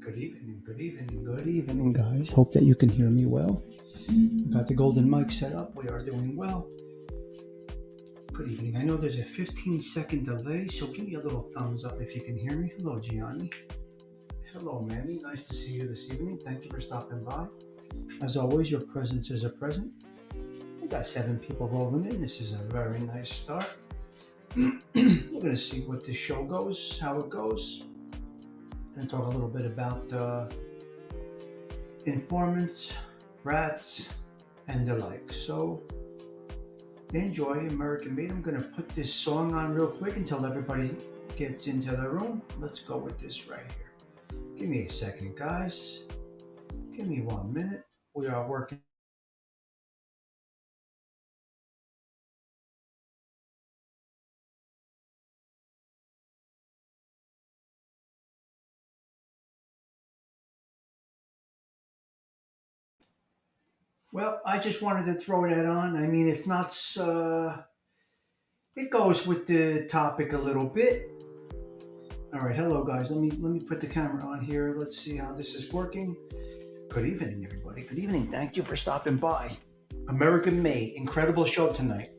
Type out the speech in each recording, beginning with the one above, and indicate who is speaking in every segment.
Speaker 1: Good evening, good evening, good evening, guys. Hope that you can hear me well. I got the golden mic set up. We are doing well. Good evening. I know there's a 15-second delay, so give me a little thumbs up if you can hear me. Hello, Gianni. Hello, Manny. Nice to see you this evening. Thank you for stopping by. As always, your presence is a present. We got 7 people rolling in. This is a very nice start. We're going to see what this show goes, how it goes. Going to talk a little bit about informants, rats, and the like. So enjoy American Made. I'm going to put this song on real quick until everybody gets into the room. Let's go with this right here. Give me a second, guys. Give me 1 minute. We are working. Well, I just wanted to throw that on. I mean, it's not, it goes with the topic a little bit. All right, hello guys. Let me put the camera on here. Let's see how this is working. Good evening, everybody. Good evening. Thank you for stopping by. American Made, incredible show tonight.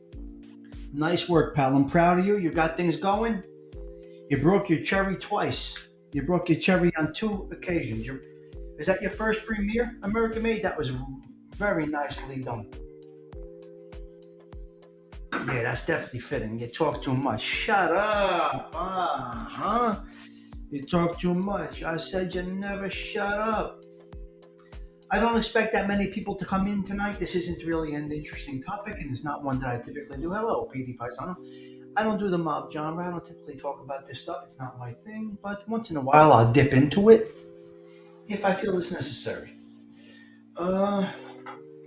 Speaker 1: Nice work, pal. I'm proud of you. You got things going. You broke your cherry twice. You broke your cherry on 2 occasions. Is that your first premiere, American Made? That was very nicely done. Yeah, that's definitely fitting. You talk too much. Shut up. You talk too much. I said you never shut up. I don't expect that many people to come in tonight. This isn't really an interesting topic, and it's not one that I typically do. Hello, PD Paisano. I don't do the mob genre. I don't typically talk about this stuff. It's not my thing. But once in a while, I'll dip into it if I feel it's necessary.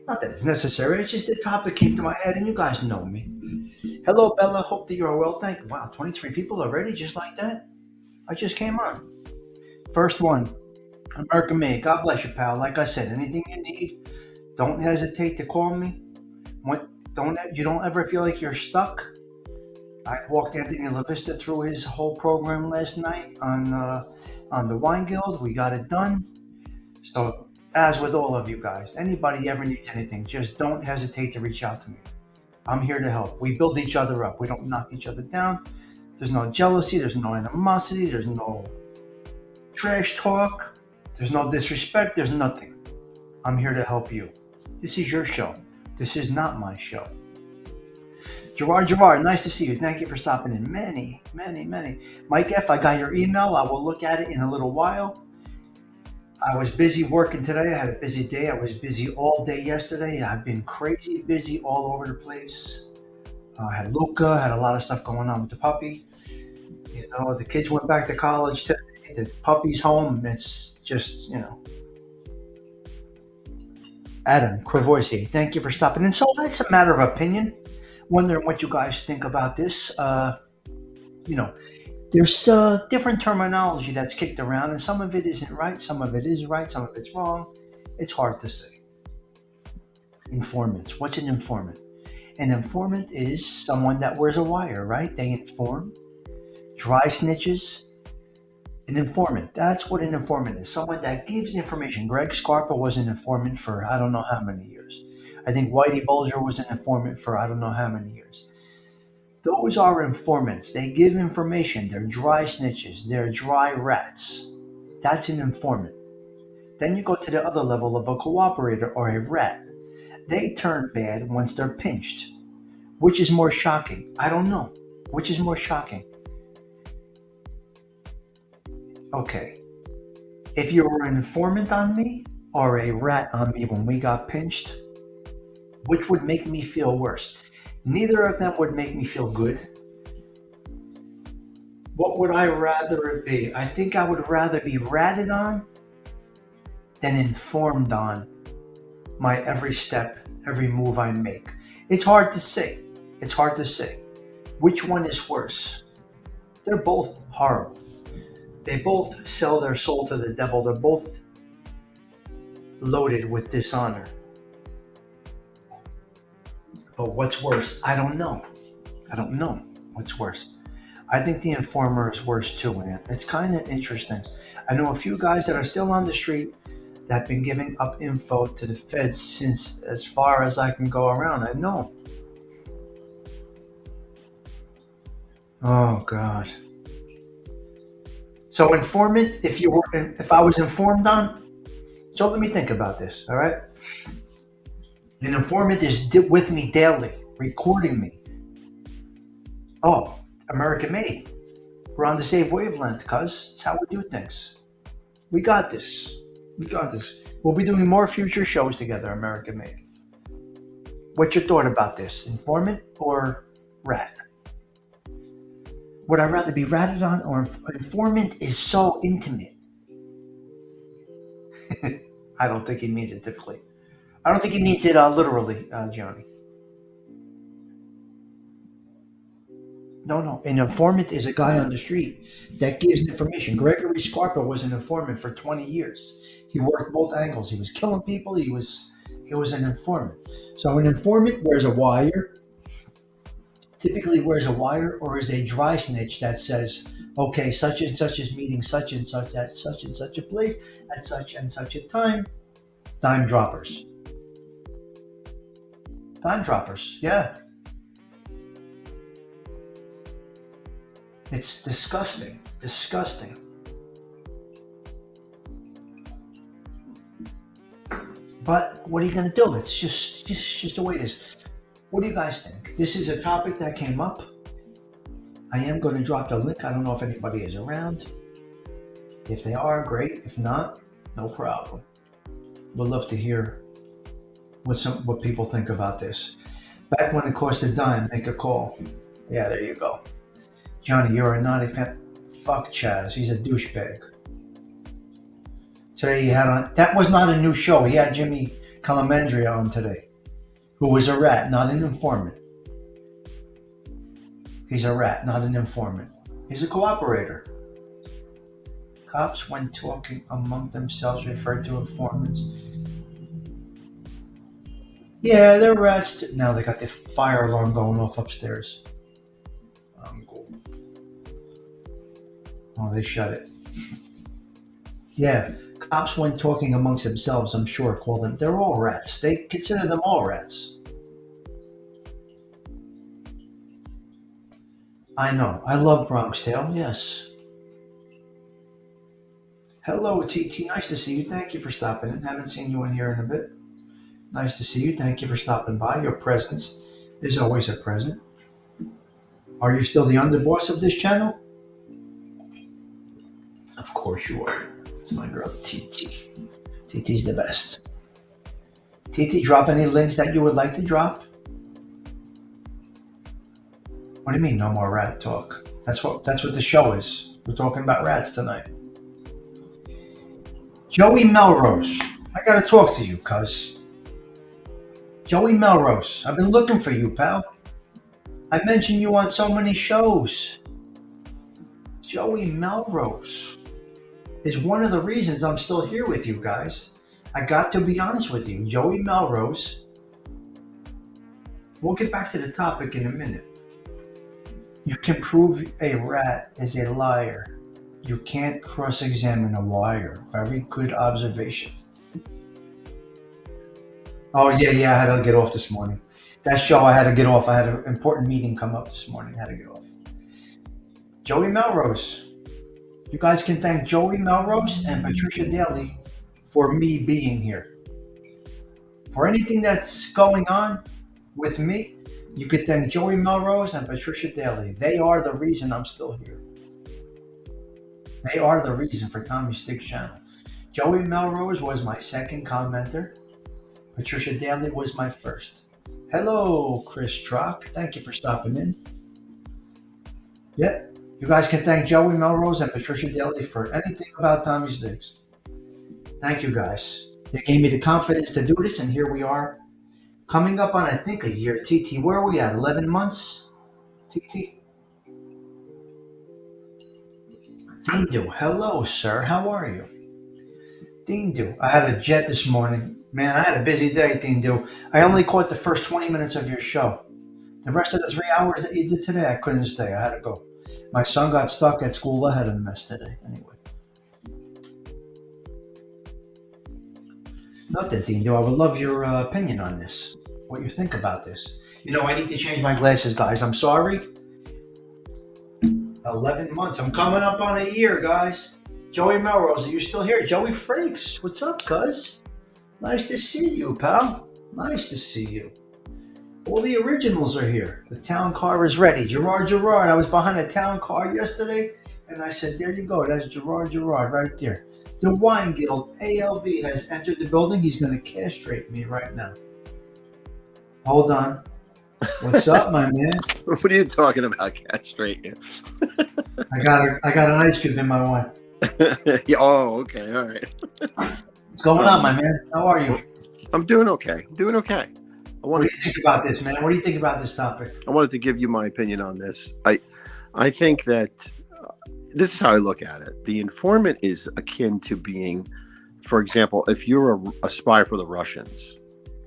Speaker 1: Not that it's necessary. It's just the topic came to my head, and you guys know me. Hello, Bella. Hope that you're well. Thank you. Wow, 23 people already, just like that. I just came on. First one, American Made. God bless you, pal. Like I said, anything you need, don't hesitate to call me. You don't ever feel like you're stuck. I walked Anthony LaVista through his whole program last night on the Wine Guild. We got it done. So, as with all of you guys, anybody ever needs anything, just don't hesitate to reach out to me. I'm here to help. We build each other up. We don't knock each other down. There's no jealousy. There's no animosity. There's no trash talk. There's no disrespect. There's nothing. I'm here to help you. This is your show. This is not my show. Gerard, nice to see you. Thank you for stopping in. Many. Mike F., I got your email. I will look at it in a little while. I was busy working today. I had a busy day. I was busy all day yesterday. I've been crazy busy all over the place. I had Luca, had a lot of stuff going on with the puppy. You know, the kids went back to college today. The puppy's home. It's just, Adam Cravoisier, thank you for stopping in. So it's a matter of opinion. Wondering what you guys think about this. There's different terminology that's kicked around, and some of it isn't right, some of it is right, some of it's wrong. It's hard to say. Informants. What's an informant? An informant is someone that wears a wire, right? They inform. Dry snitches. An informant. That's what an informant is. Someone that gives information. Greg Scarpa was an informant for I don't know how many years. I think Whitey Bulger was an informant for I don't know how many years. Those are informants. They give information. They're dry snitches. They're dry rats. That's an informant. Then you go to the other level of a cooperator or a rat. They turn bad once they're pinched. Which is more shocking? I don't know. Which is more shocking? Okay. If you were an informant on me or a rat on me when we got pinched, which would make me feel worse? Neither of them would make me feel good. What would I rather it be? I think I would rather be ratted on than informed on my every step, every move I make. It's hard to say. It's hard to say. Which one is worse? They're both horrible. They both sell their soul to the devil. They're both loaded with dishonor. But what's worse? I don't know. What's worse? I think the informer is worse too, man. It's kind of interesting. I know a few guys that are still on the street that have been giving up info to the feds since as far as I can go around. I know. Oh God. So informant, if I was informed on, so let me think about this. All right, an informant is with me daily, recording me. Oh, American made. We're on the same wavelength, cuz it's how we do things. We got this. We got this. We'll be doing more future shows together, American made. What's your thought about this? Informant or rat? Would I rather be ratted on or informant is so intimate? I don't think he means it typically. I don't think he means it literally, Johnny. No. An informant is a guy on the street that gives information. Gregory Scarpa was an informant for 20 years. He worked both angles. He was killing people. He was an informant. So an informant wears a wire, typically wears a wire, or is a dry snitch that says, okay, such and such is meeting such and such at such and such a place at such and such a time. Dime droppers. Dime droppers, yeah. It's disgusting. Disgusting. But what are you going to do? It's just the way it is. What do you guys think? This is a topic that came up. I am going to drop the link. I don't know if anybody is around. If they are, great. If not, no problem. We'd love to hear what people think about this. Back when it cost a dime, make a call. Yeah, there you go. Johnny, you're a naughty fan. Fuck Chaz. He's a douchebag. Today he had on. That was not a new show. He had Jimmy Calamandria on today, who was a rat, not an informant. He's a rat, not an informant. He's a cooperator. Cops, when talking among themselves, refer to informants. Yeah, they're rats. Now they got the fire alarm going off upstairs. Cool. Oh, they shut it. Yeah, cops, when talking amongst themselves, I'm sure, call them. They're all rats. They consider them all rats. I know. I love Bronx Tale. Yes. Hello, TT. Nice to see you. Thank you for stopping in. Haven't seen you in here in a bit. Nice to see you. Thank you for stopping by. Your presence is always a present. Are you still the underboss of this channel? Of course you are. It's my girl, TT. TT's the best. TT, drop any links that you would like to drop. What do you mean, no more rat talk? That's what the show is. We're talking about rats tonight. Joey Melrose, I gotta talk to you, cuz. Joey Melrose, I've been looking for you, pal. I mentioned you on so many shows. Joey Melrose is one of the reasons I'm still here with you guys. I got to be honest with you. Joey Melrose, we'll get back to the topic in a minute. You can prove a rat is a liar. You can't cross-examine a wire. Very good observation. Oh, yeah, I had to get off this morning. That show, I had to get off. I had an important meeting come up this morning. I had to get off. Joey Melrose. You guys can thank Joey Melrose and Patricia Daly for me being here. For anything that's going on with me, you could thank Joey Melrose and Patricia Daly. They are the reason I'm still here. They are the reason for Tommy Sticks channel. Joey Melrose was my second commenter. Patricia Daly was my first. Hello, Chris Trock. Thank you for stopping in. Yep. You guys can thank Joey Melrose and Patricia Daly for anything about Tommy Sticks. Thank you, guys. They gave me the confidence to do this, and here we are. Coming up on, I think, a year. TT, where are we at? 11 months? TT? Dindu, hello, sir. How are you? Dindu, I had a jet this morning. Man, I had a busy day, Dindu. I only caught the first 20 minutes of your show. The rest of the 3 hours that you did today, I couldn't stay. I had to go. My son got stuck at school. I had a mess today. Anyway, nothing, Dean. I would love your opinion on this. What you think about this? I need to change my glasses, guys. I'm sorry. 11 months. I'm coming up on a year, guys. Joey Melrose, are you still here? Joey Frakes, what's up, cuz? Nice to see you, pal. Nice to see you. All the originals are here. The town car is ready. Gerard, I was behind a town car yesterday, and I said, there you go. That's Gerard right there. The Wine Guild, ALV, has entered the building. He's going to castrate me right now. Hold on. What's up, my man?
Speaker 2: What are you talking about, castrate you?
Speaker 1: I got an ice cube in my wine.
Speaker 2: Yeah, oh, okay. All right.
Speaker 1: What's going on, my man? How are you?
Speaker 2: I'm doing okay.
Speaker 1: What do you think about this, man? What do you think about this topic?
Speaker 2: I wanted to give you my opinion on this. I think that this is how I look at it. The informant is akin to being, for example, if you're a spy for the Russians,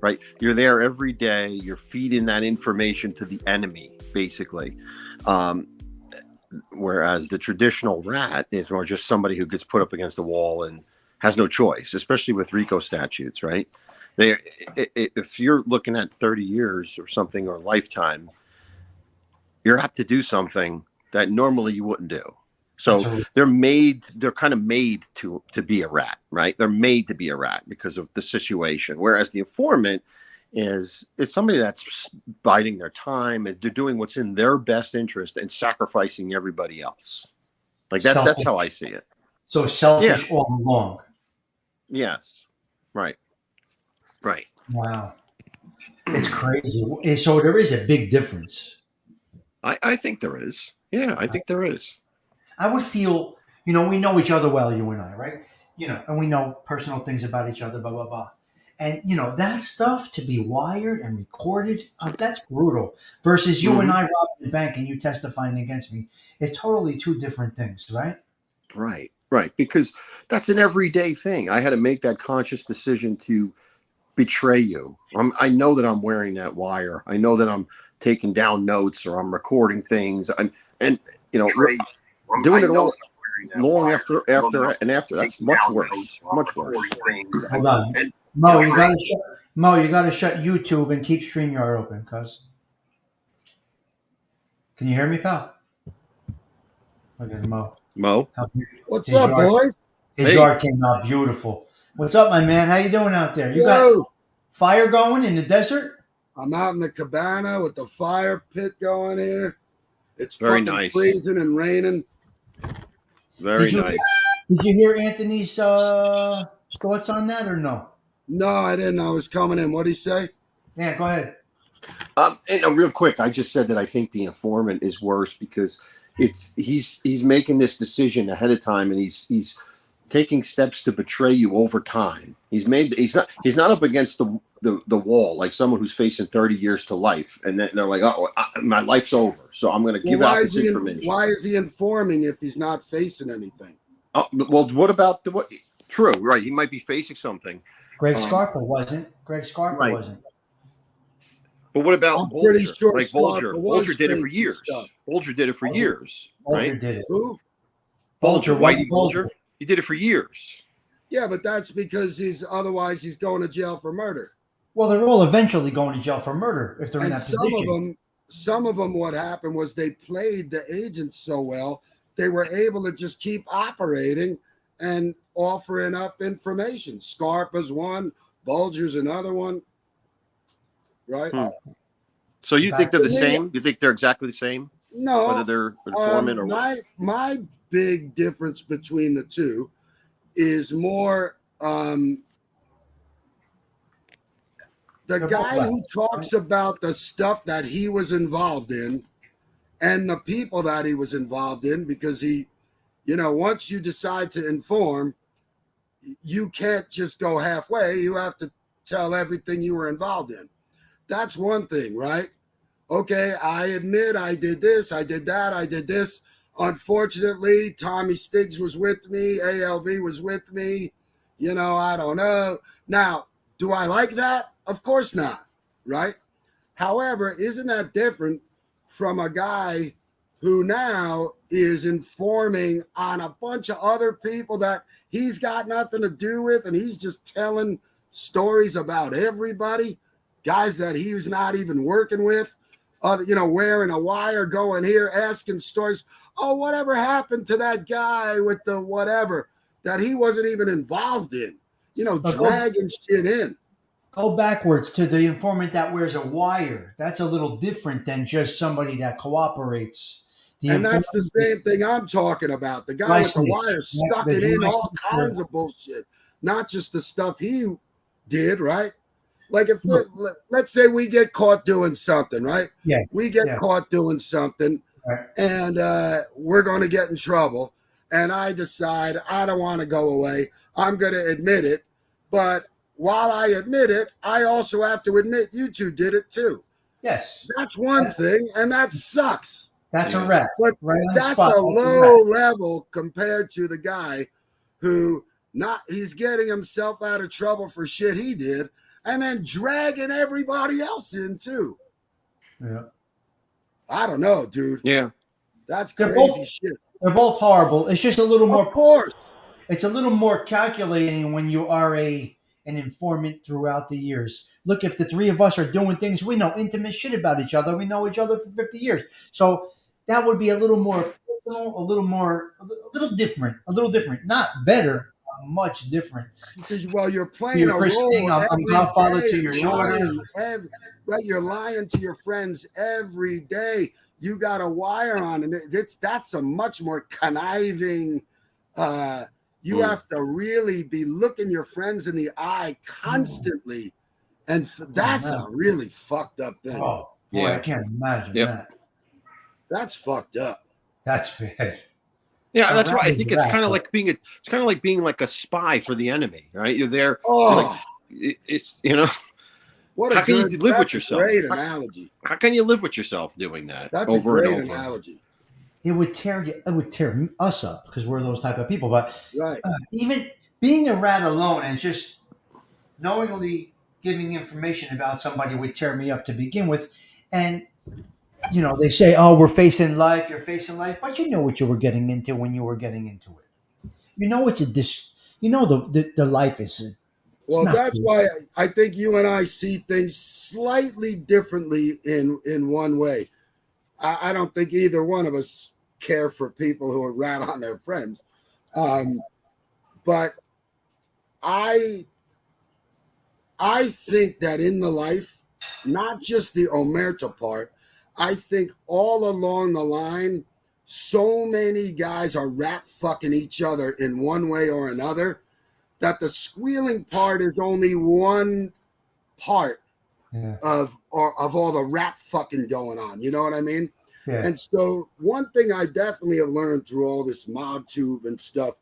Speaker 2: right? You're there every day. You're feeding that information to the enemy, basically. Whereas the traditional rat is more just somebody who gets put up against the wall and has no choice, especially with RICO statutes, right? If you're looking at 30 years or something or a lifetime, you're apt to do something that normally you wouldn't do. So they're kind of made to be a rat, right? They're made to be a rat because of the situation. Whereas the informant is somebody that's biding their time and they're doing what's in their best interest and sacrificing everybody else. Like that. That's how I see it.
Speaker 1: So selfish all along.
Speaker 2: Yes. Right.
Speaker 1: Wow. It's crazy. So there is a big difference.
Speaker 2: I think there is. Yeah, I think there is.
Speaker 1: I would feel, we know each other well, you and I, right? And we know personal things about each other, blah, blah, blah. And, that stuff to be wired and recorded, that's brutal. Versus you and I robbing the bank and you testifying against me. It's totally two different things, right?
Speaker 2: Right. Because that's an everyday thing. I had to make that conscious decision to betray you. I know that I'm wearing that wire. I know that I'm taking down notes or I'm recording things. I'm doing it all long after. That's much worse.
Speaker 1: Hold on. Mo, you gotta shut YouTube and keep StreamYard open, cuz. Can you hear me, pal? Okay, Mo.
Speaker 3: What's up, boys?
Speaker 1: His yard came out beautiful. What's up, my man? How you doing out there? You got fire going in the desert?
Speaker 3: I'm out in the cabana with the fire pit going here. It's
Speaker 2: very
Speaker 3: fucking
Speaker 2: nice.
Speaker 3: Freezing and raining.
Speaker 2: Very nice.
Speaker 1: Did you hear Anthony's thoughts on that or no?
Speaker 3: No, I didn't. I was coming in. What'd he say?
Speaker 1: Yeah, go ahead.
Speaker 2: Real quick, I just said that I think the informant is worse because he's making this decision ahead of time and he's taking steps to betray you over time. He's not up against the wall like someone who's facing 30 years to life and then they're like, oh, my life's over, so I'm going to give out this information.
Speaker 3: Why is he informing if he's not facing anything?
Speaker 2: Oh, well, what about true, right? He might be facing something.
Speaker 1: Greg Scarpa wasn't. Wasn't.
Speaker 2: But what about
Speaker 3: I'm pretty
Speaker 2: Bolger?
Speaker 3: sure
Speaker 2: Like Bolger did it for years. Bolger did it for years, right?
Speaker 1: Bolger did it.
Speaker 3: Who?
Speaker 1: Bolger,
Speaker 2: Whitey Bolger. He did it for years.
Speaker 3: Yeah, but that's because he's going to jail for murder.
Speaker 1: Well, they're all eventually going to jail for murder if they're in that position.
Speaker 3: Some of them, what happened was they played the agents so well, they were able to just keep operating and offering up information. Scarpa's one, Bulger's another one, right?
Speaker 2: So you think they're the same? You think they're exactly the same?
Speaker 3: No.
Speaker 2: Whether they're informant or what?
Speaker 3: My big difference between the two is more the guy who talks about the stuff that he was involved in and the people that he was involved in, because he, once you decide to inform, you can't just go halfway. You have to tell everything you were involved in. That's one thing, right? Okay, I admit I did this, I did that, I did this. Unfortunately, Tommy Stiggs was with me, ALV was with me. I don't know. Now, do I like that? Of course not, right? However, isn't that different from a guy who now is informing on a bunch of other people that he's got nothing to do with, and he's just telling stories about everybody, guys that he's not even working with, wearing a wire, going here, asking stories. Oh, whatever happened to that guy with the whatever that he wasn't even involved in, dragging shit in.
Speaker 1: Go backwards to the informant that wears a wire. That's a little different than just somebody that cooperates.
Speaker 3: And that's the same thing I'm talking about. The guy with the wire stuck it in all kinds of bullshit, not just the stuff he did, right? Like if let's say we get caught doing something, right?
Speaker 1: Yeah.
Speaker 3: We get caught doing something,
Speaker 1: right,
Speaker 3: and we're going to get in trouble. And I decide I don't want to go away. I'm going to admit it. But while I admit it, I also have to admit you two did it too.
Speaker 1: Yes.
Speaker 3: That's one thing, and that sucks.
Speaker 1: That's a rat.
Speaker 3: But
Speaker 1: right
Speaker 3: that's a low level compared to the guy who he's getting himself out of trouble for shit he did and then dragging everybody else in too.
Speaker 1: Yeah.
Speaker 3: I don't know, dude.
Speaker 2: Yeah.
Speaker 3: That's crazy shit.
Speaker 1: They're both horrible. It's just a little more.
Speaker 3: Of course.
Speaker 1: It's a little more calculating when you are an informant throughout the years. Look, if the three of us are doing things, we know intimate shit about each other. We know each other for 50 years. So that would be a little more personal, a little different. Not better, much different.
Speaker 3: Because, you're playing a role.
Speaker 1: I'm godfather to your daughter.
Speaker 3: Right, you're lying to your friends every day. You got a wire on, and that's a much more conniving. You have to really be looking your friends in the eye constantly, and that's a really fucked up thing.
Speaker 1: Oh, boy, I can't imagine that.
Speaker 3: That's fucked up.
Speaker 1: That's bad.
Speaker 2: Yeah, that's why I think it's kind of like being like a spy for the enemy, right? You're there.
Speaker 3: Oh,
Speaker 2: it's
Speaker 3: what
Speaker 2: how can you live with yourself?
Speaker 3: Great analogy.
Speaker 2: How can you live with yourself doing that?
Speaker 3: That's
Speaker 2: over
Speaker 3: a great
Speaker 2: and over?
Speaker 3: Analogy.
Speaker 1: It would tear you. It would tear us up because we're those type of people. But
Speaker 3: right,
Speaker 1: even being a rat alone and just knowingly giving information about somebody would tear me up to begin with. And they say, "Oh, we're facing life. You're facing life," but you know what you were getting into when you were getting into it. The life is.
Speaker 3: Well, that's why I think you and I see things slightly differently in one way. I don't think either one of us care for people who are rat on their friends. But I think that in the life, not just the omerta part, I think all along the line, so many guys are rat fucking each other in one way or another that the squealing part is only one part of all the rat fucking going on. You know what I mean?
Speaker 1: Yeah.
Speaker 3: And so one thing I definitely have learned through all this mob tube and stuff,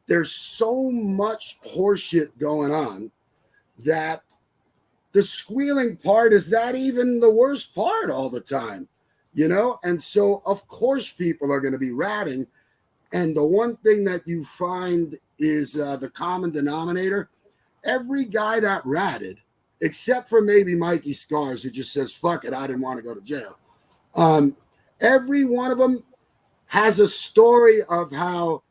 Speaker 3: there's so much horseshit going on that the squealing part is not even the worst part all the time, And so, of course, people are going to be ratting. And the one thing that you find is the common denominator. Every guy that ratted, except for maybe Mikey Scars, who just says, fuck it, I didn't want to go to jail. Every one of them has a story of how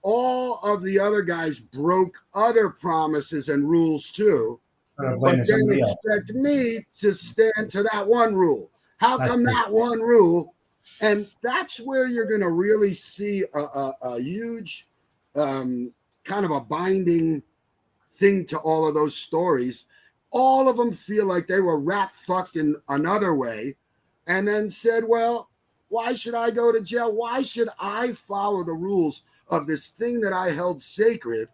Speaker 3: all of the other guys broke other promises and rules too. But then expect me to stand to that one rule. How come that one rule? And that's where you're going to really see a huge kind of a binding thing to all of those stories. All of them feel like they were rat fucked in another way and then said, well, why should I go to jail? Why should I follow the rules of this thing that I held sacred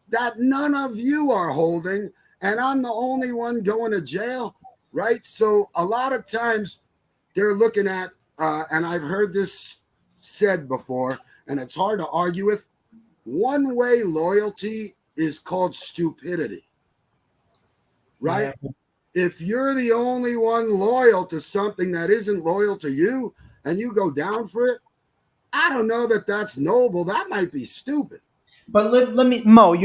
Speaker 3: that none of you are holding? And I'm the only one going to jail, right? So a lot of times they're looking at, and I've heard this said before, and it's hard to argue with, one-way loyalty is called stupidity, right? Yeah. If you're the only one loyal to something that isn't loyal to you and you go down for it, I don't know that that's noble. That might be stupid.
Speaker 1: But let me, Mo,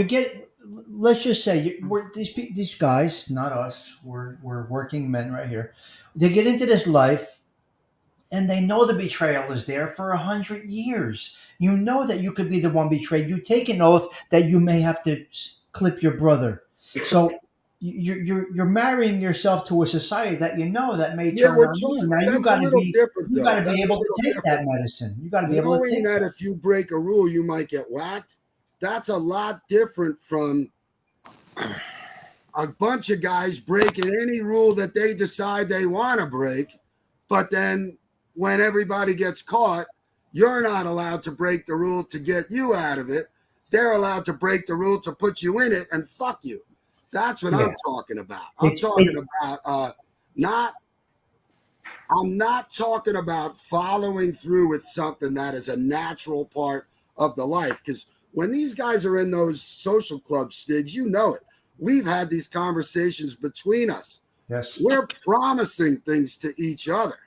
Speaker 1: let's just say these guys, not us, we're working men right here. They get into this life and they know the betrayal is there for 100 years. You know that you could be the one betrayed. You take an oath that you may have to clip your brother. So you're marrying yourself to a society that you know that may
Speaker 3: Yeah,
Speaker 1: turn
Speaker 3: we're
Speaker 1: on you.
Speaker 3: talking.
Speaker 1: Now
Speaker 3: That's a little different,
Speaker 1: you got
Speaker 3: though.
Speaker 1: to be
Speaker 3: That's a
Speaker 1: able to
Speaker 3: little
Speaker 1: take that
Speaker 3: different.
Speaker 1: medicine. You got to be able to
Speaker 3: Knowing
Speaker 1: take
Speaker 3: that
Speaker 1: that.
Speaker 3: if you break a rule, you might get whacked. That's a lot different from a bunch of guys breaking any rule that they decide they want to break, but then when everybody gets caught, you're not allowed to break the rule to get you out of it. They're allowed to break the rule to put you in it and fuck you. That's what
Speaker 1: Yeah.
Speaker 3: I'm talking about. I'm talking about not. I'm not talking about following through with something that is a natural part of the life. Because when these guys are in those social club Stigs, you know it. We've had these conversations between us.
Speaker 1: Yes.
Speaker 3: We're promising things to each other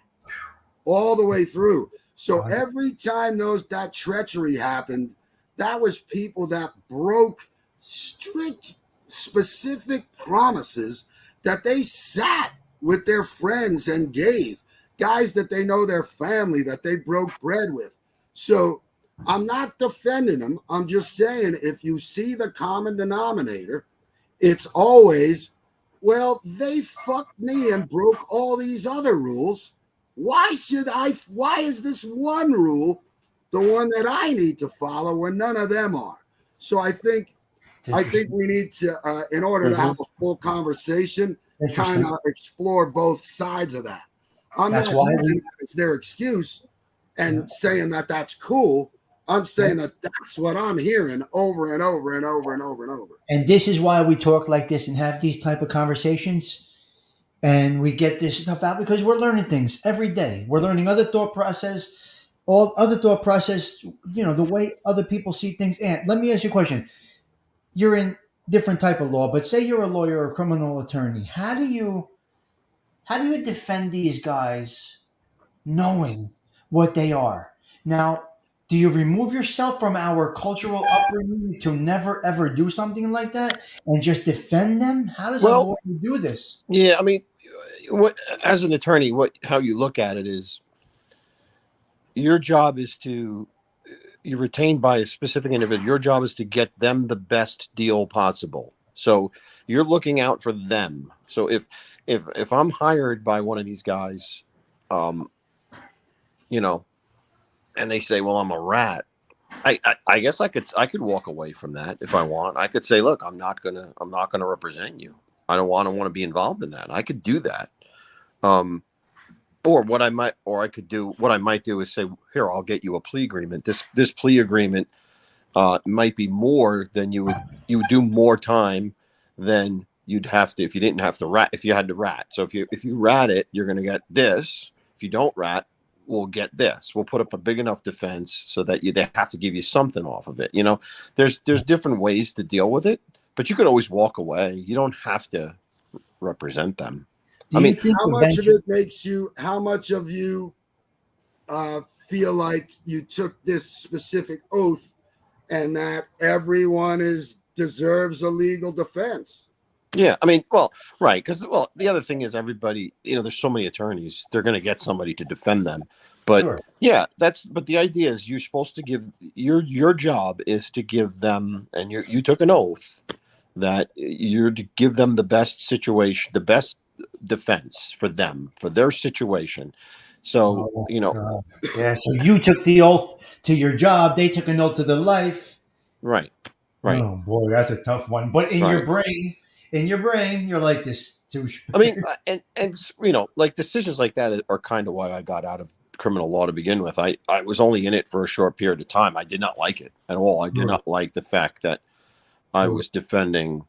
Speaker 3: all the way through. So every time that treachery happened, that was people that broke strict, specific promises that they sat with their friends and gave. Guys that they know their family, that they broke bread with. So I'm not defending them. I'm just saying if you see the common denominator, it's always, well, they fucked me and broke all these other rules. Why is this one rule the one that I need to follow when none of them are? So I think we need to, in order to have a full conversation, kind of explore both sides of that. I'm
Speaker 1: That's
Speaker 3: not
Speaker 1: why
Speaker 3: using that as their excuse and saying that that's cool. I'm saying that that's what I'm hearing over and over and over and over and over.
Speaker 1: And this is why we talk like this and have these type of conversations, and we get this stuff out because we're learning things every day. We're learning other thought process, all other thought process. You know, the way other people see things. And let me ask you a question: you're in different type of law, but say you're a lawyer or a criminal attorney. How do you defend these guys knowing what they are? Now, do you remove yourself from our cultural upbringing to never ever do something like that and just defend them? How does a
Speaker 2: Well,
Speaker 1: lawyer do this?
Speaker 2: yeah, I mean, as an attorney, how you look at it is your job is to you're retained by a specific individual. Your job is to get them the best deal possible. So you're looking out for them. So if I'm hired by one of these guys, you know, and they say, "Well, I'm a rat," I guess I could walk away from that if I want. I could say, "Look, I'm not gonna represent you. I don't want to be involved in that." I could do that. Or what I might do is say, "Here, I'll get you a plea agreement. This plea agreement might be more than you would do more time than you'd have to if you didn't have to rat if you had to rat. So if you rat it, you're going to get this. If you don't rat, we'll get this. We'll put up a big enough defense so that they have to give you something off of it. You know, there's different ways to deal with it, but you could always walk away. You don't have to represent them.
Speaker 1: Do you think
Speaker 3: how much of it makes you? How much of you feel like you took this specific oath and that everyone deserves a legal defense?
Speaker 2: Yeah, I mean, well, right, because the other thing is everybody, there's so many attorneys, they're going to get somebody to defend them. But
Speaker 1: Sure.
Speaker 2: yeah, but the idea is you're supposed to give your job is to give them, and you took an oath that you're to give them the best situation, the best defense for them, for their situation. So,
Speaker 1: God. Yeah, so you took the oath to your job, they took an oath to their life.
Speaker 2: Right.
Speaker 1: Oh boy, that's a tough one. But in your brain, you're like this too.
Speaker 2: I mean, and like decisions like that are kind of why I got out of criminal law to begin with. I was only in it for a short period of time. I did not like it at all. I did not like the fact that I was defending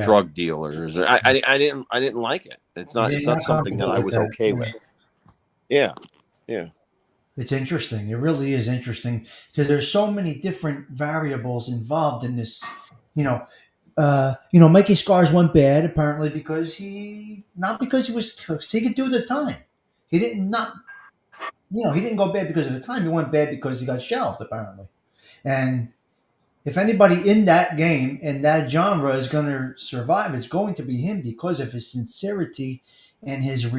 Speaker 2: drug dealers. I didn't like it. It's not something that I was okay with. Yeah.
Speaker 1: It's interesting. It really is interesting because there's so many different variables involved in this. Mikey Scars went bad apparently because he could do the time. He didn't go bad because of the time. He went bad because he got shelved apparently. And if anybody in that game, in that genre is going to survive, it's going to be him because of his sincerity and his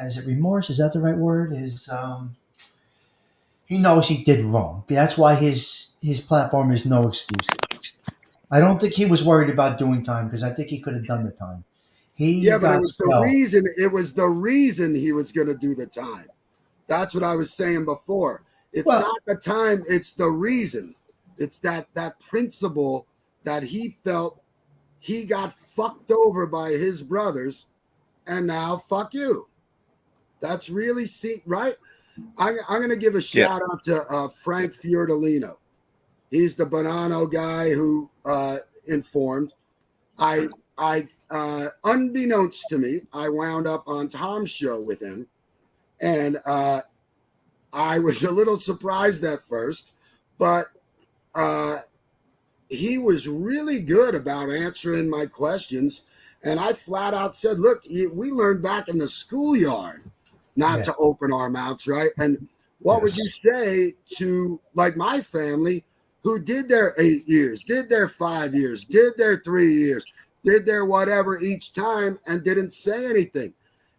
Speaker 1: is it remorse? Is that the right word? He knows he did wrong. That's why his platform is no excuses. I don't think he was worried about doing time because I think he could have done the time. He
Speaker 3: Yeah, but it
Speaker 1: got
Speaker 3: was the reason. It was the reason he was going to do the time. That's what I was saying before. It's not the time. It's the reason. It's that principle that he felt he got fucked over by his brothers, and now fuck you. That's really right. I'm going to give a shout out to Frank Fiordolino. He's the Bonanno guy who informed. Unbeknownst to me, I wound up on Tom's show with him, and I was a little surprised at first, but he was really good about answering my questions. And I flat out said, look, we learned back in the schoolyard not to open our mouths, right? And what would you say to, like, my family who did their 8 years, did their 5 years, did their 3 years, did their whatever each time and didn't say anything?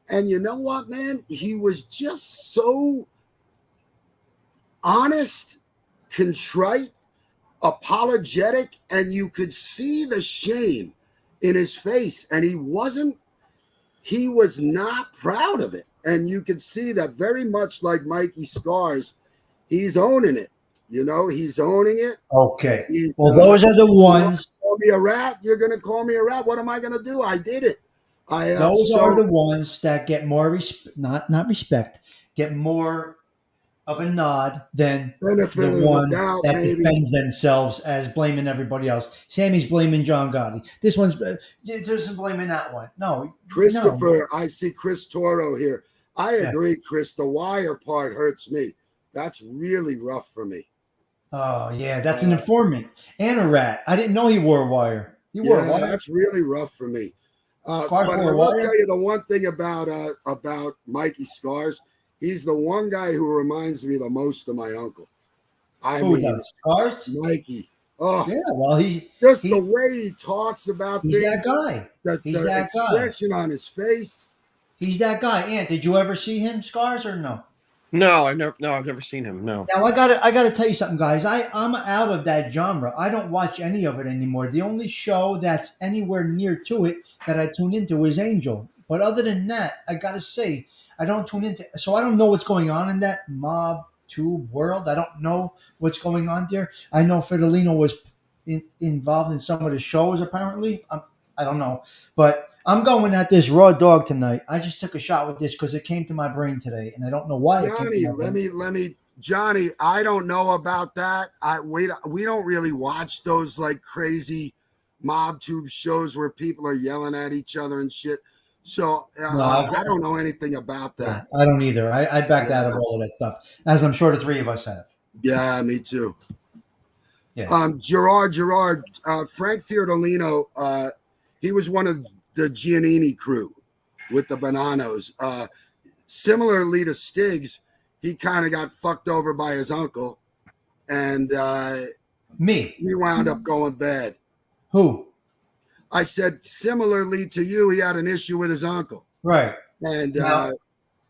Speaker 3: And you know what, man? He was just so honest, contrite, apologetic, and you could see the shame in his face. And he was not proud of it. And you could see that very much like Mikey Scars, he's owning it. You know, he's owning it.
Speaker 1: Okay. Well, those are the ones.
Speaker 3: Call me a rat. You're going to call me a rat. What am I going to do? I did it.
Speaker 1: Those are the ones that get more not respect, get more of a nod than the one that defends themselves as blaming everybody else. Sammy's blaming John Gotti. This one's just blaming that one. No,
Speaker 3: Christopher, I see Chris Toro here. I agree, Chris. The wire part hurts me. That's really rough for me.
Speaker 1: Oh, yeah. That's an informant and a rat. I didn't know he wore a wire. He wore a wire.
Speaker 3: That's really rough for me. But I will tell you the one thing about Mikey Scars. He's the one guy who reminds me the most of my uncle.
Speaker 1: Who does? Scars?
Speaker 3: Mikey. Oh,
Speaker 1: yeah. Well,
Speaker 3: the way he talks about
Speaker 1: things. He's that guy.
Speaker 3: The expression on his face.
Speaker 1: He's that guy. Ant, did you ever see him, Scars, or no?
Speaker 2: No, I've never seen him. No.
Speaker 1: Now I gotta tell you something, guys. I'm out of that genre. I don't watch any of it anymore. The only show that's anywhere near to it that I tune into is Angel. But other than that, I gotta say, I don't tune into. So I don't know what's going on in that mob tube world. I don't know what's going on there. I know Fidelino was involved in some of the shows. Apparently, I don't know, but I'm going at this raw dog tonight. I just took a shot with this because it came to my brain today, and I don't know why.
Speaker 3: Johnny, let me, Johnny. I don't know about that. We don't really watch those like crazy mob tube shows where people are yelling at each other and shit. So I don't know anything about that.
Speaker 1: I don't either. I backed out of all of that stuff, as I'm sure the three of us have.
Speaker 3: Yeah, me too.
Speaker 1: Yeah.
Speaker 3: Gerard, Frank Fiordolino. He was one of the Giannini crew with the Bonannos. Similarly to Stiggs, he kind of got fucked over by his uncle, and
Speaker 1: he
Speaker 3: wound up going bad.
Speaker 1: Who?
Speaker 3: I said, similarly to you, he had an issue with his uncle.
Speaker 1: Right.
Speaker 3: And,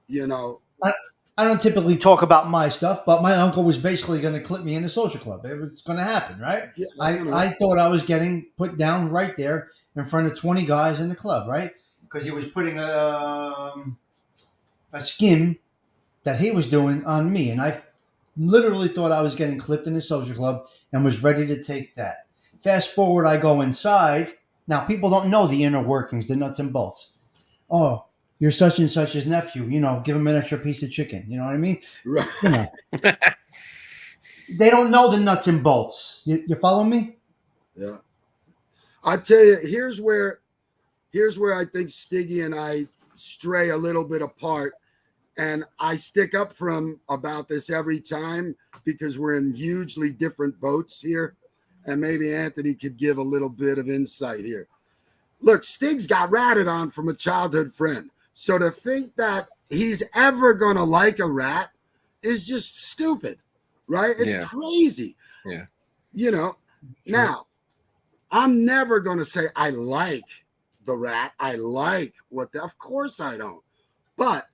Speaker 3: you know.
Speaker 1: I don't typically talk about my stuff, but my uncle was basically going to clip me in the social club. It was going to happen, right?
Speaker 3: Yeah,
Speaker 1: I thought I was getting put down right there in front of 20 guys in the club, right? Because he was putting a skim that he was doing on me. And I literally thought I was getting clipped in the social club and was ready to take that. Fast forward, I go inside. Now, people don't know the inner workings, the nuts and bolts. Oh, you're such and such's nephew. You know, give him an extra piece of chicken. You know what I mean?
Speaker 3: Right.
Speaker 1: You know. They don't know the nuts and bolts. You follow me?
Speaker 3: Yeah. I tell you, here's where I think Stiggy and I stray a little bit apart. And I stick up for him about this every time because we're in hugely different boats here. And maybe Anthony could give a little bit of insight here. Look, Stiggs got ratted on from a childhood friend. So to think that he's ever going to like a rat is just stupid, right? It's crazy.
Speaker 2: Yeah.
Speaker 3: You know,
Speaker 1: Sure.
Speaker 3: Now, I'm never going to say I like the rat. I like of course I don't. But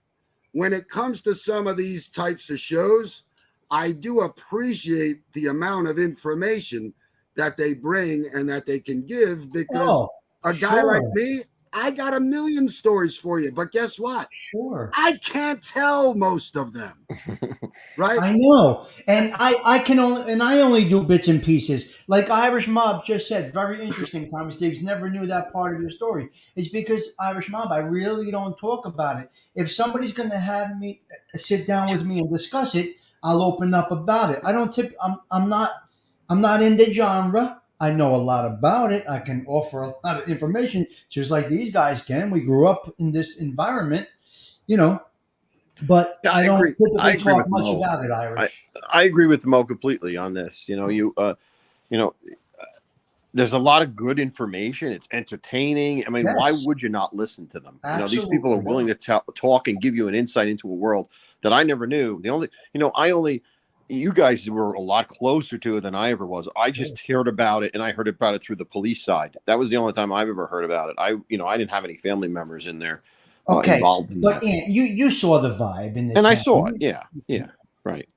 Speaker 3: when it comes to some of these types of shows, I do appreciate the amount of information that they bring and that they can give, because a guy like me, I got a million stories for you, but guess what?
Speaker 1: Sure.
Speaker 3: I can't tell most of them. Right?
Speaker 1: I know. And I only do bits and pieces. Like Irish Mob just said, very interesting, Thomas Diggs. Never knew that part of your story. It's because Irish Mob, I really don't talk about it. If somebody's gonna have me sit down with me and discuss it, I'll open up about it. I don't tip I'm not in the genre. I know a lot about it. I can offer a lot of information, just like these guys can. We grew up in this environment, you know, but
Speaker 2: Yeah,
Speaker 1: I don't
Speaker 2: I
Speaker 1: typically
Speaker 2: agree
Speaker 1: talk
Speaker 2: with
Speaker 1: much
Speaker 2: Mo.
Speaker 1: about it, Irish.
Speaker 2: I agree with Mo completely on this. You know, there's a lot of good information. It's entertaining. I mean, why
Speaker 1: Yes,
Speaker 2: would you not listen to them? These people are
Speaker 1: absolutely.
Speaker 2: willing to talk and give you an insight into a world that I never knew. You guys were a lot closer to it than I ever was. I just heard about it, and I heard about it through the police side. That was the only time I've ever heard about it. I didn't have any family members in there
Speaker 1: Okay,
Speaker 2: involved in
Speaker 1: but
Speaker 2: that.
Speaker 1: Ian, you saw the vibe in the
Speaker 2: And I
Speaker 1: town.
Speaker 2: saw it. Yeah, right.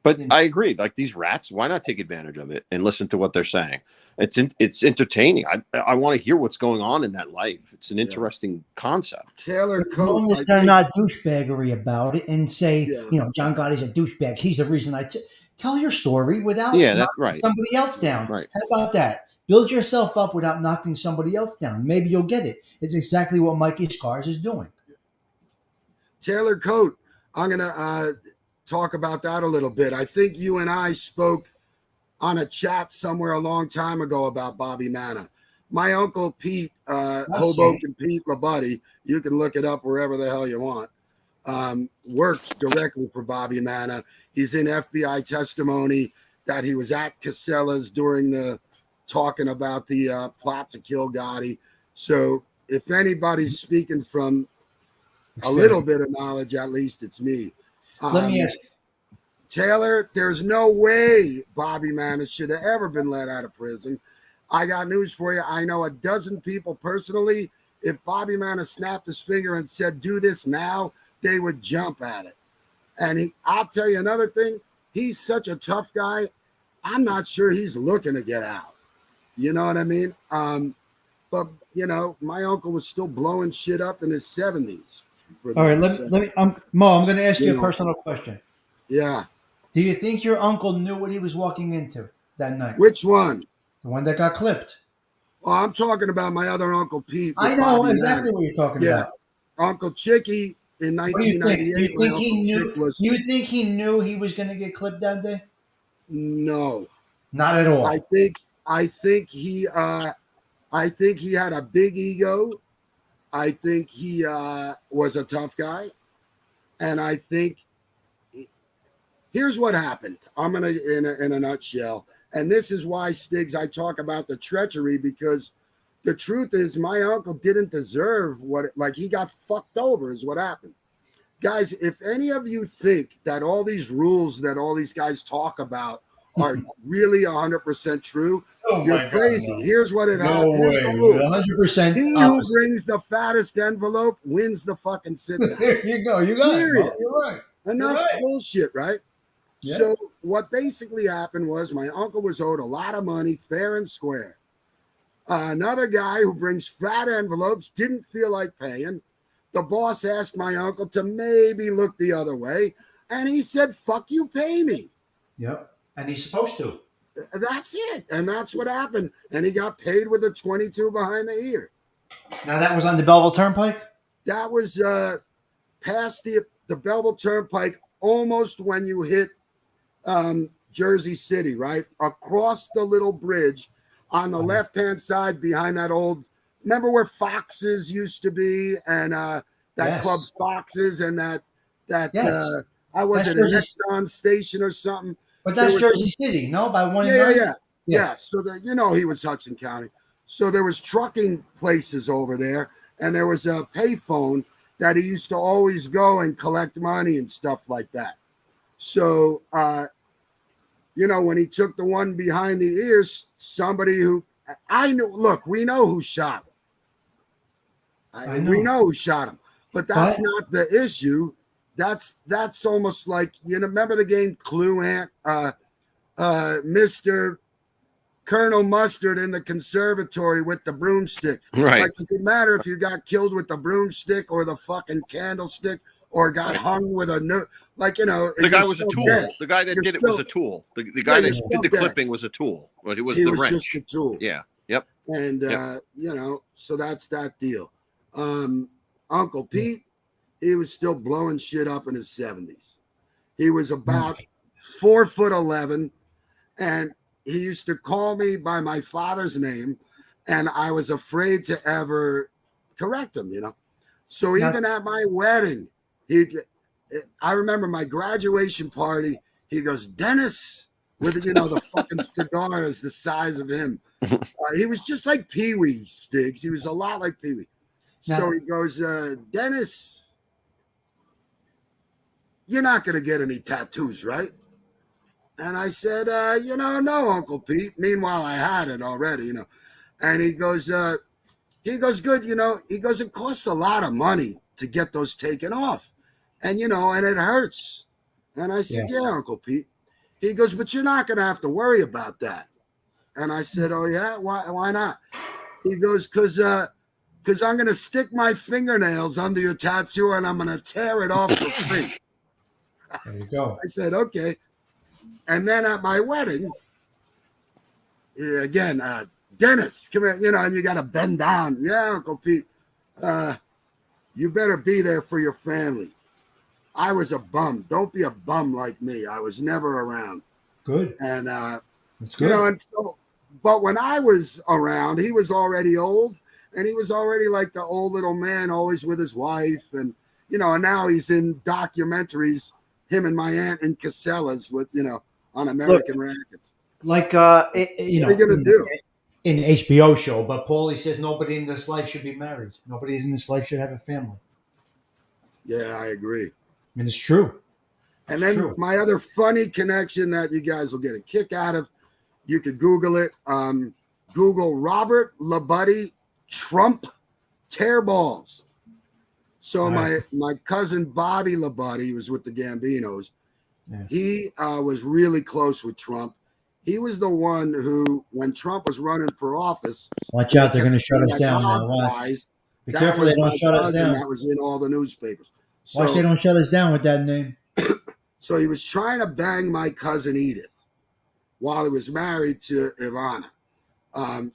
Speaker 2: But I agree. Like these rats, why not take advantage of it and listen to what they're saying? It's entertaining. I want to hear what's going on in that life. It's an interesting concept.
Speaker 3: Taylor
Speaker 1: As long
Speaker 3: Coat,
Speaker 1: as they're not douchebaggery about it and say,
Speaker 3: Yeah.
Speaker 1: John Gotti's a douchebag. He's the reason tell your story without
Speaker 2: Yeah, that's
Speaker 1: knocking
Speaker 2: right.
Speaker 1: somebody else down.
Speaker 2: Right.
Speaker 1: How about that? Build yourself up without knocking somebody else down. Maybe you'll get it. It's exactly what Mikey Scars is doing.
Speaker 3: Taylor Coat, I'm going to talk about that a little bit. I think you and I spoke on a chat somewhere a long time ago about Bobby Manna. My uncle Pete, Hoboken Pete LaBuddy, you can look it up wherever the hell you want, works directly for Bobby Manna. He's in FBI testimony that he was at Casella's during the talking about the plot to kill Gotti. So if anybody's speaking from a little bit of knowledge, at least it's me.
Speaker 1: Let me ask you.
Speaker 3: Taylor, there's no way Bobby Manna should have ever been let out of prison. I got news for you. I know a dozen people personally. If Bobby Manna snapped his finger and said, do this now, they would jump at it. And I'll tell you another thing. He's such a tough guy. I'm not sure he's looking to get out. You know what I mean? But, my uncle was still blowing shit up in his 70s.
Speaker 1: All right, let me Mo, I'm going to ask you a personal question.
Speaker 3: Yeah.
Speaker 1: Do you think your uncle knew what he was walking into that night?
Speaker 3: Which one?
Speaker 1: The one that got clipped.
Speaker 3: Oh, I'm talking about my other Uncle Pete.
Speaker 1: I know exactly what you're talking about.
Speaker 3: Uncle Chicky in 1998.
Speaker 1: Do you think he knew he was going to get clipped that day?
Speaker 3: No.
Speaker 1: Not at all.
Speaker 3: I think he had a big ego. I think he was a tough guy. And I think here's what happened. I'm going to, in a nutshell, and this is why, Stiggs, I talk about the treachery, because the truth is my uncle didn't deserve he got fucked over is what happened. Guys, if any of you think that all these rules that all these guys talk about are really 100% true, you're crazy. God, no. Here's what it happens.
Speaker 1: No way. 100%.
Speaker 3: He who brings the fattest envelope wins the fucking sit-down.
Speaker 1: There you go. You got it. You're right.
Speaker 3: Enough bullshit, right? Yeah. So what basically happened was my uncle was owed a lot of money, fair and square. Another guy who brings fat envelopes didn't feel like paying. The boss asked my uncle to maybe look the other way, and he said, fuck you, pay me.
Speaker 1: Yep, and he's supposed to.
Speaker 3: That's it, and that's what happened. And he got paid with a 22 behind the ear.
Speaker 1: Now that was on the Belleville Turnpike?
Speaker 3: That was past the Belleville Turnpike, almost when you hit Jersey City, right? Across the little bridge on the left-hand side behind that old, remember where Fox's used to be, and that club Fox's, and that I wasn't an Exxon station or something.
Speaker 1: But that's Jersey City, no? By 1 and 9?
Speaker 3: Yeah. So he was Hudson County. So there was trucking places over there, and there was a payphone that he used to always go and collect money and stuff like that. So, when he took the one behind the ears, somebody who I knew, look, we know who shot him. We know who shot him. But that's not the issue. That's almost like, remember the game Clue, Mr. Colonel Mustard in the conservatory with the broomstick.
Speaker 2: Right.
Speaker 3: Like, does it matter if you got killed with the broomstick or the fucking candlestick or got hung with a
Speaker 2: the guy was a tool.
Speaker 3: Dead.
Speaker 2: The guy that did it was a tool. The guy that did the clipping was a tool. But it was
Speaker 3: he
Speaker 2: the
Speaker 3: was
Speaker 2: wrench.
Speaker 3: just a tool.
Speaker 2: Yeah. Yep.
Speaker 3: And so that's that deal. Uncle Pete, he was still blowing shit up in his 70s. He was about 4'11", and he used to call me by my father's name, and I was afraid to ever correct him, So even at my wedding, I remember my graduation party, he goes, Dennis, with, the fucking cigar is the size of him. He was just like Pee-wee, Stiggs. He was a lot like Pee-wee. So he goes, Dennis, you're not going to get any tattoos, right? And I said, no, Uncle Pete. Meanwhile, I had it already, And he goes, good. He goes, it costs a lot of money to get those taken off. And, and it hurts. And I said, yeah, Uncle Pete. He goes, but you're not going to have to worry about that. And I said, oh, yeah? Why not? He goes, because I'm going to stick my fingernails under your tattoo and I'm going to tear it off for free.
Speaker 1: There you go.
Speaker 3: I said, okay. And then at my wedding, again, Dennis, come here, and you got to bend down. Yeah, Uncle Pete, you better be there for your family. I was a bum. Don't be a bum like me. I was never around.
Speaker 1: Good.
Speaker 3: And,
Speaker 1: that's good.
Speaker 3: And so, but when I was around, he was already old, and he was already like the old little man, always with his wife. And, and now he's in documentaries, him and my aunt in Casellas with, on American Rackets.
Speaker 1: Like, what are
Speaker 3: you going to do?
Speaker 1: In an HBO show, but Paulie says nobody in this life should be married. Nobody in this life should have a family.
Speaker 3: Yeah, I agree.
Speaker 1: I mean, it's true.
Speaker 3: And then my other funny connection that you guys will get a kick out of, you could Google it. Google Robert LaBuddy Trump tearballs. So my cousin Bobby LaBuddy was with the Gambinos. Yeah. He was really close with Trump. He was the one who, when Trump was running for office,
Speaker 1: watch out, they're going to shut us down now. Watch. Be careful they don't shut us down.
Speaker 3: That was in all the newspapers.
Speaker 1: Watch they don't shut us down with that name.
Speaker 3: So he was trying to bang my cousin Edith while he was married to Ivana.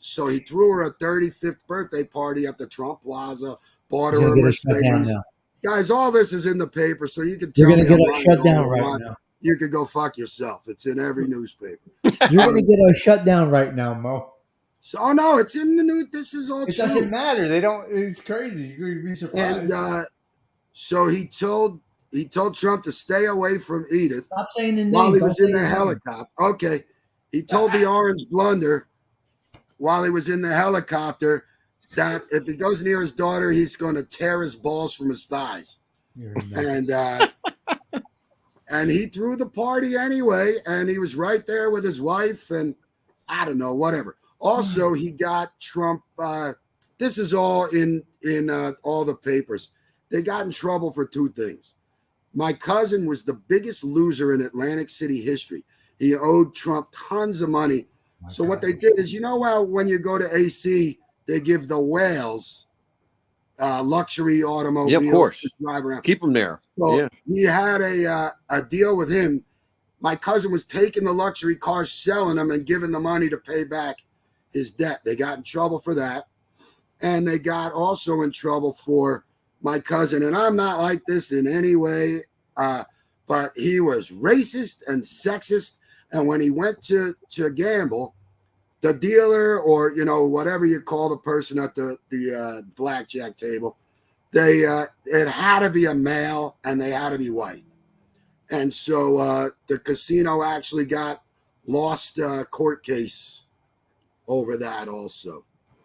Speaker 3: So he threw her a 35th birthday party at the Trump Plaza, bought her a Mercedes. Guys, all this is in the paper, so you can tell
Speaker 1: you're going to get us shut down right now.
Speaker 3: You could go fuck yourself. It's in every newspaper.
Speaker 1: You're going to get us shut down right now, Mo.
Speaker 3: So, no, it's in the news. This is all
Speaker 1: It
Speaker 3: true.
Speaker 1: doesn't matter. They don't. It's crazy. You'd be surprised.
Speaker 3: And so he told Trump to stay away from Edith.
Speaker 1: Stop saying the name.
Speaker 3: While he was in the helicopter. Okay. He told the Orange Blunder while he was in the helicopter that if he goes near his daughter, he's going to tear his balls from his thighs. And he threw the party anyway, and he was right there with his wife, and I don't know, whatever. Also, he got Trump. This is all in all the papers. They got in trouble for two things. My cousin was the biggest loser in Atlantic City history. He owed Trump tons of money. What they did is, how when you go to AC, they give the whales luxury automobiles.
Speaker 2: Yeah, of course.
Speaker 3: To drive around.
Speaker 2: Keep them there.
Speaker 3: So he had a deal with him. My cousin was taking the luxury cars, selling them, and giving the money to pay back his debt. They got in trouble for that. And they got also in trouble for my cousin. And I'm not like this in any way, but he was racist and sexist. And when he went to gamble, the dealer or, whatever you call the person at the blackjack table, it had to be a male and they had to be white. And so the casino actually got lost court case over that also.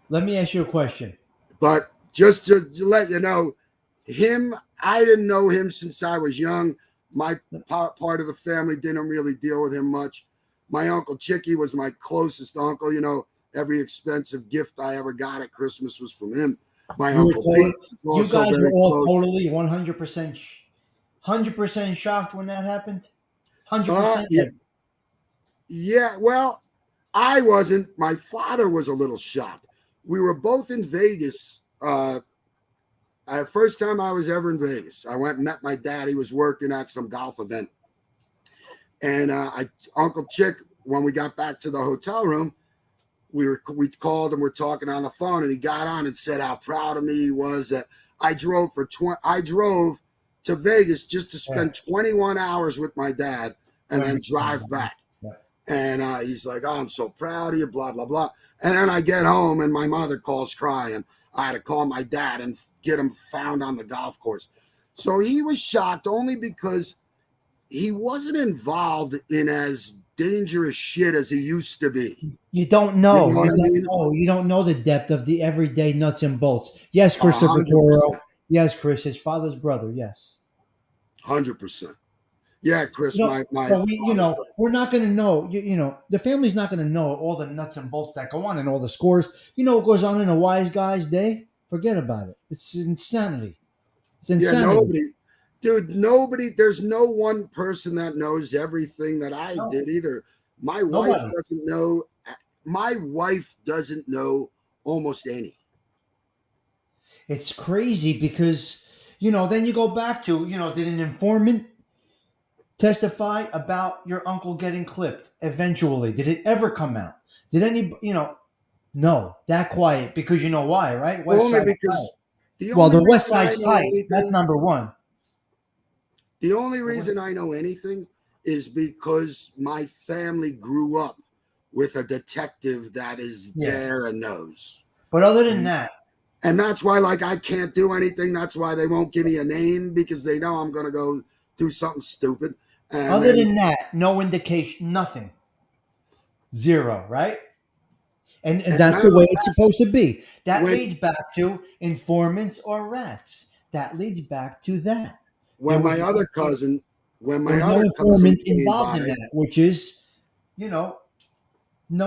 Speaker 1: Let me ask you a question.
Speaker 3: But just to let you know, I didn't know him since I was young. My part of the family didn't really deal with him much. My Uncle Chicky was my closest uncle. Every expensive gift I ever got at Christmas was from him. My
Speaker 1: You were
Speaker 3: uncle Pete was
Speaker 1: you
Speaker 3: also
Speaker 1: guys were
Speaker 3: very
Speaker 1: all
Speaker 3: close.
Speaker 1: totally 100% shocked when that happened. 100%.
Speaker 3: Yeah, yeah. Well, I wasn't. My father was a little shocked. We were both in Vegas. First time I was ever in Vegas. I went and met my dad. He was working at some golf event. And Uncle Chick, when we got back to the hotel room, we called and we're talking on the phone, and he got on and said how proud of me he was that I drove to Vegas just to spend 21 hours with my dad and then drive back.
Speaker 1: Yeah.
Speaker 3: And he's like, "Oh, I'm so proud of you," blah blah blah. And then I get home and my mother calls crying. I had to call my dad and get him found on the golf course. So he was shocked only because he wasn't involved in as dangerous shit as he used to be.
Speaker 1: You don't know.
Speaker 3: You know what I mean?
Speaker 1: You don't know the depth of the everyday nuts and bolts. Yes, Christopher
Speaker 3: 100%.
Speaker 1: Toro. Yes, Chris, his father's brother. Yes.
Speaker 3: 100%. Yeah, Chris,
Speaker 1: But we're not going to know. The family's not going to know all the nuts and bolts that go on and all the scores. You know what goes on in a wise guy's day? Forget about it. It's insanity. It's insanity.
Speaker 3: Yeah, nobody. There's no one person that knows everything that I did either. My wife doesn't know. My wife doesn't know almost any.
Speaker 1: It's crazy because, then you go back to, did an informant testify about your uncle getting clipped eventually? Did it ever come out? Did any, no, that quiet because you know why, right? The West Side's tight. That's number one.
Speaker 3: The only reason I know anything is because my family grew up with a detective that is there and knows.
Speaker 1: But other than that.
Speaker 3: And that's why, I can't do anything. That's why they won't give me a name, because they know I'm going to go do something stupid.
Speaker 1: Other than that, no indication, nothing. Zero, right? And that's the way it's supposed to be. That leads back to informants or rats. That leads back to that.
Speaker 3: When my other cousin
Speaker 1: informant involved in that, which is, no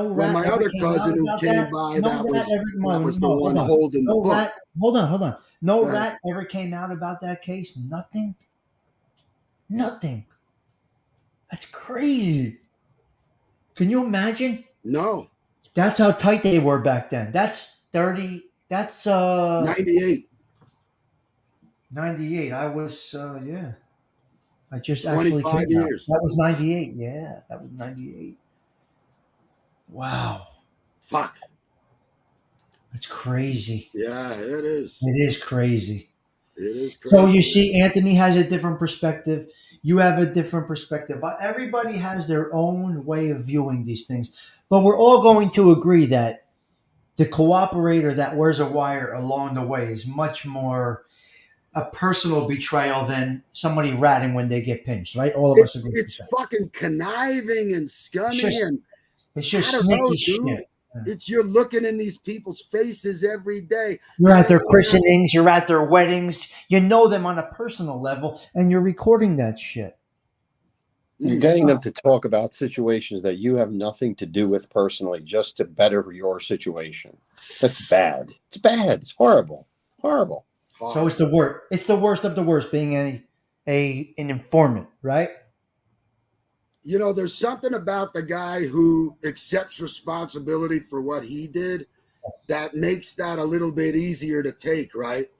Speaker 1: rat.
Speaker 3: When my other cousin who came by, that was the one holding the book.
Speaker 1: Hold on. No rat ever came out about that case. Nothing. That's crazy. Can you imagine?
Speaker 3: No.
Speaker 1: That's how tight they were back then. That's
Speaker 3: 98.
Speaker 1: 98. I was, I just
Speaker 3: 25
Speaker 1: actually came
Speaker 3: years.
Speaker 1: Out. That was 98. Yeah, that was 98. Wow.
Speaker 3: Fuck.
Speaker 1: That's crazy.
Speaker 3: Yeah, it is.
Speaker 1: It is crazy.
Speaker 3: It is crazy.
Speaker 1: So you see, Anthony has a different perspective. You have a different perspective. Everybody has their own way of viewing these things. But we're all going to agree that the cooperator that wears a wire along the way is much more a personal betrayal than somebody ratting when they get pinched, right? All of us agree.
Speaker 3: It's fucking conniving and scummy.
Speaker 1: It's just sneaky shit.
Speaker 3: It's you're looking in these people's faces every day.
Speaker 1: You're at their christenings, you're at their weddings, you know them on a personal level, and you're recording that shit.
Speaker 2: You're getting them to talk about situations that you have nothing to do with personally, just to better your situation. That's bad. It's bad. It's horrible. Horrible.
Speaker 1: So it's the worst. It's the worst of the worst being an informant, right?
Speaker 3: There's something about the guy who accepts responsibility for what he did that makes that a little bit easier to take, right?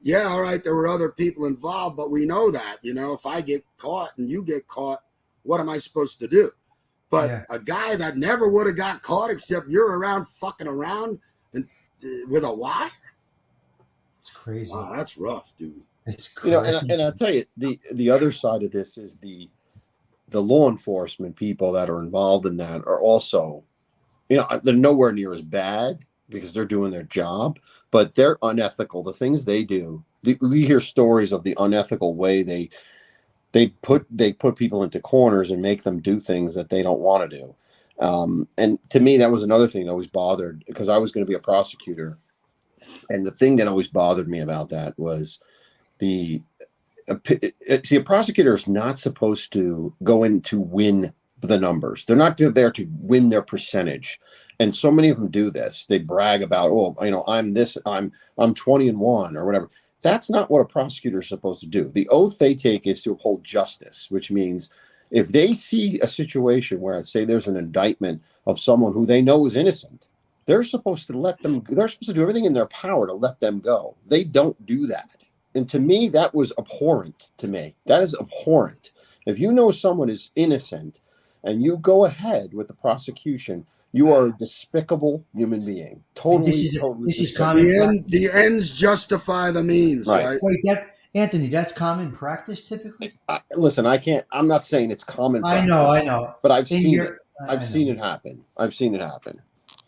Speaker 3: Yeah, all right, there were other people involved, but we know that, if I get caught and you get caught, what am I supposed to do? But a guy that never would have got caught except you're around fucking around and with a wire?
Speaker 1: It's crazy.
Speaker 3: Wow, that's rough, dude.
Speaker 1: It's crazy.
Speaker 2: And I'll tell you, the other side of this is the law enforcement people that are involved in that are also, they're nowhere near as bad because they're doing their job, but they're unethical. The things they do, we hear stories of the unethical way they put people into corners and make them do things that they don't want to do. And to me, that was another thing that always bothered, because I was going to be a prosecutor. And the thing that always bothered me about that was a prosecutor is not supposed to go in to win the numbers. They're not there to win their percentage. And so many of them do this. They brag about, oh, I'm 20-1 or whatever. That's not what a prosecutor is supposed to do. The oath they take is to uphold justice, which means if they see a situation where, say, there's an indictment of someone who they know is innocent, they're supposed to do everything in their power to let them go. They don't do that. And to me, that was abhorrent to me. That is abhorrent. If you know someone is innocent and you go ahead with the prosecution, you are a despicable human being. Totally,
Speaker 1: this is
Speaker 2: despicable.
Speaker 1: common.
Speaker 3: The ends justify the means, right?
Speaker 1: Wait, Anthony, that's common practice typically?
Speaker 2: Listen, I'm not saying it's common practice.
Speaker 1: I know.
Speaker 2: But I've seen it. I've seen it happen.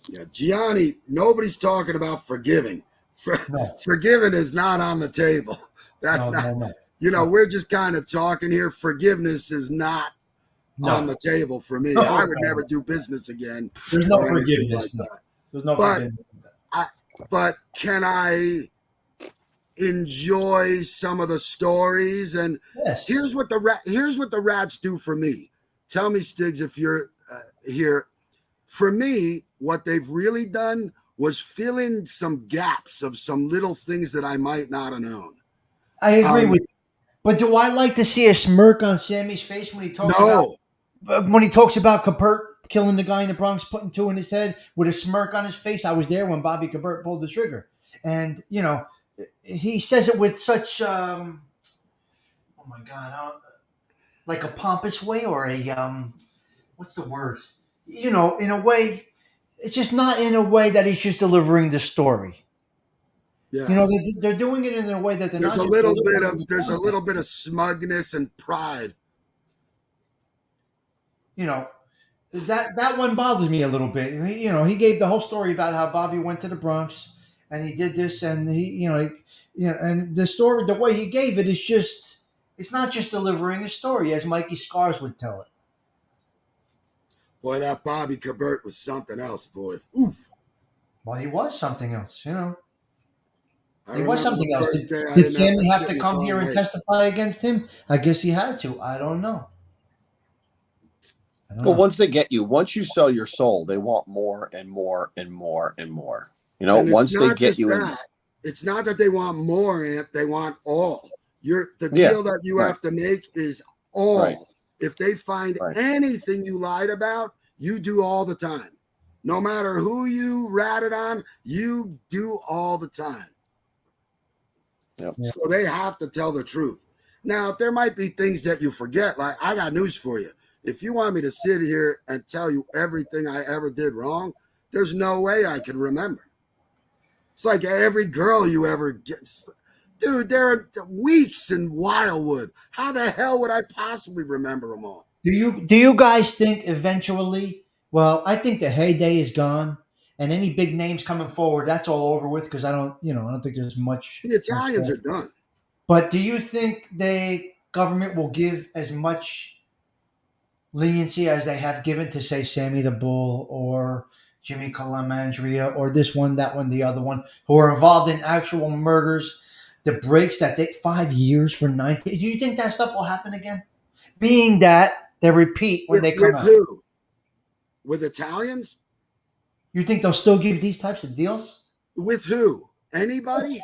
Speaker 3: Yeah, Gianni, nobody's talking about forgiving. Forgiving is not on the table. That's not. We're just kind of talking here. Forgiveness is not on the table for me. I would never do business again.
Speaker 1: There's no forgiveness. There's no forgiveness.
Speaker 3: But can I enjoy some of the stories? And
Speaker 1: yes.
Speaker 3: Here's what the rats do for me. Tell me, Stiggs, if you're here. For me, what they've really done was fill in some gaps of some little things that I might not have known.
Speaker 1: I agree with you. But do I like to see a smirk on Sammy's face when he talks about Capert killing the guy in the Bronx, putting 2 in his head with a smirk on his face? I was there when Bobby Capert pulled the trigger. And, he says it with such, oh my God, like a pompous way or a, what's the word? In a way, it's just not in a way that he's just delivering the story. Yeah. They're doing it in a way that
Speaker 3: there's a little bit of smugness and pride.
Speaker 1: That one bothers me a little bit. He gave the whole story about how Bobby went to the Bronx and he did this, and and the story, the way he gave it is just, it's not just delivering a story as Mikey Scars would tell it.
Speaker 3: Boy, that Bobby Capert was something else, boy. Oof.
Speaker 1: Well, he was something else, He
Speaker 3: I
Speaker 1: was something else. Did Sammy have to come here and testify against him? I guess he had to. I don't know.
Speaker 2: Well, once you sell your soul, they want more and more and more and more. Once they get you in.
Speaker 3: It's not that they want more, Ant. They want all. The deal that you have to make is all. Right. If they find anything you lied about, you do all the time. No matter who you ratted on, you do all the time.
Speaker 2: Yep.
Speaker 3: So they have to tell the truth. Now, there might be things that you forget. Like, I got news for you. If you want me to sit here and tell you everything I ever did wrong, there's no way I can remember. It's like every girl you ever get. Dude, there are weeks in Wildwood. How the hell would I possibly remember them all?
Speaker 1: Do you guys think eventually? Well, I think the heyday is gone, and any big names coming forward, that's all over with. Because I don't think there's much.
Speaker 3: The Italians are done.
Speaker 1: But do you think the government will give as much leniency as they have given to, say, Sammy the Bull or Jimmy Calamandria or this one, that one, the other one, who are involved in actual murders? The breaks that take 5 years for 9. Do you think that stuff will happen again? Being that they repeat when they come out.
Speaker 3: With who? With Italians?
Speaker 1: You think they'll still give these types of deals?
Speaker 3: With who? Anybody?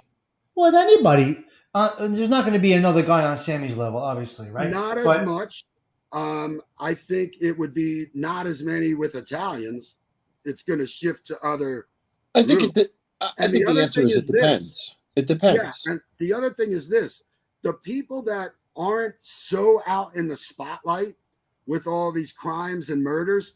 Speaker 1: With anybody. There's not going to be another guy on Sammy's level, obviously, right?
Speaker 3: Not as much. I think it would be not as many with Italians. It's going to shift to other.
Speaker 2: I think the answer is it depends. It depends.
Speaker 3: Yeah, and the other thing is this. The people that aren't so out in the spotlight with all these crimes and murders,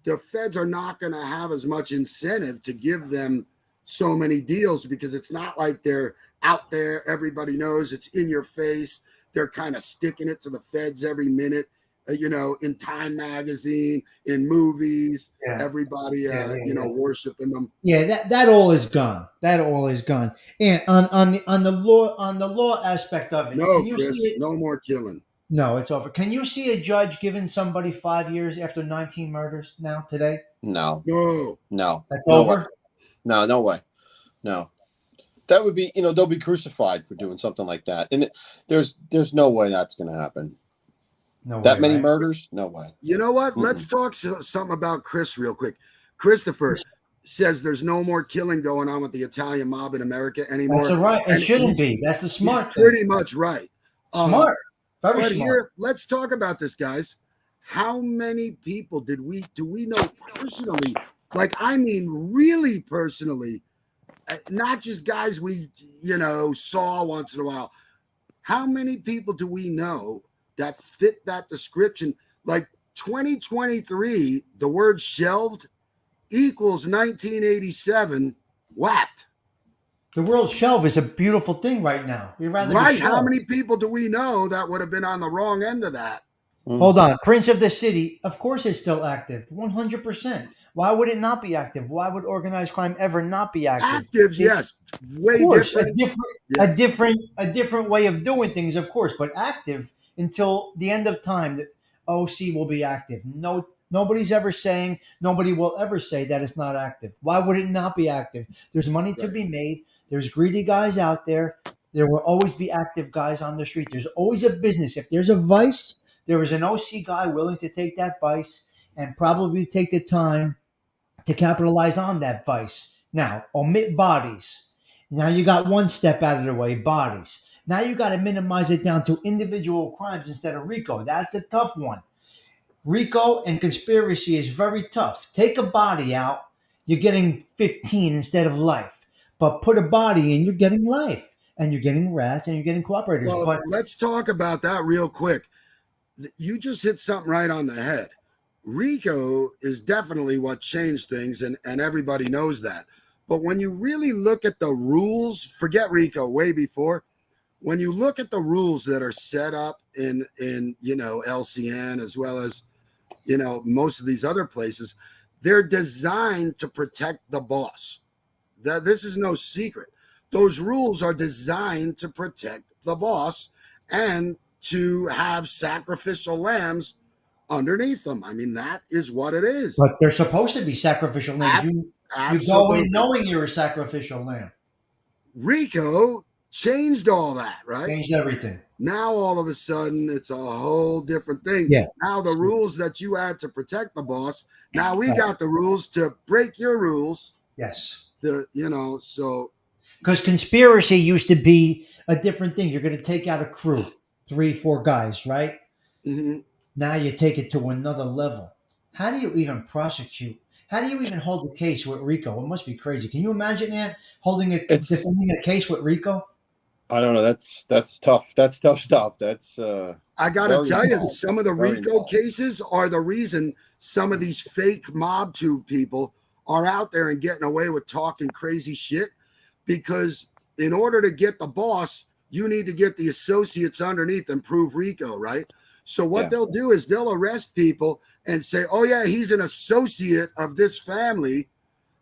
Speaker 3: the feds are not going to have as much incentive to give them so many deals because it's not like they're out there. Everybody knows it's in your face. They're kind of sticking it to the feds every minute. In Time magazine, in movies, everybody, worshiping them.
Speaker 1: Yeah, that all is gone. That all is gone. And on the law aspect of it,
Speaker 3: no, Chris, no more killing.
Speaker 1: No, it's over. Can you see a judge giving somebody 5 years after 19 murders now today?
Speaker 2: No.
Speaker 1: That's over.
Speaker 2: Way. No way. No. That would be, they'll be crucified for doing something like that, and there's no way that's going to happen.
Speaker 1: No
Speaker 2: that
Speaker 1: way,
Speaker 2: many
Speaker 1: right?
Speaker 2: murders? No way.
Speaker 3: You know what? Let's talk something about Chris real quick. Christopher, says there's no more killing going on with the Italian mob in America anymore.
Speaker 1: That's right. It
Speaker 3: And
Speaker 1: shouldn't be. That's the smart thing.
Speaker 3: Pretty much right.
Speaker 1: Smart. Very
Speaker 3: but
Speaker 1: smart.
Speaker 3: Here, let's talk about this, guys. How many people do we know personally? Like, I mean, really personally, not just guys we, saw once in a while. How many people do we know that fit that description? Like 2023, the word shelved equals 1987 whacked.
Speaker 1: The world shelf is a beautiful thing right now. You'd rather
Speaker 3: right. How many people do we know that would have been on the wrong end of that?
Speaker 1: Hold on. Prince of the City, of course, is still active. 100%. Why would it not be active? Why would organized crime ever not be active?
Speaker 3: Active, yes. Way different.
Speaker 1: A different way of doing things, of course, but active until the end of time. The OC will be active. No, nobody's ever saying, nobody will ever say that it's not active. Why would it not be active? There's money to be made. There's greedy guys out there. There will always be active guys on the street. There's always a business. If there's a vice, there is an OC guy willing to take that vice and probably take the time to capitalize on that vice. Now, omit bodies. Now you got one step out of the way, bodies. Now you got to minimize it down to individual crimes instead of RICO. That's a tough one. RICO and conspiracy is very tough. Take a body out, you're getting 15 instead of life. But put a body in, you're getting life. And you're getting rats and you're getting cooperators.
Speaker 3: Well,
Speaker 1: but
Speaker 3: let's talk about that real quick. You just hit something right on the head. RICO is definitely what changed things, and everybody knows that. But when you really look at the rules, forget RICO way before, when you look at the rules that are set up in LCN as well as, most of these other places, they're designed to protect the boss. This is no secret. Those rules are designed to protect the boss and to have sacrificial lambs underneath them. I mean, that is what it is.
Speaker 1: But they're supposed to be sacrificial lambs. You go in knowing you're a sacrificial lamb.
Speaker 3: RICO changed all that, right?
Speaker 1: Changed everything.
Speaker 3: Now all of a sudden it's a whole different thing.
Speaker 1: Yeah.
Speaker 3: Now the rules that you had to protect the boss, now we got the rules to break your rules.
Speaker 1: Yes.
Speaker 3: So
Speaker 1: because conspiracy used to be a different thing. You're going to take out a crew, 3-4 guys, right?
Speaker 3: Mm-hmm.
Speaker 1: Now you take it to another level. How do you even prosecute? How do you even hold a case with RICO? It must be crazy. Can you imagine that defending a case with RICO?
Speaker 2: I don't know. That's tough. That's tough stuff. That's
Speaker 3: I gotta tell you, some of the RICO cases are the reason some of these fake mob tube people are out there and getting away with talking crazy shit, because in order to get the boss, you need to get the associates underneath and prove RICO, right? So what they'll do is they'll arrest people and say, oh yeah, he's an associate of this family,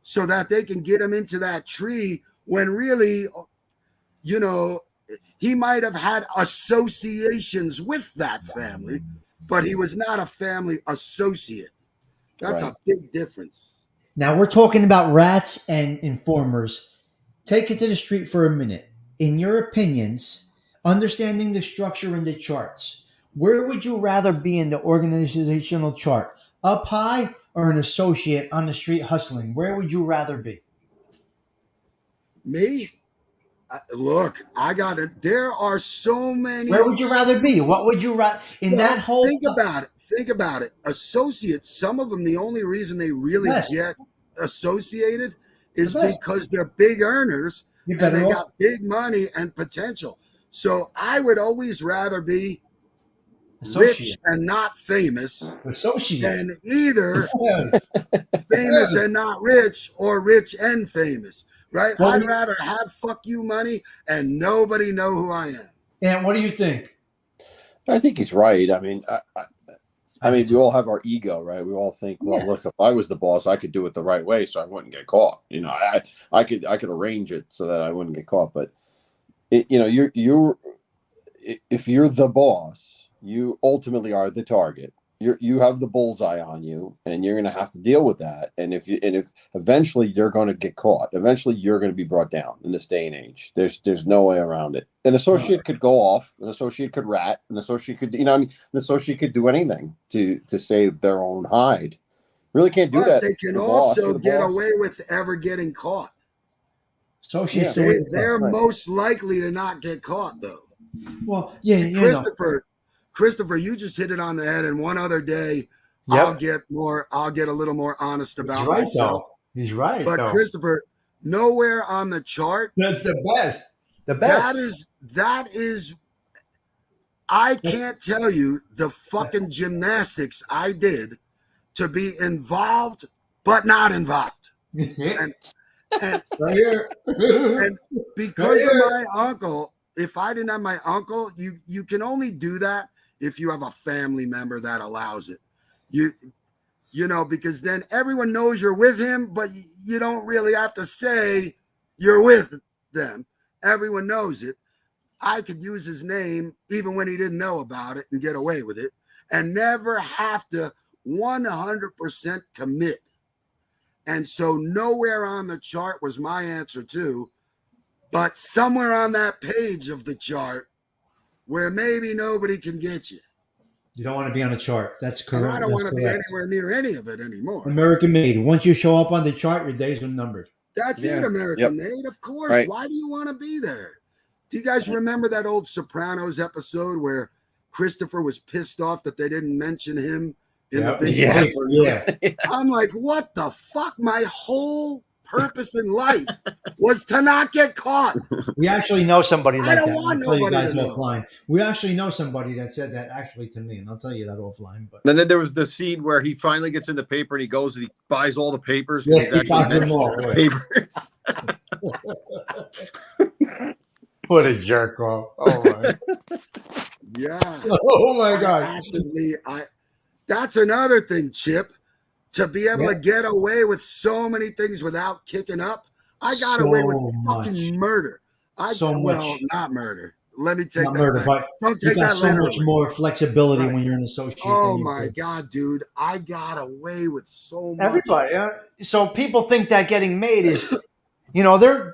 Speaker 3: so that they can get him into that tree, when really, he might have had associations with that family, but he was not a family associate. That's a big difference.
Speaker 1: Now we're talking about rats and informers. Take it to the street for a minute. In your opinions, understanding the structure in the charts, where would you rather be in the organizational chart? Up high or an associate on the street hustling? Where would you rather be?
Speaker 3: Me? Look, I got it. There are so many.
Speaker 1: Where would you rather be? What would you rather that whole?
Speaker 3: Think about it. Associates. Some of them, the only reason they really get associated is because they're big earners and they got big money and potential. So I would always rather be rich and not famous than either famous and not rich, or rich and famous. Right? Well, I'd rather have fuck you money and nobody know who I am.
Speaker 1: And what do you think?
Speaker 2: I think he's right. I mean, I mean, we all have our ego, right? We all think, well, look, if I was the boss, I could do it the right way, so I wouldn't get caught. I could arrange it so that I wouldn't get caught. But you're if you're the boss, you ultimately are the target. You have the bullseye on you, and you're going to have to deal with that. And if eventually you're going to get caught, eventually you're going to be brought down in this day and age. There's no way around it. An associate could go off, an associate could rat, an associate could, an associate could do anything to save their own hide. Really can't do
Speaker 3: But
Speaker 2: that.
Speaker 3: they can
Speaker 2: The boss,
Speaker 3: also
Speaker 2: you're the
Speaker 3: get
Speaker 2: boss.
Speaker 3: away with ever getting caught.
Speaker 1: Associates
Speaker 2: Yeah.
Speaker 1: do it.
Speaker 3: They're
Speaker 2: Right.
Speaker 3: most likely to not get caught, though.
Speaker 1: Well, yeah,
Speaker 3: See,
Speaker 1: you know.
Speaker 3: Christopher, you just hit it on the head. And one other day,
Speaker 1: Yep.
Speaker 3: I'll get a little more honest
Speaker 1: He's
Speaker 3: about
Speaker 1: right,
Speaker 3: myself.
Speaker 1: though. He's right,
Speaker 3: But
Speaker 1: though.
Speaker 3: Christopher, nowhere on the chart.
Speaker 1: That's the best. The best.
Speaker 3: That is. I can't tell you the fucking gymnastics I did to be involved, but not involved. And
Speaker 1: right here.
Speaker 3: and because
Speaker 1: Right
Speaker 3: of
Speaker 1: here.
Speaker 3: my uncle, if I didn't have my uncle, you can only do that if you have a family member that allows it. You know, because then everyone knows you're with him, but you don't really have to say you're with them. Everyone knows it. I could use his name even when he didn't know about it and get away with it and never have to 100% commit. And so nowhere on the chart was my answer too, but somewhere on that page of the chart where maybe nobody can get you.
Speaker 1: You don't want to be on a chart. That's
Speaker 3: And
Speaker 1: correct.
Speaker 3: I don't
Speaker 1: That's
Speaker 3: want to be
Speaker 1: correct.
Speaker 3: anywhere near any of it anymore.
Speaker 1: American made. Once you show up on the chart, your days are numbered.
Speaker 3: That's
Speaker 2: Yeah.
Speaker 3: it, American made. Of course.
Speaker 2: Right.
Speaker 3: Why do you want to be there? Do you guys remember that old Sopranos episode where Christopher was pissed off that they didn't mention him in the big
Speaker 2: Yes.
Speaker 3: paper?
Speaker 1: Yeah.
Speaker 3: I'm like, what the fuck? My whole purpose in life was to not get caught.
Speaker 1: We actually know somebody
Speaker 3: I
Speaker 1: like
Speaker 3: don't
Speaker 1: that.
Speaker 3: want
Speaker 1: I'll tell you
Speaker 3: nobody
Speaker 1: guys
Speaker 3: to know.
Speaker 1: offline. We actually know somebody that said that actually to me, and I'll tell you that offline. But
Speaker 2: And then there was the scene where he finally gets in the paper and he goes and he buys all the papers.
Speaker 1: yeah,
Speaker 2: He's
Speaker 1: he
Speaker 2: actually
Speaker 1: buys them
Speaker 2: mentioned
Speaker 1: all.
Speaker 2: the papers.
Speaker 1: What a jerk off! Oh my!
Speaker 3: Yeah.
Speaker 1: Oh my God!
Speaker 3: That's another thing, Chip. To be able
Speaker 1: Yeah.
Speaker 3: to get away with so many things without kicking up. I got
Speaker 1: So
Speaker 3: away with
Speaker 1: much.
Speaker 3: fucking murder.
Speaker 1: So
Speaker 3: well,
Speaker 1: much.
Speaker 3: not murder. Let me take
Speaker 1: Not
Speaker 3: that
Speaker 1: murder,
Speaker 3: back.
Speaker 1: but
Speaker 3: Don't
Speaker 1: you
Speaker 3: take
Speaker 1: got
Speaker 3: that
Speaker 1: so much
Speaker 3: literally.
Speaker 1: more flexibility
Speaker 3: Right.
Speaker 1: when you're an associate.
Speaker 3: Oh
Speaker 1: than you
Speaker 3: my
Speaker 1: do.
Speaker 3: God, dude. I got away with so much.
Speaker 1: Everybody. So people think that getting made is, you know, the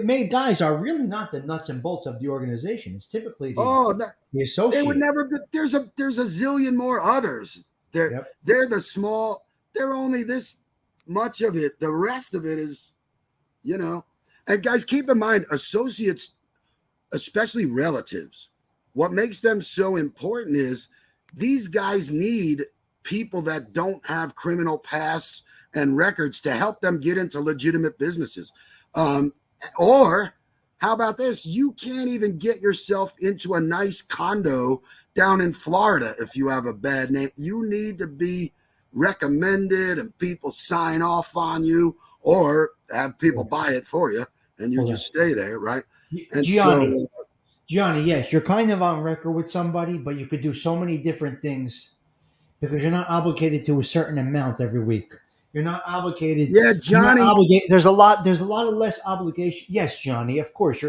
Speaker 1: made guys are really not the nuts and bolts of the organization. It's typically the associate.
Speaker 3: They would never be, there's a zillion more others. They're the small, they're only this much of it. The rest of it is, you know. And guys, keep in mind, associates, especially relatives, what makes them so important is these guys need people that don't have criminal pasts and records to help them get into legitimate businesses. Or how about this? You can't even get yourself into a nice condo down in Florida if you have a bad name. You need to be recommended and people sign off on you or have people buy it for you and you just stay there, right? And
Speaker 1: Gianni, yes, you're kind of on record with somebody, but you could do so many different things because you're not obligated to a certain amount every week. You're not obligated.
Speaker 3: Yeah, Johnny.
Speaker 1: There's a lot of less obligation. Yes, Johnny, of course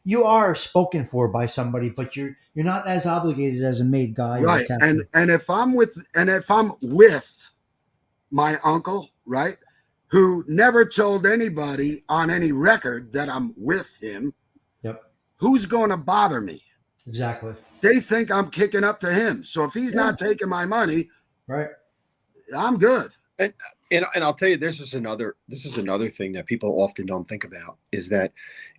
Speaker 1: you are spoken for by somebody, but you're not as obligated as a made guy,
Speaker 3: right? And if I'm with my uncle, right, who never told anybody on any record that I'm with him, who's going to bother me?
Speaker 1: Exactly.
Speaker 3: They think I'm kicking up to him. So if he's not taking my money,
Speaker 1: right,
Speaker 3: I'm good.
Speaker 2: And I'll tell you, this is another thing that people often don't think about is that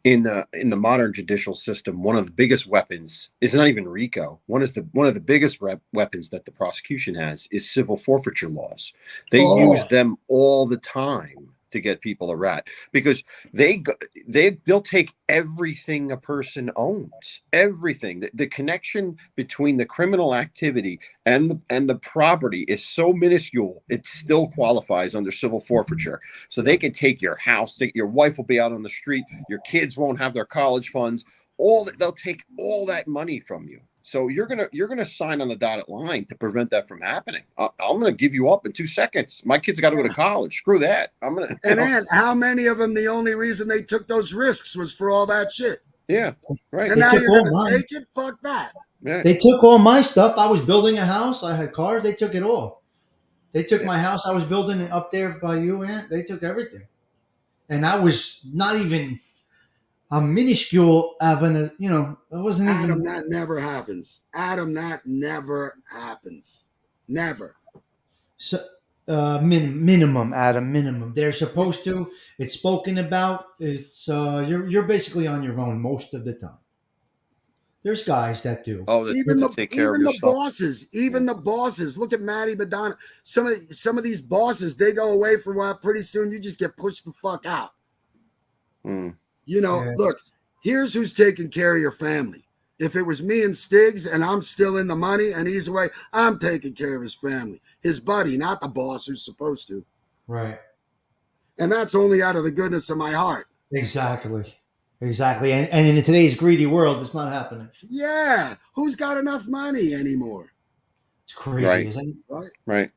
Speaker 2: in the modern judicial system, one of the biggest weapons is not even RICO. One of the biggest weapons that the prosecution has is civil forfeiture laws. They use them all the time to get people a rat because they'll take everything a person owns, everything. The connection between the criminal activity and the property is so minuscule it still qualifies under civil forfeiture. So they can take your house, your wife will be out on the street, your kids won't have their college funds, they'll take all that money from you. So you're gonna sign on the dotted line to prevent that from happening. I'm gonna give you up in 2 seconds. My kids got to go to college. Screw that. I'm gonna.
Speaker 3: And then how many of them? The only reason they took those risks was for all that shit.
Speaker 2: Yeah, right.
Speaker 3: And now you're gonna take it? Fuck that.
Speaker 2: Yeah.
Speaker 1: They took all my stuff. I was building a house. I had cars. They took it all. They took my house. I was building up there by you, Aunt. They took everything, and I was not even a minuscule avenue, you know, it wasn't
Speaker 3: Adam,
Speaker 1: even.
Speaker 3: that never happens. Adam, that never happens. Never.
Speaker 1: So Minimum, Adam, minimum. They're supposed to. It's spoken about. It's you're basically on your own most of the time. There's guys that do.
Speaker 2: Oh, that
Speaker 3: Even
Speaker 2: to
Speaker 3: the
Speaker 2: take care of
Speaker 3: even the
Speaker 2: yourself.
Speaker 3: bosses, even the bosses. Look at Matty Madonna. Some of these bosses, they go away for a while. Pretty soon, you just get pushed the fuck out.
Speaker 2: Mm.
Speaker 3: You know,
Speaker 1: Yeah.
Speaker 3: look, here's who's taking care of your family. If it was me and Stiggs and I'm still in the money and he's away, I'm taking care of his family, his buddy, not the boss who's supposed to.
Speaker 1: Right.
Speaker 3: And that's only out of the goodness of my heart.
Speaker 1: Exactly. Exactly. And in today's greedy world, it's not happening.
Speaker 3: Yeah. Who's got enough money anymore?
Speaker 1: It's crazy,
Speaker 2: Right.
Speaker 1: isn't it?
Speaker 3: Right.
Speaker 2: Right.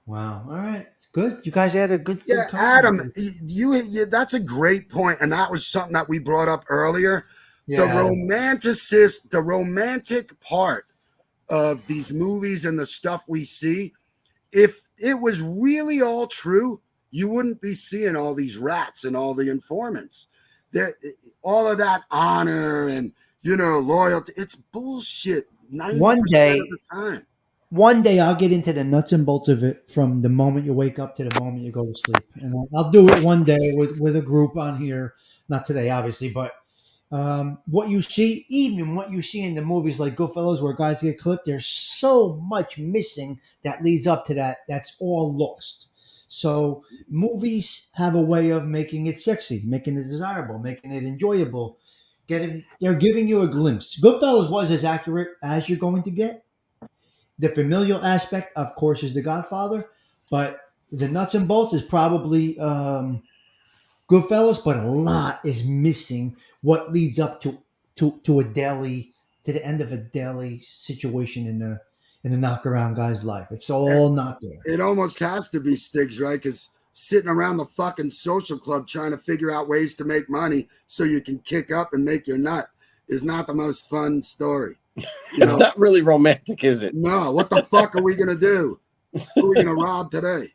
Speaker 1: Wow. All right. It's good. You guys had a good.
Speaker 3: Yeah,
Speaker 1: good
Speaker 3: Adam,
Speaker 1: conversation.
Speaker 3: you that's a great point, and that was something that we brought up earlier.
Speaker 1: Yeah.
Speaker 3: The romantic part of these movies and the stuff we see, if it was really all true, you wouldn't be seeing all these rats and all the informants. All of that honor and loyalty, it's bullshit 90% of the time.
Speaker 1: One day I'll get into the nuts and bolts of it from the moment you wake up to the moment you go to sleep, and I'll do it one day with a group on here. Not today, obviously, but what you see, even what you see in the movies like Goodfellas, where guys get clipped, there's so much missing that leads up to that. That's all lost. So movies have a way of making it sexy, making it desirable, making it enjoyable. They're giving you a glimpse. Goodfellas was as accurate as you're going to get. The familial aspect, of course, is The Godfather, but the nuts and bolts is probably Goodfellas, but a lot is missing. What leads up to a daily to the end of a daily situation in the knockaround guy's life. It's all not there.
Speaker 3: It almost has to be Stiggs, right? Because sitting around the fucking social club trying to figure out ways to make money so you can kick up and make your nut is not the most fun story.
Speaker 2: It's not really romantic, is it?
Speaker 3: No. What the fuck are we gonna do? Who are we gonna rob today?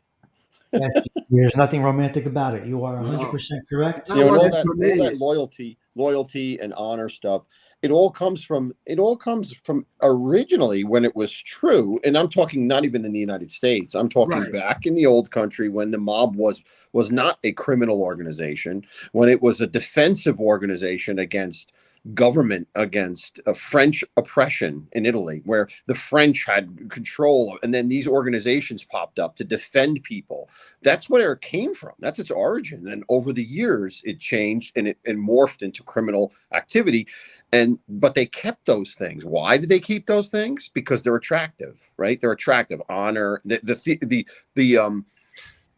Speaker 1: There's nothing romantic about it. You are 100% correct.
Speaker 3: No.
Speaker 2: You know,
Speaker 3: That
Speaker 2: all
Speaker 3: wasn't for
Speaker 2: that
Speaker 3: me.
Speaker 2: loyalty and honor stuff. It all comes from originally when it was true, and I'm talking not even in the United States. I'm talking
Speaker 3: Right.
Speaker 2: back in the old country when the mob was not a criminal organization, when it was a defensive organization against government, against French oppression in Italy, where the French had control, and then these organizations popped up to defend people. That's where it came from. That's its origin. And over the years, it changed and it morphed into criminal activity. But they kept those things. Why did they keep those things? Because they're attractive, right? They're attractive. Honor,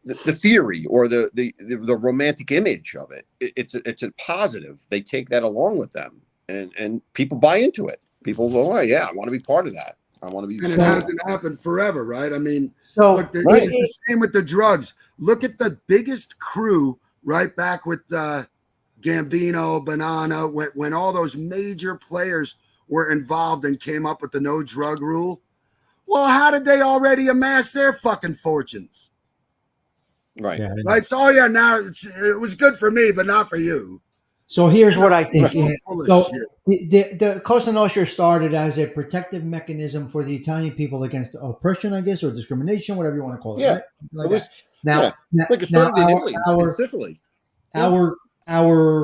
Speaker 2: the theory or the romantic image of it. It's a positive. They take that along with them, and people buy into it. People go, oh yeah, I want to be part of that. I want to be.
Speaker 3: And it hasn't happened forever, right? I mean,
Speaker 1: So
Speaker 3: look, it's the same with the drugs. Look at the biggest crew right back with Gambino, Banana, when all those major players were involved and came up with the no drug rule. Well, how did they already amass their fucking fortunes?
Speaker 2: Right.
Speaker 1: Yeah.
Speaker 3: Right. So, now it was good for me, but not for you.
Speaker 1: So here's what I think.
Speaker 3: Full of
Speaker 1: So
Speaker 3: shit.
Speaker 1: the Cosa Nostra started as a protective mechanism for the Italian people against oppression, I guess, or discrimination, whatever you want to call it.
Speaker 2: Yeah.
Speaker 1: Right? Like
Speaker 2: It was-
Speaker 1: that. Now,
Speaker 2: Like it
Speaker 1: now
Speaker 2: started in Italy, in Sicily,
Speaker 1: our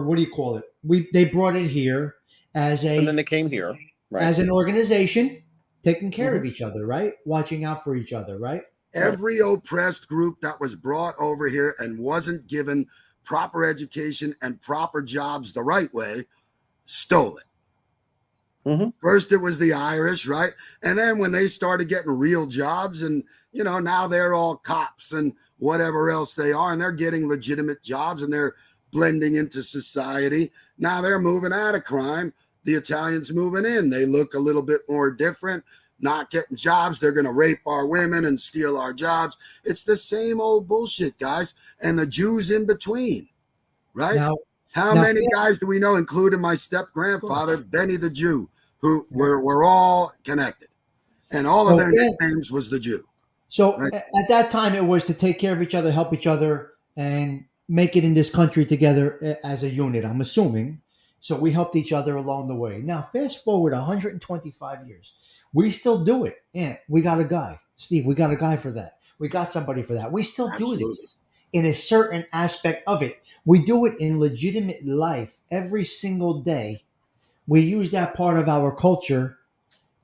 Speaker 1: what do you call it? They brought it here as
Speaker 2: and then they came here. Right.
Speaker 1: as an organization taking care of each other, right? Watching out for each other, right?
Speaker 3: Every oppressed group that was brought over here and wasn't given proper education and proper jobs the right way stole it. First, it was the Irish, right? And then when they started getting real jobs and, now they're all cops and whatever else they are, and they're getting legitimate jobs and they're blending into society. Now they're moving out of crime. The Italians moving in. They look a little bit more different. Not getting jobs. They're going to rape our women and steal our jobs. It's the same old bullshit, guys. And the Jews in between, right? How many guys do we know, including my step-grandfather, Benny the Jew, who were all connected? And all of their nicknames was the Jew.
Speaker 1: So at that time, it was to take care of each other, help each other, and make it in this country together as a unit, I'm assuming. So we helped each other along the way. Now, fast forward 125 years. We still do it. And we got a guy. Steve, we got a guy for that. We got somebody for that. We still do
Speaker 3: Absolutely.
Speaker 1: this in a certain aspect of it. We do it in legitimate life every single day. We use that part of our culture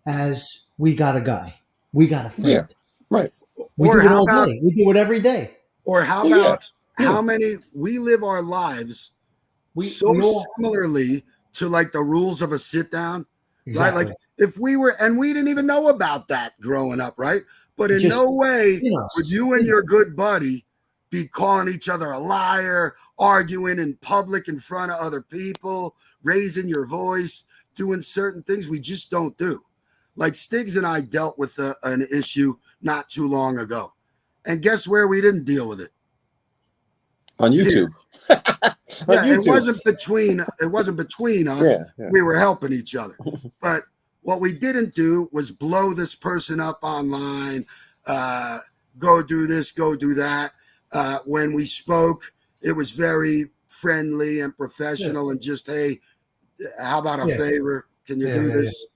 Speaker 1: as we got a guy, we got a
Speaker 2: Yeah.
Speaker 1: friend.
Speaker 2: Right.
Speaker 1: We
Speaker 3: Or
Speaker 1: do it
Speaker 3: how
Speaker 1: all
Speaker 3: about,
Speaker 1: day. We do it every day.
Speaker 3: or how
Speaker 2: Yeah.
Speaker 3: about
Speaker 2: Yeah.
Speaker 3: how many we live our lives
Speaker 1: We
Speaker 3: so
Speaker 1: all
Speaker 3: similarly to like the rules of a sit down,
Speaker 1: exactly.
Speaker 3: right? Like if we were, and we didn't even know about that growing up, right? But
Speaker 1: It
Speaker 3: in
Speaker 1: just
Speaker 3: no way would
Speaker 1: us.
Speaker 3: you and your good buddy be calling each other a liar, arguing in public in front of other people, raising your voice, doing certain things we just don't do. Like Stiggs and I dealt with an issue not too long ago. And guess where we didn't deal with it?
Speaker 2: On YouTube. On
Speaker 3: Yeah,
Speaker 2: YouTube.
Speaker 3: It wasn't between us.
Speaker 2: Yeah, yeah.
Speaker 3: We were helping each other. But what we didn't do was blow this person up online, go do this, go do that. When we spoke, it was very friendly and professional and just, hey, how about a
Speaker 1: Yeah.
Speaker 3: favor? Can you
Speaker 1: Yeah,
Speaker 3: do
Speaker 1: yeah,
Speaker 3: this?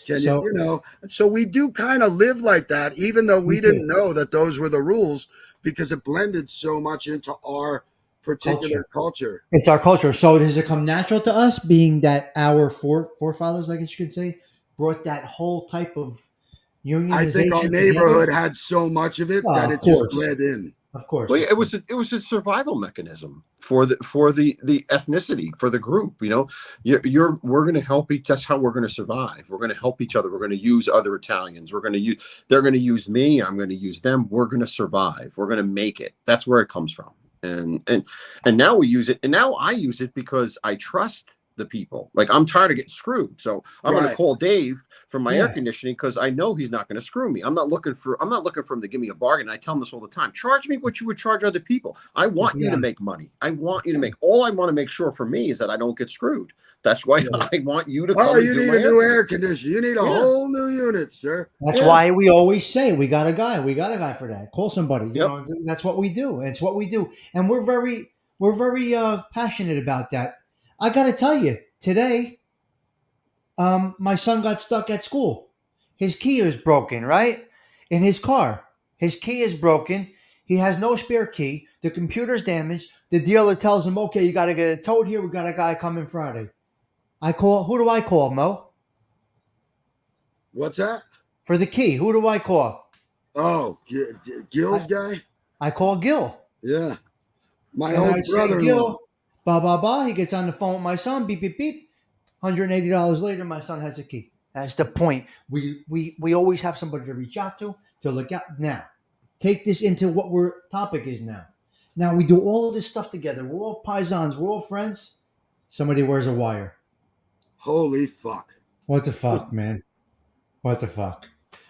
Speaker 3: Can
Speaker 1: So-
Speaker 3: you know? So we do kind of live like that, even though we
Speaker 1: We
Speaker 3: didn't
Speaker 1: do.
Speaker 3: know that those were the rules because it blended so much into our particular culture.
Speaker 1: It's our culture. So does it come natural to us, being that our forefathers, I guess you could say, brought that whole type of unionization
Speaker 3: I think our
Speaker 1: together?
Speaker 3: neighborhood had so much of it
Speaker 1: Oh,
Speaker 3: that
Speaker 1: of
Speaker 3: it just
Speaker 1: course.
Speaker 3: bled in.
Speaker 1: Of course.
Speaker 2: Well, it was a survival mechanism for the ethnicity, for the group. You know, we're going to help each. That's how we're going to survive. We're going to help each other. We're going to use other Italians. They're going to use me. I'm going to use them. We're going to survive. We're going to make it. That's where it comes from. And now we use it. And now I use it because I trust the people. Like, I'm tired of getting screwed, so I'm going to call Dave from my air conditioning because I know he's not going to screw me. I'm not looking for him to give me a bargain. I tell him this all the time: charge me what you would charge other people. I want you to make money. I want you to make. All I want to make sure for me is that I don't get screwed. That's why I want you to come.
Speaker 3: Oh, you
Speaker 2: and do
Speaker 3: need
Speaker 2: my
Speaker 3: a new air conditioner. You need a whole new unit, sir.
Speaker 1: That's why we always say we got a guy. We got a guy for that. Call somebody. You know, that's what we do. It's what we do, and we're very passionate about that. I got to tell you, today, my son got stuck at school. His key is broken, right? In his car. His key is broken. He has no spare key. The computer's damaged. The dealer tells him, okay, you got to get it towed here. We got a guy coming Friday. Who do I call, Mo?
Speaker 3: What's that?
Speaker 1: For the key, who do I call?
Speaker 3: Oh, Gil's guy?
Speaker 1: I call Gil.
Speaker 3: Yeah. My
Speaker 1: And
Speaker 3: old
Speaker 1: I say,
Speaker 3: brother-in-law.
Speaker 1: Gil, blah, blah, blah. He gets on the phone with my son, beep, beep, beep. $180 later, my son has a key. That's the point. We always have somebody to reach out to look out. Now, take this into what our topic is now. Now, we do all of this stuff together. We're all paisans. We're all friends. Somebody wears a wire.
Speaker 3: Holy fuck.
Speaker 1: What the fuck, man? What the fuck?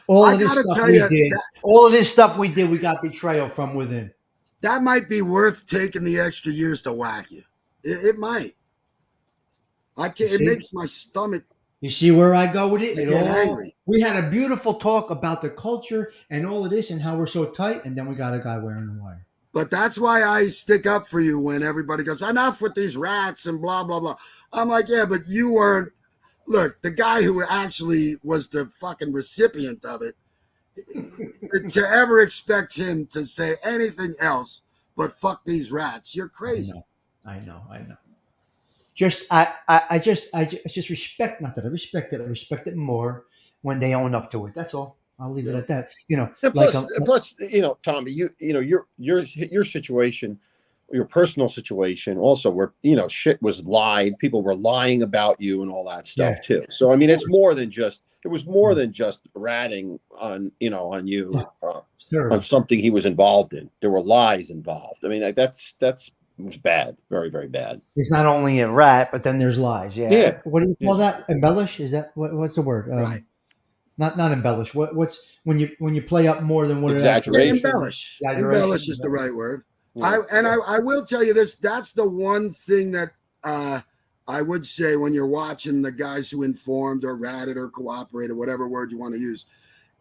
Speaker 1: All of this stuff we did, we got betrayal from within.
Speaker 3: That might be worth taking the extra years to whack you. It might. It makes my stomach.
Speaker 1: You see where I go with it?
Speaker 3: Angry.
Speaker 1: We had a beautiful talk about the culture and all of this and how we're so tight, and then we got a guy wearing a wire.
Speaker 3: But that's why I stick up for you when everybody goes, enough with these rats and blah, blah, blah. I'm like, yeah, but you weren't. Look, the guy who actually was the fucking recipient of it, to ever expect him to say anything else but fuck these rats, you're crazy.
Speaker 1: I know. I just respect, not that I respect it, I respect it more when they own up to it. That's all. I'll leave it at that. You know,
Speaker 2: plus, you know, Tommy, your situation, your personal situation also, where, you know, shit was lied, people were lying about you and all that stuff too. So I mean, it was more than just ratting on, you know, on you, on something he was involved in. There were lies involved. I mean, like, that's was bad, very, very bad.
Speaker 1: It's not only a rat, but then there's lies.
Speaker 2: Yeah.
Speaker 1: What do you call that? Embellish? Is that what's the word?
Speaker 3: Right.
Speaker 1: Not embellish. What's when you play up more than what
Speaker 2: Exaggeration.
Speaker 3: Embellish is the right word. Yeah. I will tell you this. That's the one thing that I would say when you're watching the guys who informed or ratted or cooperated, whatever word you want to use.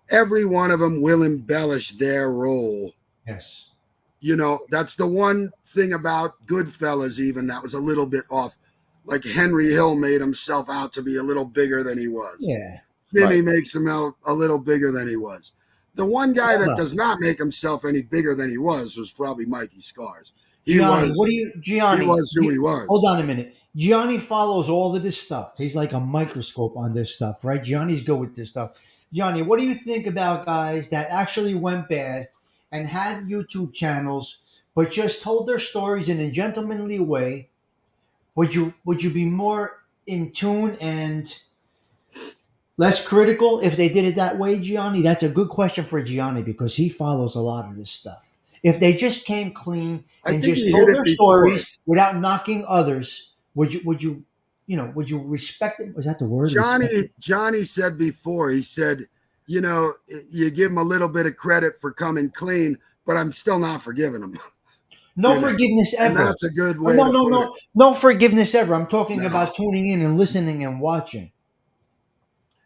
Speaker 3: Every one of them will embellish their role.
Speaker 1: Yes.
Speaker 3: You know, that's the one thing about Goodfellas, even that was a little bit off. Like Henry Hill made himself out to be a little bigger than he was.
Speaker 1: Yeah.
Speaker 3: Jimmy makes him out a little bigger than he was. The one guy that
Speaker 1: Hold on.
Speaker 3: does not make himself any bigger than he was probably Mikey Scars.
Speaker 1: Gianni,
Speaker 3: He was who he was.
Speaker 1: Hold on a minute. Gianni follows all of this stuff. He's like a microscope on this stuff, right? Gianni's good with this stuff. Gianni, what do you think about guys that actually went bad and had YouTube channels, but just told their stories in a gentlemanly way? Would you be more in tune and less critical if they did it that way, Gianni? That's a good question for Gianni because he follows a lot of this stuff. If they just came clean and just told their stories without knocking others, would you respect them? Was that the word?
Speaker 3: Johnny said before, he said, you give him a little bit of credit for coming clean, but I'm still not forgiving him.
Speaker 1: No forgiveness ever.
Speaker 3: And that's a good way.
Speaker 1: No forgiveness ever. I'm talking about tuning in and listening and watching.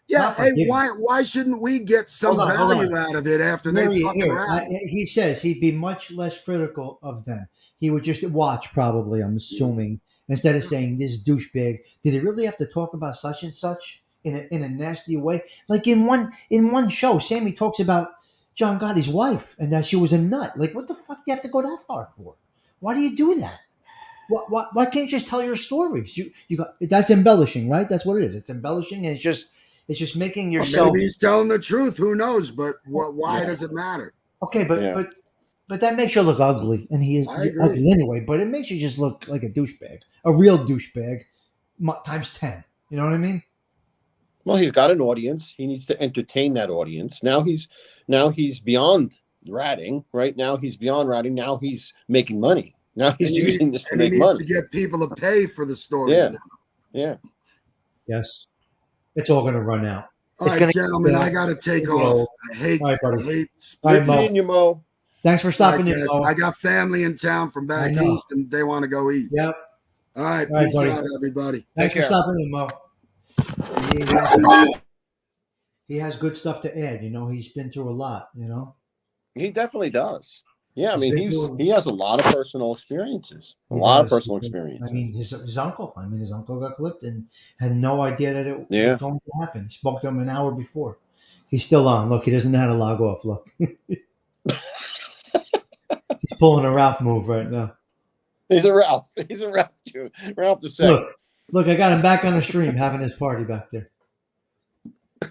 Speaker 3: Yeah, hey, why shouldn't we get some value out of it after they fucking around?
Speaker 1: He says he'd be much less critical of them. He would just watch, probably, I'm assuming, instead of saying this douchebag. Did he really have to talk about such and such in a nasty way? Like in one show, Sammy talks about John Gotti's wife and that she was a nut. Like, what the fuck do you have to go that far for? Why do you do that? Why can't you just tell your stories? That's embellishing, right? That's what it is. It's embellishing, and it's just making yourself.
Speaker 3: Maybe he's telling the truth. Who knows? But why does it matter?
Speaker 1: Okay, but that makes you look ugly, and he is ugly anyway. But it makes you just look like a douchebag, a real douchebag, times 10. You know what I mean?
Speaker 2: Well, he's got an audience. He needs to entertain that audience. Now he's beyond ratting. Right now he's beyond ratting. Now he's making money. Now he's using this to make money.
Speaker 3: He needs to get people to pay for the stories.
Speaker 2: Yeah.
Speaker 3: Now.
Speaker 2: Yeah.
Speaker 1: Yes. It's all going to run out.
Speaker 3: All right, gentlemen, I got to take off. I hate
Speaker 2: seeing you, Mo.
Speaker 1: Thanks for stopping in, Mo.
Speaker 3: I got family in town from back east, and they want to go eat.
Speaker 1: Yep.
Speaker 3: All right, peace out, everybody.
Speaker 1: Thanks for stopping in, Mo. He has good stuff to add. He's been through a lot.
Speaker 2: He definitely does. Yeah, I mean, he has a lot of personal experiences. A lot of personal experiences.
Speaker 1: I mean, his uncle. His uncle got clipped and had no idea that it was going to happen. He spoke to him an hour before. He's still on. Look, he doesn't know how to log off. Look, he's pulling a Ralph move right now.
Speaker 2: He's a Ralph. He's a Ralph too. Ralph the second.
Speaker 1: Look, I got him back on the stream having his party back there.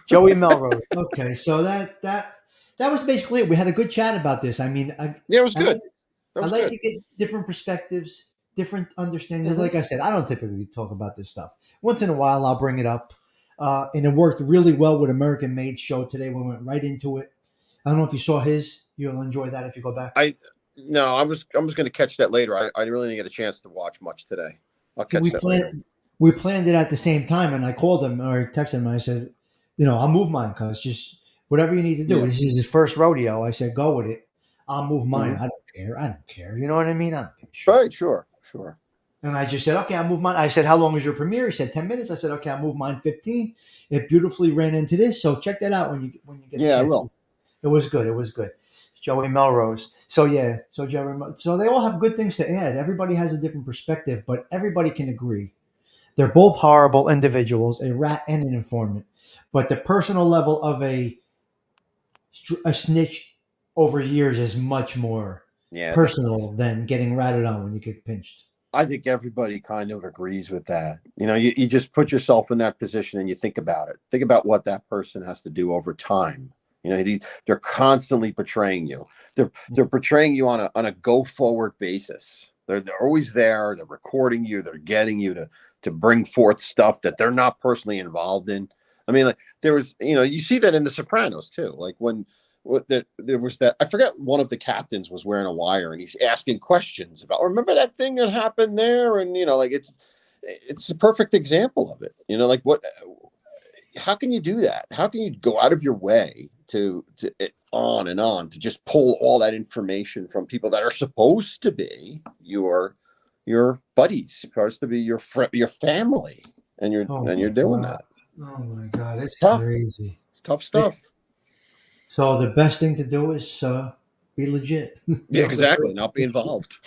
Speaker 1: Joey Melrose. Okay, so that was basically it. We had a good chat about this. I mean,
Speaker 2: it was good.
Speaker 1: I like to get different perspectives, different understandings. Like I said, I don't typically talk about this stuff. Once in a while, I'll bring it up. And it worked really well with American Made's show today. We went right into it. I don't know if you saw his. You'll enjoy that if you go back.
Speaker 2: No, I was going to catch that later. I really didn't get a chance to watch much today. I'll catch that later.
Speaker 1: We planned it at the same time, and I called him or texted him, and I said, I'll move mine because just whatever you need to do. Yeah. This is his first rodeo. I said, go with it. I'll move mine. I don't care. You know what I mean? I don't care.
Speaker 2: Right, sure.
Speaker 1: And I just said, okay, I'll move mine. I said, how long is your premiere? He said 10 minutes. I said, okay, I'll move mine 15. It beautifully ran into this. So check that out when you get a chance.
Speaker 2: I will.
Speaker 1: It was good. Joey Melrose. So they all have good things to add. Everybody has a different perspective, but everybody can agree. They're both horrible individuals, a rat and an informant. But the personal level of a snitch over years is much more personal than getting ratted on when you get pinched.
Speaker 2: I think everybody kind of agrees with that. You just put yourself in that position and you think about it. Think about what that person has to do over time. They're constantly portraying you. They're portraying you on a go forward basis. They're always there. They're recording you. They're getting you to bring forth stuff that they're not personally involved in. I mean, like there was, you see that in The Sopranos too. Like there was that, I forget, one of the captains was wearing a wire and he's asking questions about, remember that thing that happened there? And, it's a perfect example of it. How can you do that? How can you go out of your way to on and on to just pull all that information from people that are supposed to be your buddies, supposed to be your family, and you're doing that?
Speaker 1: Oh my God, it's
Speaker 2: tough.
Speaker 1: Crazy.
Speaker 2: It's tough stuff.
Speaker 1: So the best thing to do is be legit.
Speaker 2: Yeah, exactly. Not be involved.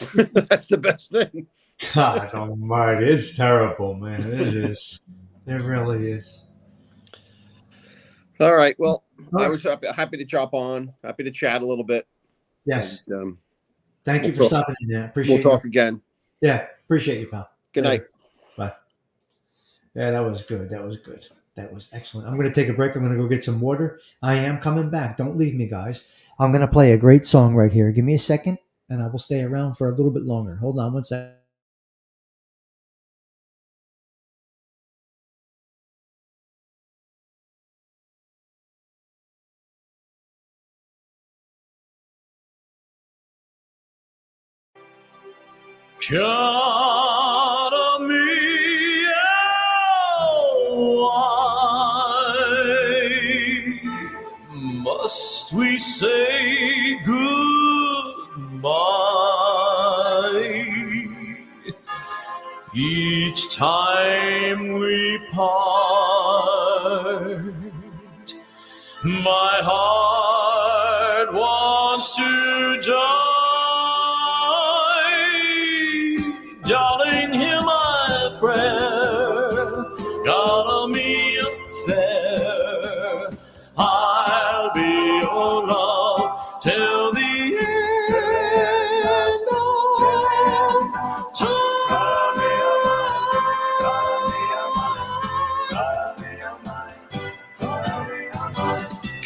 Speaker 2: That's the best thing.
Speaker 1: God almighty, it's terrible, man. It is. It really is.
Speaker 2: All right. Well, I was happy to jump on, happy to chat a little bit.
Speaker 1: Yes.
Speaker 2: And,
Speaker 1: Thank you for stopping in there. Appreciate
Speaker 2: We'll talk again.
Speaker 1: Yeah. Appreciate you, pal.
Speaker 2: Good night.
Speaker 1: Bye. Yeah, that was good. That was good. That was excellent. I'm going to take a break. I'm going to go get some water. I am coming back. Don't leave me, guys. I'm going to play a great song right here. Give me a second, and I will stay around for a little bit longer. Hold on one second.
Speaker 4: Cara mia, why must we say goodbye each time we part? My heart wants to die. Darling, hear my prayer. Gotta be fair. I'll be your love till the end of time.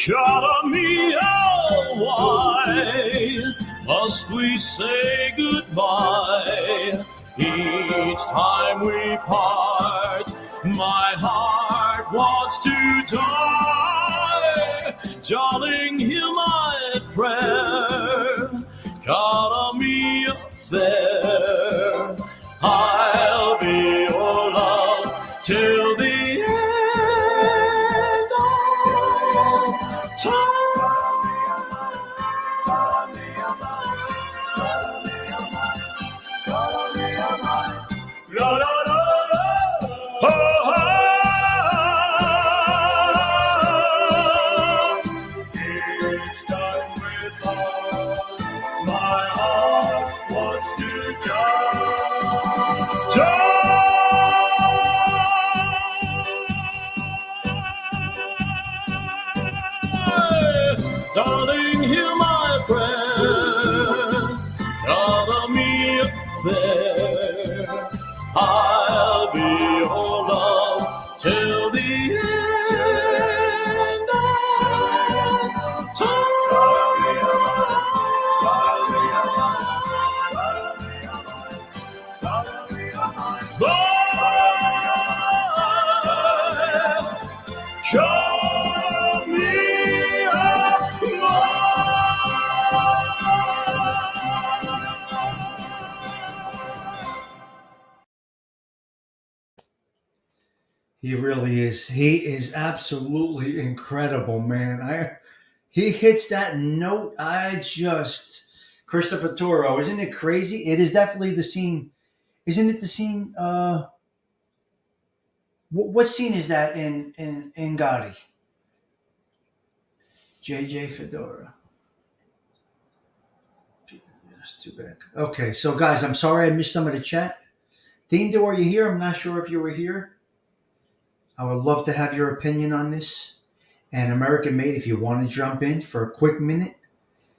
Speaker 4: Gotta be why must we say goodbye each time we part? My heart wants to die. Darling, hear my prayer. Gotta be fair. I'll be your love till the end of time. La, la, la, la. Oh, oh. Each time we part, my heart wants to die. Darling, hear my prayer. Gotta be fair. I'll be your love till the end of time. Call me
Speaker 1: He really is. He is absolutely incredible, man. He hits that note. Christopher Toro, isn't it crazy? It is definitely the scene. Isn't it the scene? What scene is that in Gotti? JJ Fedora. That's too bad. Okay, so guys, I'm sorry I missed some of the chat. Dean, are you here? I'm not sure if you were here. I would love to have your opinion on this. And American Made, if you want to jump in for a quick minute,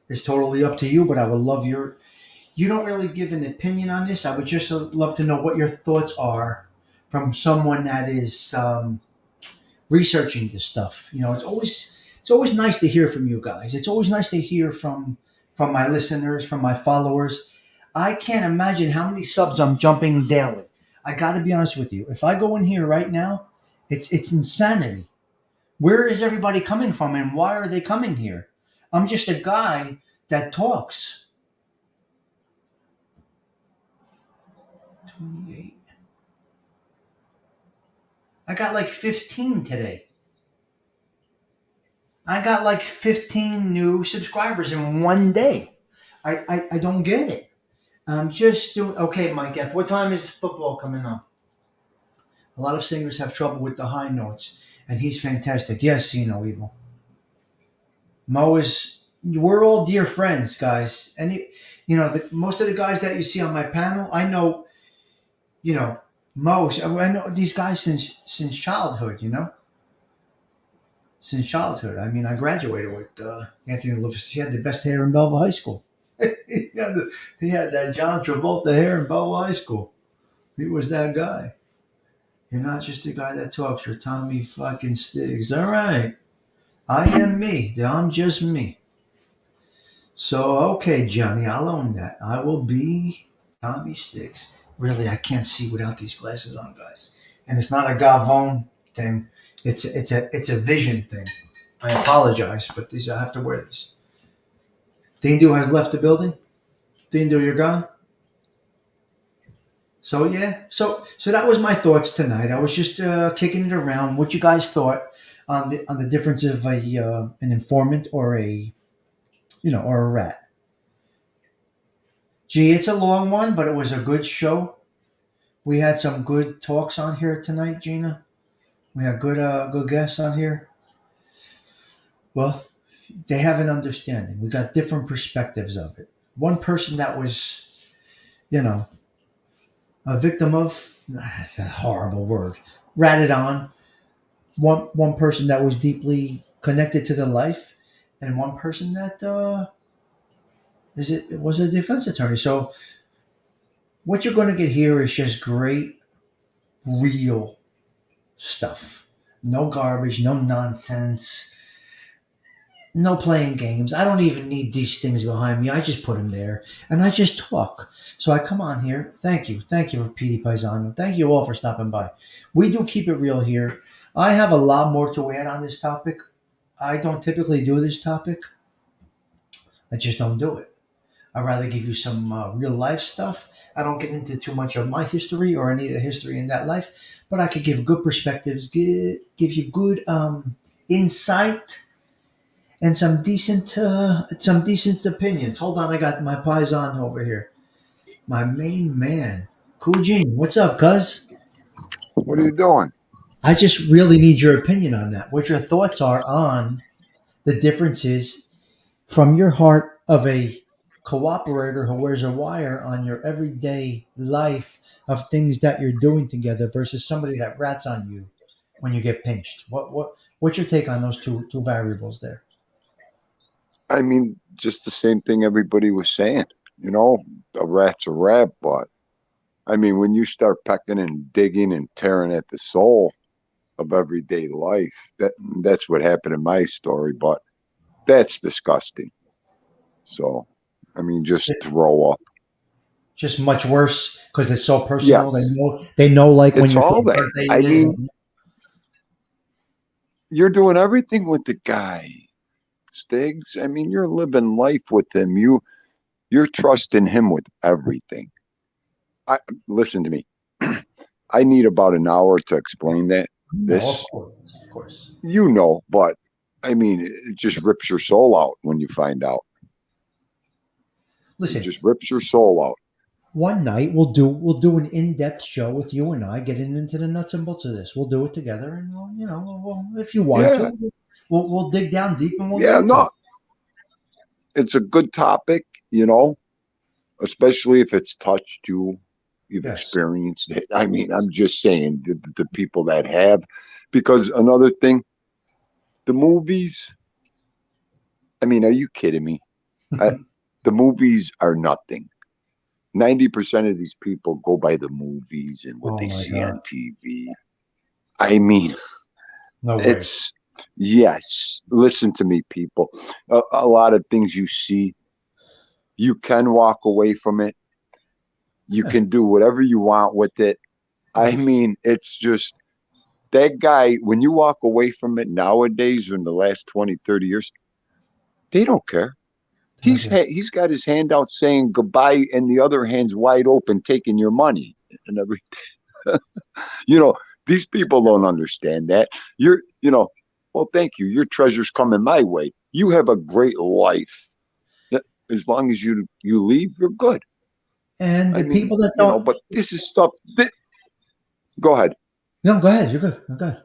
Speaker 1: it's totally up to you. But I would love you don't really give an opinion on this. I would just love to know what your thoughts are from someone that is researching this stuff. You know, it's always nice to hear from you guys. It's always nice to hear from my listeners, from my followers. I can't imagine how many subs I'm jumping daily. I got to be honest with you. If I go in here right now, it's insanity. Where is everybody coming from, and why are they coming here? I'm just a guy that talks. 28. I got like 15 today. I got like 15 new subscribers in one day. I don't get it. I'm just doing okay, Mike F. What time is football coming on? A lot of singers have trouble with the high notes, and he's fantastic. Yes, see no evil. We're all dear friends, guys. And most of the guys that you see on my panel, I know. I know these guys since childhood. since childhood. I mean, I graduated with Anthony Lewis. He had the best hair in Belleville High School. He had that John Travolta hair in Belleville High School. He was that guy. You're not just a guy that talks. You're Tommy fucking Stiggs. All right. I am me. I'm just me. So, okay, Johnny, I'll own that. I will be Tommy Sticks. Really, I can't see without these glasses on, guys. And it's not a Gavone thing. It's a vision thing. I apologize, but these I have to wear these. Dindu has left the building. Dindu, you're gone. So yeah, so that was my thoughts tonight. I was just kicking it around. What you guys thought on the difference of an informant or or a rat. Gee, it's a long one, but it was a good show. We had some good talks on here tonight, Gina. We had good guests on here. Well, they have an understanding. We got different perspectives of it. One person that was, a victim of, that's a horrible word, ratted on. One person that was deeply connected to the life, and one person that was a defense attorney. So what you're going to get here is just great, real stuff. No garbage, no nonsense, no playing games. I don't even need these things behind me. I just put them there and I just talk. So I come on here. Thank you. Thank you for PD Paisano. Thank you all for stopping by. We do keep it real here. I have a lot more to add on this topic. I don't typically do this topic. I just don't do it. I'd rather give you some real life stuff. I don't get into too much of my history or any of the history in that life, but I could give good perspectives, give you good insight, and some decent opinions. Hold on, I got my paisan over here. My main man, Kujin. What's up, cuz?
Speaker 5: What are you doing?
Speaker 1: I just really need your opinion on that. What your thoughts are on the differences from your heart of a cooperator who wears a wire on your everyday life of things that you're doing together versus somebody that rats on you when you get pinched. What's your take on those two variables there?
Speaker 5: I mean, just the same thing everybody was saying. A rat's a rat, but I mean, when you start pecking and digging and tearing at the soul of everyday life, that's what happened in my story, but that's disgusting. So, I mean, just throw up.
Speaker 1: Just much worse because it's so personal.
Speaker 5: Yes.
Speaker 1: They know like when
Speaker 5: It's
Speaker 1: your
Speaker 5: all that.
Speaker 1: birthday
Speaker 5: I
Speaker 1: is.
Speaker 5: mean, you're doing everything with the guy, Stiggs. I mean, you're living life with him. You're trusting him with everything. Listen to me. I need about an hour to explain that. This,
Speaker 1: of course.
Speaker 5: But I mean, it just rips your soul out when you find out.
Speaker 1: Listen,
Speaker 5: it just rips your soul out.
Speaker 1: One night we'll do an in-depth show with you and I getting into the nuts and bolts of this. We'll do it together, and we'll, if you want to, we'll dig down deep and we'll get into it.
Speaker 5: It's a good topic, especially if it's touched you. You've experienced it. I mean, I'm just saying the people that have, because another thing, the movies. I mean, are you kidding me? The movies are nothing. 90% of these people go by the movies and what they see on TV. I mean, it's yes. Listen to me, people. A lot of things you see, you can walk away from it. You can do whatever you want with it. I mean, it's just that guy, when you walk away from it nowadays or in the last 20, 30 years, they don't care. He's got his hand out saying goodbye and the other hand's wide open taking your money and everything. These people don't understand that. Well, thank you. Your treasure's coming my way. You have a great life. As long as you leave, you're good.
Speaker 1: And people that don't,
Speaker 5: but this is stuff that. Go ahead.
Speaker 1: No, go ahead. You're good. Okay.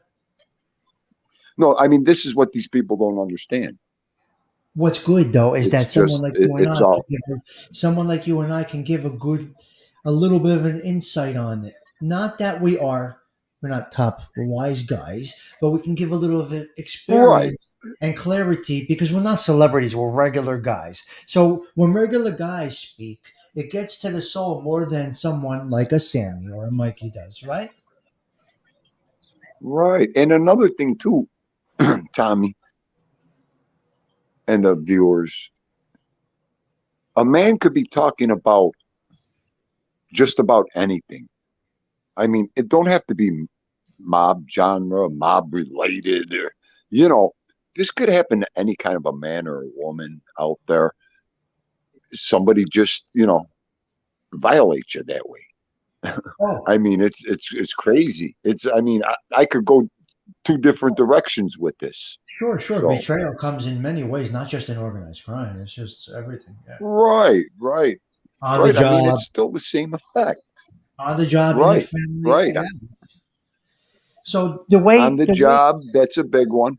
Speaker 5: No, I mean, this is what these people don't understand.
Speaker 1: What's good though is that someone like you and I can give a little bit of an insight on it. Not that we are we're not top wise guys, but we can give a little of
Speaker 5: Right.
Speaker 1: experience and clarity because we're not celebrities, we're regular guys. So when regular guys speak, it gets to the soul more than someone like a Sammy or a Mikey does, right?
Speaker 5: Right. And another thing too, Tommy and the viewers, a man could be talking about just about anything. I mean, it don't have to be mob genre, mob related, or you know, this could happen to any kind of a man or a woman out there. Somebody just, violates you that way.
Speaker 1: Oh,
Speaker 5: I mean, it's crazy. I mean, I could go two different directions with this.
Speaker 1: sure, sure.
Speaker 5: So,
Speaker 1: Betrayal comes in many ways, not just in organized crime. It's just everything. Yeah.
Speaker 5: right, right,
Speaker 1: On the
Speaker 5: right. I mean,
Speaker 1: job,
Speaker 5: it's still the same effect.
Speaker 1: in your
Speaker 5: Right,
Speaker 1: family.
Speaker 5: right.
Speaker 1: Yeah. So the way,
Speaker 5: On the job, that's a big one.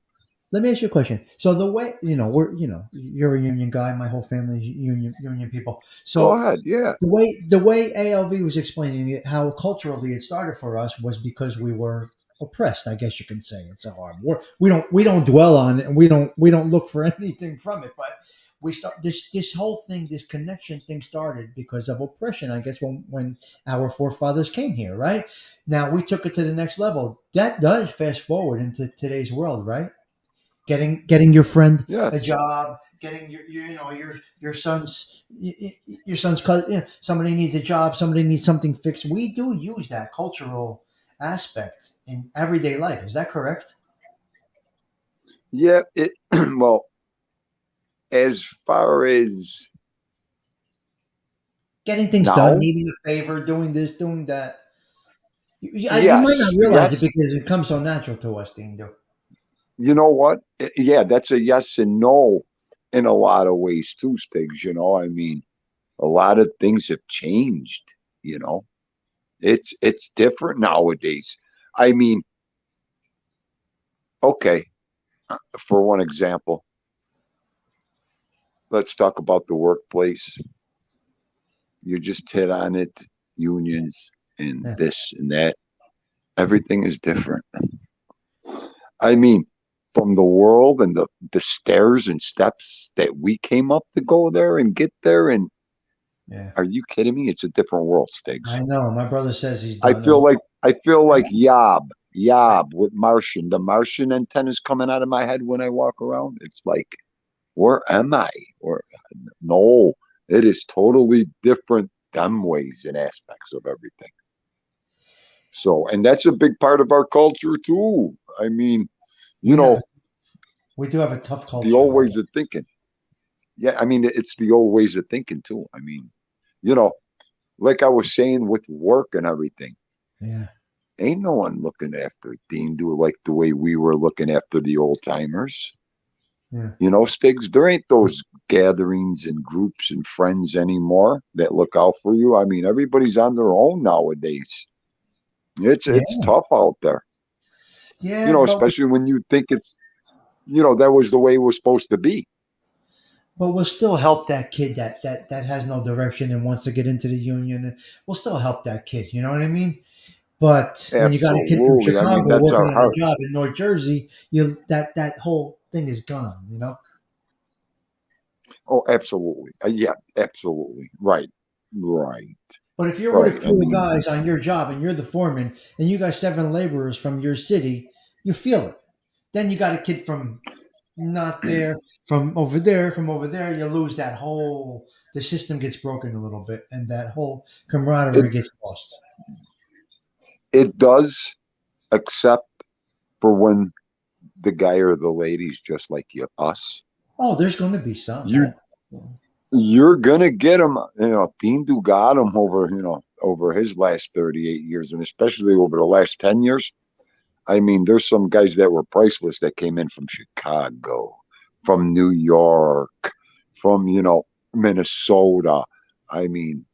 Speaker 1: let me ask you a question. So the way, you're a union guy. My whole family's union people.
Speaker 5: Go
Speaker 1: So
Speaker 5: ahead. Yeah.
Speaker 1: the way ALV was explaining it, how culturally it started for us was because we were oppressed. I guess you can say it's a hard word. We don't dwell on it, and we don't look for anything from it. But we start this whole thing, this connection thing started because of oppression. I guess when our forefathers came here, right? Now we took it to the next level. That does fast forward into today's world, right? Getting your friend a
Speaker 5: Yes.
Speaker 1: job, getting your son's cousin, somebody needs a job, somebody needs something fixed. We do use that cultural aspect in everyday life. Is that correct?
Speaker 5: Yeah. It. Well, as far as
Speaker 1: Getting things done,
Speaker 5: now,
Speaker 1: needing a favor, doing this, doing that. You might not
Speaker 5: yes,
Speaker 1: realize it
Speaker 5: yes.
Speaker 1: because it comes so natural to us, Dean.
Speaker 5: You know what? Yeah, that's a yes and no in a lot of ways too, Stiggs. I mean, a lot of things have changed. You know, it's different nowadays. I mean, okay, for one example, let's talk about the workplace. You just hit on it, unions and
Speaker 1: Yeah.
Speaker 5: this and that. Everything is different. I mean, from the world and the stairs and steps that we came up to go there and get there, and
Speaker 1: Yeah.
Speaker 5: are you kidding me? It's a different world, Stiggs.
Speaker 1: I know. My brother says he's
Speaker 5: I
Speaker 1: done
Speaker 5: feel
Speaker 1: it.
Speaker 5: like I feel like Yob with Martian. The Martian antennas coming out of my head when I walk around. It's like, where am I? Or no, it is totally different them ways and aspects of everything. So, and that's a big part of our culture too. I mean, you
Speaker 1: We have
Speaker 5: know,
Speaker 1: we do have a tough
Speaker 5: the
Speaker 1: culture.
Speaker 5: old ways of thinking. Yeah, I mean, it's the old ways of thinking too. I mean, you know, like I was saying with work and everything,
Speaker 1: Yeah.
Speaker 5: ain't no one looking after Dean do like the way we were looking after the old timers.
Speaker 1: Yeah.
Speaker 5: Stiggs, there ain't those gatherings and groups and friends anymore that look out for you. I mean, everybody's on their own nowadays.
Speaker 1: Yeah.
Speaker 5: It's tough out there.
Speaker 1: Yeah,
Speaker 5: Especially when you think that was the way it was supposed to be.
Speaker 1: but we'll still help that kid that has no direction and wants to get into the union. We'll still help that kid. You know what I mean? But when you got a kid from
Speaker 5: Absolutely. I
Speaker 1: Chicago
Speaker 5: mean, that's
Speaker 1: working
Speaker 5: our
Speaker 1: on a
Speaker 5: heart.
Speaker 1: job in North Jersey, that whole thing is gone.
Speaker 5: Oh, absolutely. Yeah, absolutely. Right. Right.
Speaker 1: But if you're with a
Speaker 5: Right. I
Speaker 1: crew of
Speaker 5: mean,
Speaker 1: guys on your job and you're the foreman and you got 7 laborers from your city, you feel it. Then you got a kid from not there, from over there, you lose that whole. The system gets broken a little bit, and that whole
Speaker 5: it
Speaker 1: camaraderie gets lost.
Speaker 5: it does, except for when the guy or the lady's just like us.
Speaker 1: Oh, there's going to be some.
Speaker 5: You
Speaker 1: Yeah.
Speaker 5: you're gonna get him. Dean Du got him over his last 38 years, and especially over the last 10 years. I mean, there's some guys that were priceless that came in from Chicago, from New York, from Minnesota. I mean,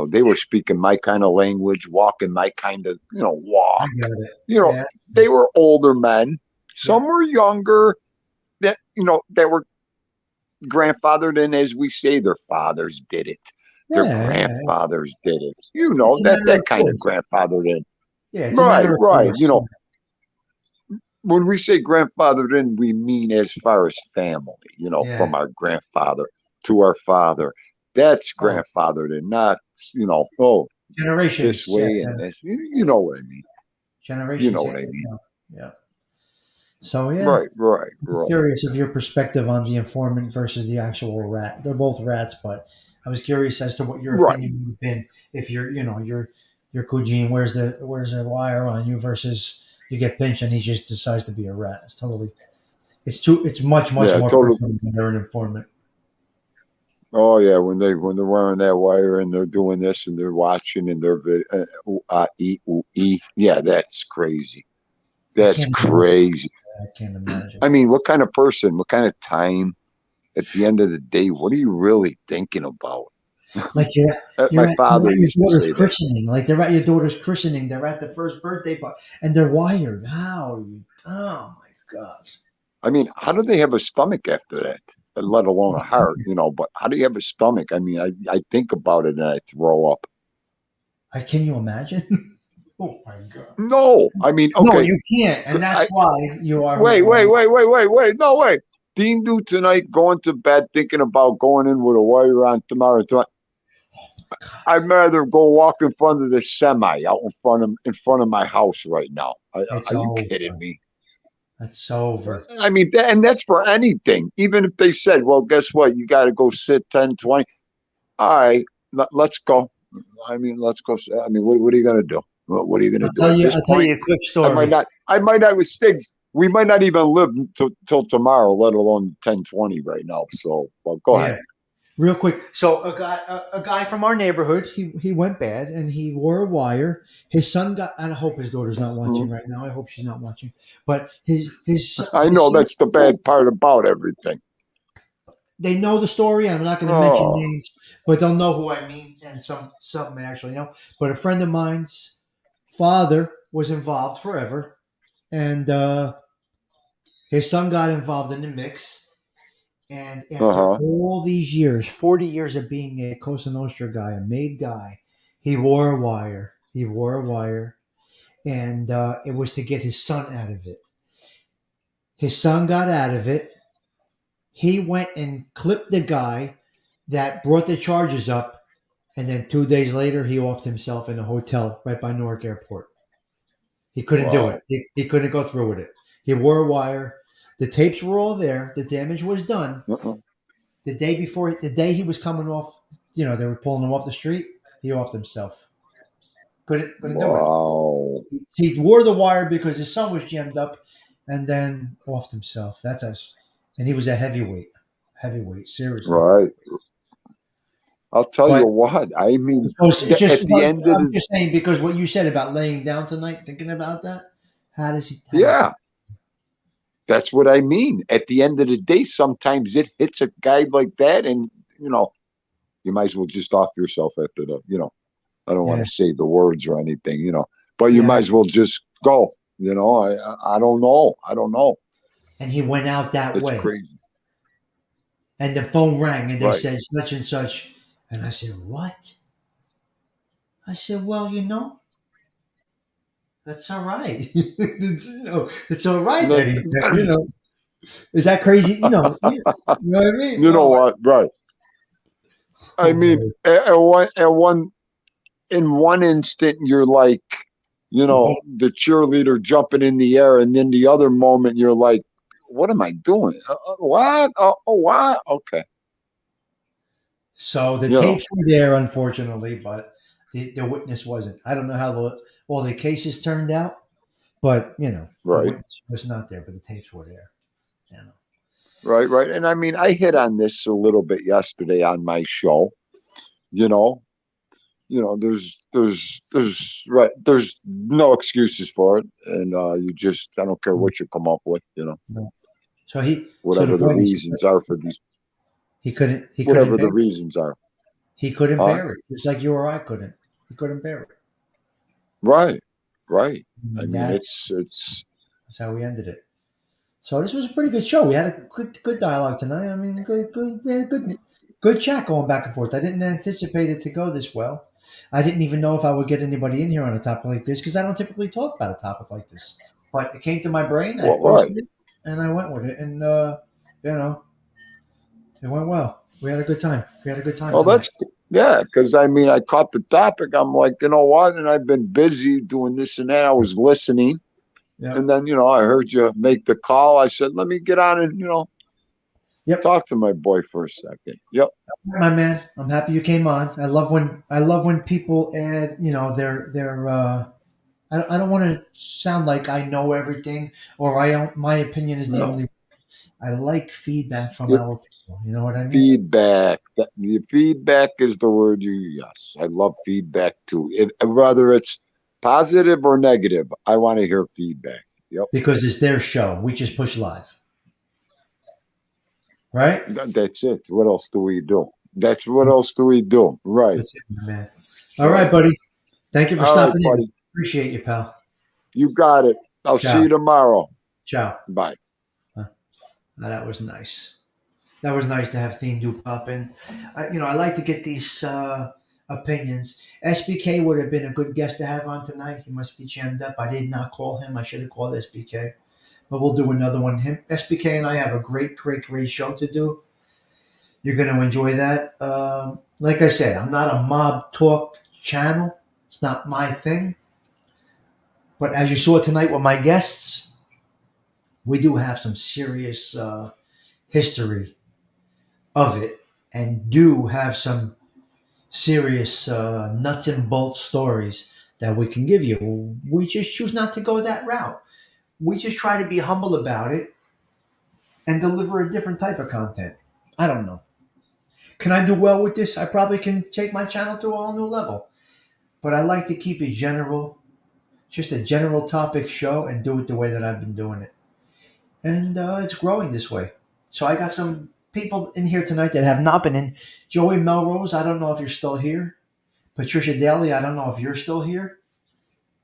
Speaker 5: they were speaking my kind of language, walking my kind of
Speaker 1: I
Speaker 5: walk.
Speaker 1: get it.
Speaker 5: You know,
Speaker 1: Yeah.
Speaker 5: they were older men.
Speaker 1: Yeah.
Speaker 5: Some were younger that were grandfathered in, as we say, their fathers did it. Their
Speaker 1: Yeah.
Speaker 5: grandfathers did it.
Speaker 1: It's a
Speaker 5: That
Speaker 1: matter of
Speaker 5: kind of
Speaker 1: choice.
Speaker 5: grandfathered in.
Speaker 1: Yeah, it's a
Speaker 5: Right,
Speaker 1: matter of
Speaker 5: right.
Speaker 1: course.
Speaker 5: You know, when we say grandfathered in, we mean as far as family, you know,
Speaker 1: Yeah.
Speaker 5: from our grandfather to our father. That's
Speaker 1: Oh,
Speaker 5: grandfathered in, not, you know, oh, this
Speaker 1: generations. Yeah.
Speaker 5: way and this. You know what I mean. You know
Speaker 1: Generations
Speaker 5: what
Speaker 1: hand
Speaker 5: I
Speaker 1: to
Speaker 5: mean.
Speaker 1: down. Yeah. So yeah,
Speaker 5: Right, right,
Speaker 1: I'm
Speaker 5: right.
Speaker 1: curious of your perspective on the informant versus the actual rat. They're both rats, but I was curious as to what your
Speaker 5: Right.
Speaker 1: opinion would have been if your Kujin wears a wire on you versus you get pinched and he just decides to be a rat. It's much
Speaker 5: Yeah,
Speaker 1: more
Speaker 5: totally.
Speaker 1: personal when they're an informant.
Speaker 5: Oh yeah, when they're wearing that wire and they're doing this and they're watching and they're ooh, ee, ooh, ee. Yeah, that's crazy.
Speaker 1: I
Speaker 5: That's
Speaker 1: can't imagine.
Speaker 5: crazy.
Speaker 1: I can't imagine.
Speaker 5: I mean, what kind of person, what kind of time at the end of the day, what are you really thinking about?
Speaker 1: Like
Speaker 5: My
Speaker 1: you're
Speaker 5: father
Speaker 1: at your
Speaker 5: used to
Speaker 1: daughter's
Speaker 5: say that.
Speaker 1: christening. Like they're at your daughter's christening. They're at the first birthday party, and they're wired. How? Oh my god!
Speaker 5: I mean, how do they have a stomach after that? Let alone a heart, you know, but how do you have a stomach? I mean, I think about it and I throw up.
Speaker 1: Can you imagine? Oh my god!
Speaker 5: No, I mean,
Speaker 1: No,
Speaker 5: okay.
Speaker 1: you can't, and that's
Speaker 5: I
Speaker 1: why you are who
Speaker 5: wait,
Speaker 1: you
Speaker 5: wait,
Speaker 1: are.
Speaker 5: wait, wait, wait, wait. No, wait. Dean do tonight, going to bed, thinking about going in with a wire on tomorrow. I'd rather go walk in front of the semi out in front of my house right now.
Speaker 1: It's
Speaker 5: Are you kidding
Speaker 1: over.
Speaker 5: me?
Speaker 1: It's over.
Speaker 5: I mean, and that's for anything. Even if they said, well, guess what? You got to go sit 10, 20. All right, let's go. I mean, let's go. I mean, what are you going to do? What are you going to do at this
Speaker 1: I'll tell
Speaker 5: point?
Speaker 1: you a quick
Speaker 5: I might
Speaker 1: story.
Speaker 5: not. I might not with Stiggs. We might not even live till tomorrow, let alone 10, 20 right now. So, well, go ahead.
Speaker 1: Yeah. Real quick, so a guy from our neighborhood, he went bad and he wore a wire. His son got. I hope his daughter's not watching
Speaker 5: Mhm.
Speaker 1: right now. I hope she's not watching. But
Speaker 5: I
Speaker 1: his
Speaker 5: know
Speaker 1: son,
Speaker 5: that's the bad part about everything.
Speaker 1: they know the story. I'm not going to mention
Speaker 5: Oh,
Speaker 1: names, but they'll know who I mean, and some may actually know. But a friend of mine's father was involved forever, and his son got involved in the mix. And
Speaker 5: uh
Speaker 1: after
Speaker 5: huh.
Speaker 1: all these years, 40 years of being a Cosa Nostra guy, a made guy, he wore a wire. He wore a wire. And it was to get his son out of it. His son got out of it. He went and clipped the guy that brought the charges up. And then 2 days later, he offed himself in a hotel right by Newark Airport. He couldn't do it.
Speaker 5: Wow.
Speaker 1: He couldn't go through with it. He wore a wire. The tapes were all there. The damage was done.
Speaker 5: Uh-uh.
Speaker 1: The day he was coming off, they were pulling him off the street. He offed himself. Couldn't do it.
Speaker 5: Wow.
Speaker 1: He wore the wire because his son was jammed up, and then offed himself. That's us. And he was a heavyweight, seriously
Speaker 5: Right.
Speaker 1: heavyweight.
Speaker 5: I'll tell you
Speaker 1: But
Speaker 5: what. I mean,
Speaker 1: it's just,
Speaker 5: at the
Speaker 1: well,
Speaker 5: end of
Speaker 1: I'm
Speaker 5: the
Speaker 1: just saying because what you said about laying down tonight, thinking about that. How does
Speaker 5: yeah, that's what I mean. At the end of the day, sometimes it hits a guy like that, and you know, you might as well just off yourself after the. I don't want
Speaker 1: yeah,
Speaker 5: to say the words or anything, but you
Speaker 1: yeah.
Speaker 5: might as well just go. I don't know. I don't know.
Speaker 1: And he went out that
Speaker 5: It's
Speaker 1: way.
Speaker 5: crazy,
Speaker 1: And the phone rang and they
Speaker 5: right?
Speaker 1: said such and such. And I said, what? I said, well, that's all right. It's all right that he's, is that crazy? You know what I mean?
Speaker 5: You know
Speaker 1: Oh,
Speaker 5: what? Right. I mean,
Speaker 1: oh,
Speaker 5: in one instant, you're like, the cheerleader jumping in the air, and then the other moment, you're like, what am I doing? What? Oh, what? Okay.
Speaker 1: so the
Speaker 5: You know,
Speaker 1: tapes were there, unfortunately, but the witness wasn't. I don't know how all the cases turned out, but, the
Speaker 5: right,
Speaker 1: witness was not there, but the tapes were there. You know.
Speaker 5: right, right. And I mean, I hit on this a little bit yesterday on my show. You know, there's no excuses for it, and I don't care what you come up with.
Speaker 1: No. So the
Speaker 5: Whatever the
Speaker 1: point is,
Speaker 5: reasons are for these,
Speaker 1: he couldn't
Speaker 5: whatever the
Speaker 1: bear it.
Speaker 5: reasons are,
Speaker 1: He couldn't
Speaker 5: huh?
Speaker 1: bear it, just like you or I couldn't. He couldn't bear it.
Speaker 5: Right, right. I
Speaker 1: And
Speaker 5: mean,
Speaker 1: that's
Speaker 5: it's
Speaker 1: that's how we ended it. So this was a pretty good show. We had a good dialogue tonight. I mean, we had a good chat going back and forth. I didn't anticipate it to go this well, I didn't even know if I would get anybody in here on a topic like this because I don't typically talk about a topic like this. But it came to my brain, I
Speaker 5: Well, right.
Speaker 1: posted it, and I went with it. And, it went well. We had a good time.
Speaker 5: Well,
Speaker 1: tonight.
Speaker 5: yeah, because I mean, I caught the topic. I'm like, you know what? And I've been busy doing this and that. I was listening.
Speaker 1: Yep.
Speaker 5: And then, I heard you make the call. I said, let me get on and,
Speaker 1: Yep.
Speaker 5: talk to my boy for a second. Yep.
Speaker 1: My man, I'm happy you came on. I love when people add, their I don't want to sound like I know everything or my opinion is the only. I like feedback from our people. You know what I mean?
Speaker 5: Feedback. The feedback is the word you use. Yes, I love feedback too. Whether it's positive or negative, I want to hear feedback. Yep.
Speaker 1: Because it's their show. We just push live. Right?
Speaker 5: That's it. What else do we do? Right.
Speaker 1: That's it, man. All right, buddy. Thank you for stopping in. Buddy. Appreciate you, pal.
Speaker 5: You got it. I'll see you tomorrow.
Speaker 1: Ciao.
Speaker 5: Bye.
Speaker 1: That was nice. That was nice to have Thien Du pop in. I like to get these opinions. SBK would have been a good guest to have on tonight. He must be jammed up. I did not call him. I should have called SBK. But we'll do another one. SBK and I have a great show to do. You're going to enjoy that. Like I said, I'm not a mob talk channel. It's not my thing. But as you saw tonight with my guests, we do have some serious history of it and do have some serious nuts and bolts stories that we can give you. We just choose not to go that route. We just try to be humble about it and deliver a different type of content. I don't know. Can I do well with this? I probably can take my channel to a whole new level. But I like to keep it general, just a general topic show and do it the way that I've been doing it. And it's growing this way. So I got some people in here tonight that have not been in. Joey Melrose, I don't know if you're still here. Patricia Daly, I don't know if you're still here.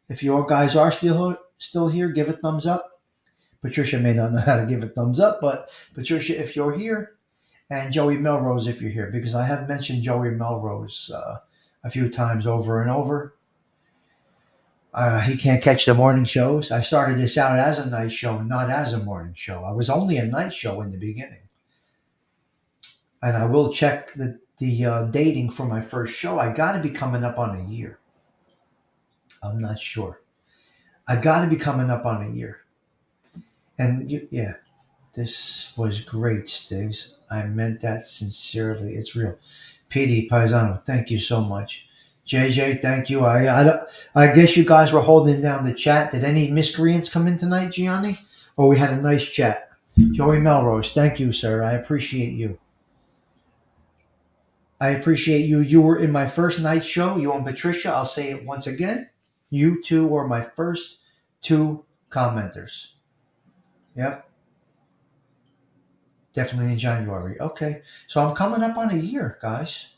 Speaker 1: If you guys are still here, give a thumbs up. Patricia may not know how to give a thumbs up, but Patricia, if you're here, and Joey Melrose, if you're here, because I have mentioned Joey Melrose a few times over and over. He can't catch the morning shows. I started this out as a night show, not as a morning show. I was only a night show in the beginning. And I will check the dating for my first show. I got to be coming up on a year. I'm not sure. I got to be coming up on a year. And this was great, Stiggs. I meant that sincerely. It's real. PD Paisano, thank you so much. JJ, thank you. I guess you guys were holding down the chat. Did any miscreants come in tonight, Gianni? Or we had a nice chat. Joey Melrose, thank you, sir. I appreciate you. You were in my first night show. You and Patricia, I'll say it once again. You two were my first two commenters. Yep. Definitely in January. Okay. So I'm coming up on a year, guys.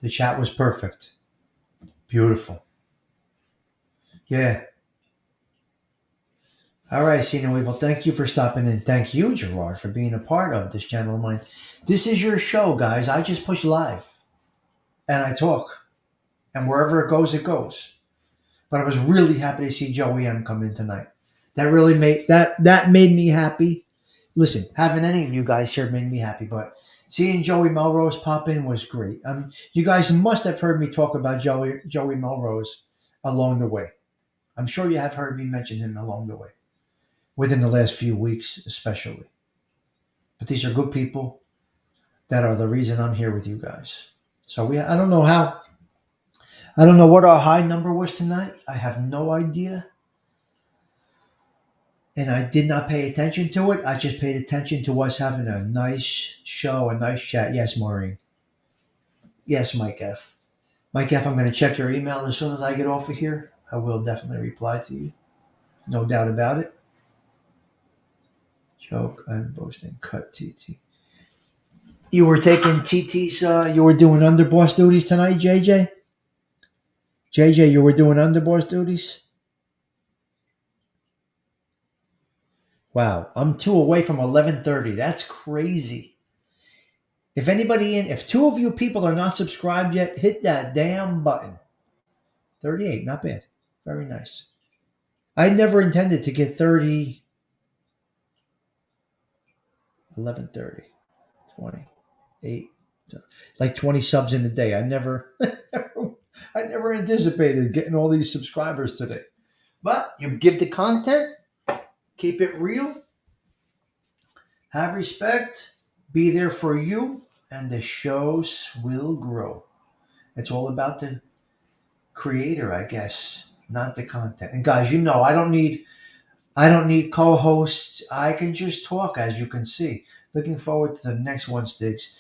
Speaker 1: The chat was perfect. Beautiful. Yeah. All right, Sino Evil. Thank you for stopping in. Thank you, Gerard, for being a part of this channel of mine. This is your show, guys. I just push live. And I talk. And wherever it goes, it goes. But I was really happy to see Joey M come in tonight. That really made me happy. Listen, having any of you guys here made me happy, but seeing Joey Melrose pop in was great. You guys must have heard me talk about Joey Melrose along the way. I'm sure you have heard me mention him along the way, within the last few weeks especially. But these are good people that are the reason I'm here with you guys. So I don't know what our high number was tonight. I have no idea. And I did not pay attention to it. I just paid attention to us having a nice show, a nice chat. Yes, Maureen. Yes, Mike F. Mike F., I'm going to check your email as soon as I get off of here. I will definitely reply to you. No doubt about it. Joke, I'm boasting. Cut TT. You were taking TT's, you were doing underboss duties tonight, JJ? JJ, you were doing underboss duties? Wow, I'm 2 away from 11:30. That's crazy. If two of you people are not subscribed yet, hit that damn button. 38, not bad. Very nice. I never intended to get 30, 11, 30, 20, 8, like 20 subs in a day. I never anticipated getting all these subscribers today. But you give the content, keep it real, have respect, be there for you, and the shows will grow. It's all about the creator, I guess, not the content. And guys, I don't need co-hosts. I can just talk, as you can see. Looking forward to the next one, Sticks.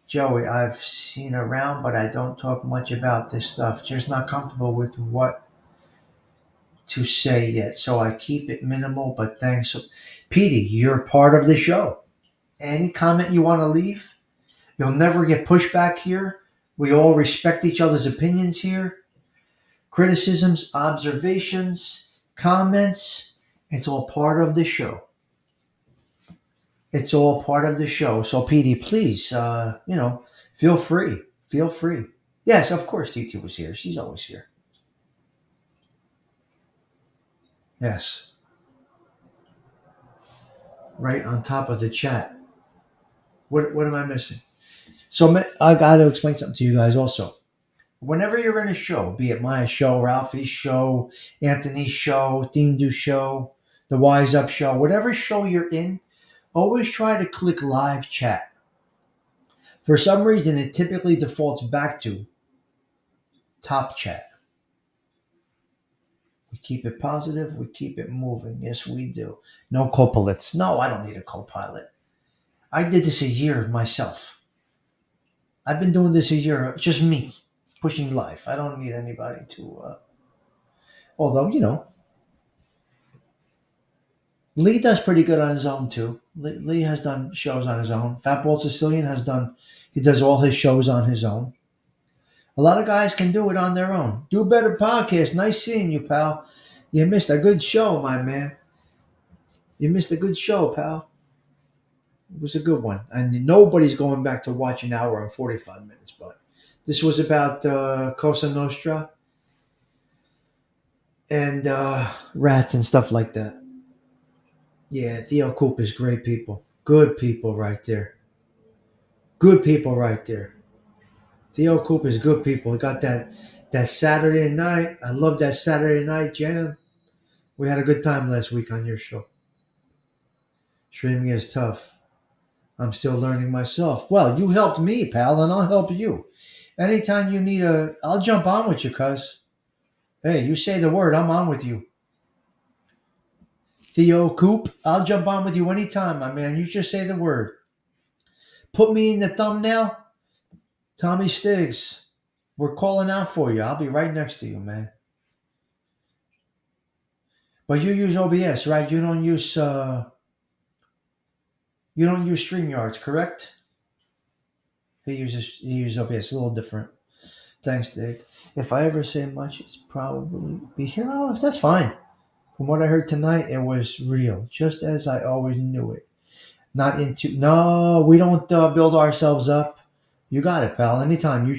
Speaker 1: Joey, I've seen around, but I don't talk much about this stuff. Just not comfortable with what to say yet, so I keep it minimal, but thanks. Petey, you're part of the show. Any comment you want to leave? You'll never get pushback here. We all respect each other's opinions here. Criticisms, observations, comments, it's all part of the show. It's all part of the show. So, Petey, please, feel free. Feel free. Yes, of course, TT was here. She's always here. Yes. Right on top of the chat. What am I missing? So I got to explain something to you guys also. Whenever you're in a show, be it my show, Ralphie's show, Anthony's show, Dean Du's show, the Wise Up show, whatever show you're in, always try to click live chat. For some reason, it typically defaults back to top chat. We keep it positive. We keep it moving. Yes, we do. No co-pilots. No, I don't need a co-pilot. I did this a year myself. I've been doing this a year, just me, pushing life. I don't need anybody to, although, Lee does pretty good on his own too. Lee has done shows on his own. Fatball Sicilian he does all his shows on his own. A lot of guys can do it on their own. Do Better Podcast. Nice seeing you, pal. You missed a good show, my man. You missed a good show, pal. It was a good one. And nobody's going back to watch an hour and 45 minutes, but this was about Cosa Nostra and rats and stuff like that. Yeah, Theo Coop is great people. Good people right there. Good people right there. Theo Coop is good people. We got that Saturday night. I love that Saturday night jam. We had a good time last week on your show. Streaming is tough. I'm still learning myself. Well, you helped me, pal, and I'll help you. Anytime you need I'll jump on with you, cuz. Hey, you say the word, I'm on with you. Theo Coop, I'll jump on with you anytime, my man. You just say the word. Put me in the thumbnail. Tommy Stiggs, we're calling out for you. I'll be right next to you, man. But you use OBS, right? You don't use StreamYards, correct? He uses OBS, a little different. Thanks, Dig. If I ever say much, it's probably be here. Oh, that's fine. From what I heard tonight, it was real, just as I always knew it. No, we don't build ourselves up. You got it, pal. Anytime.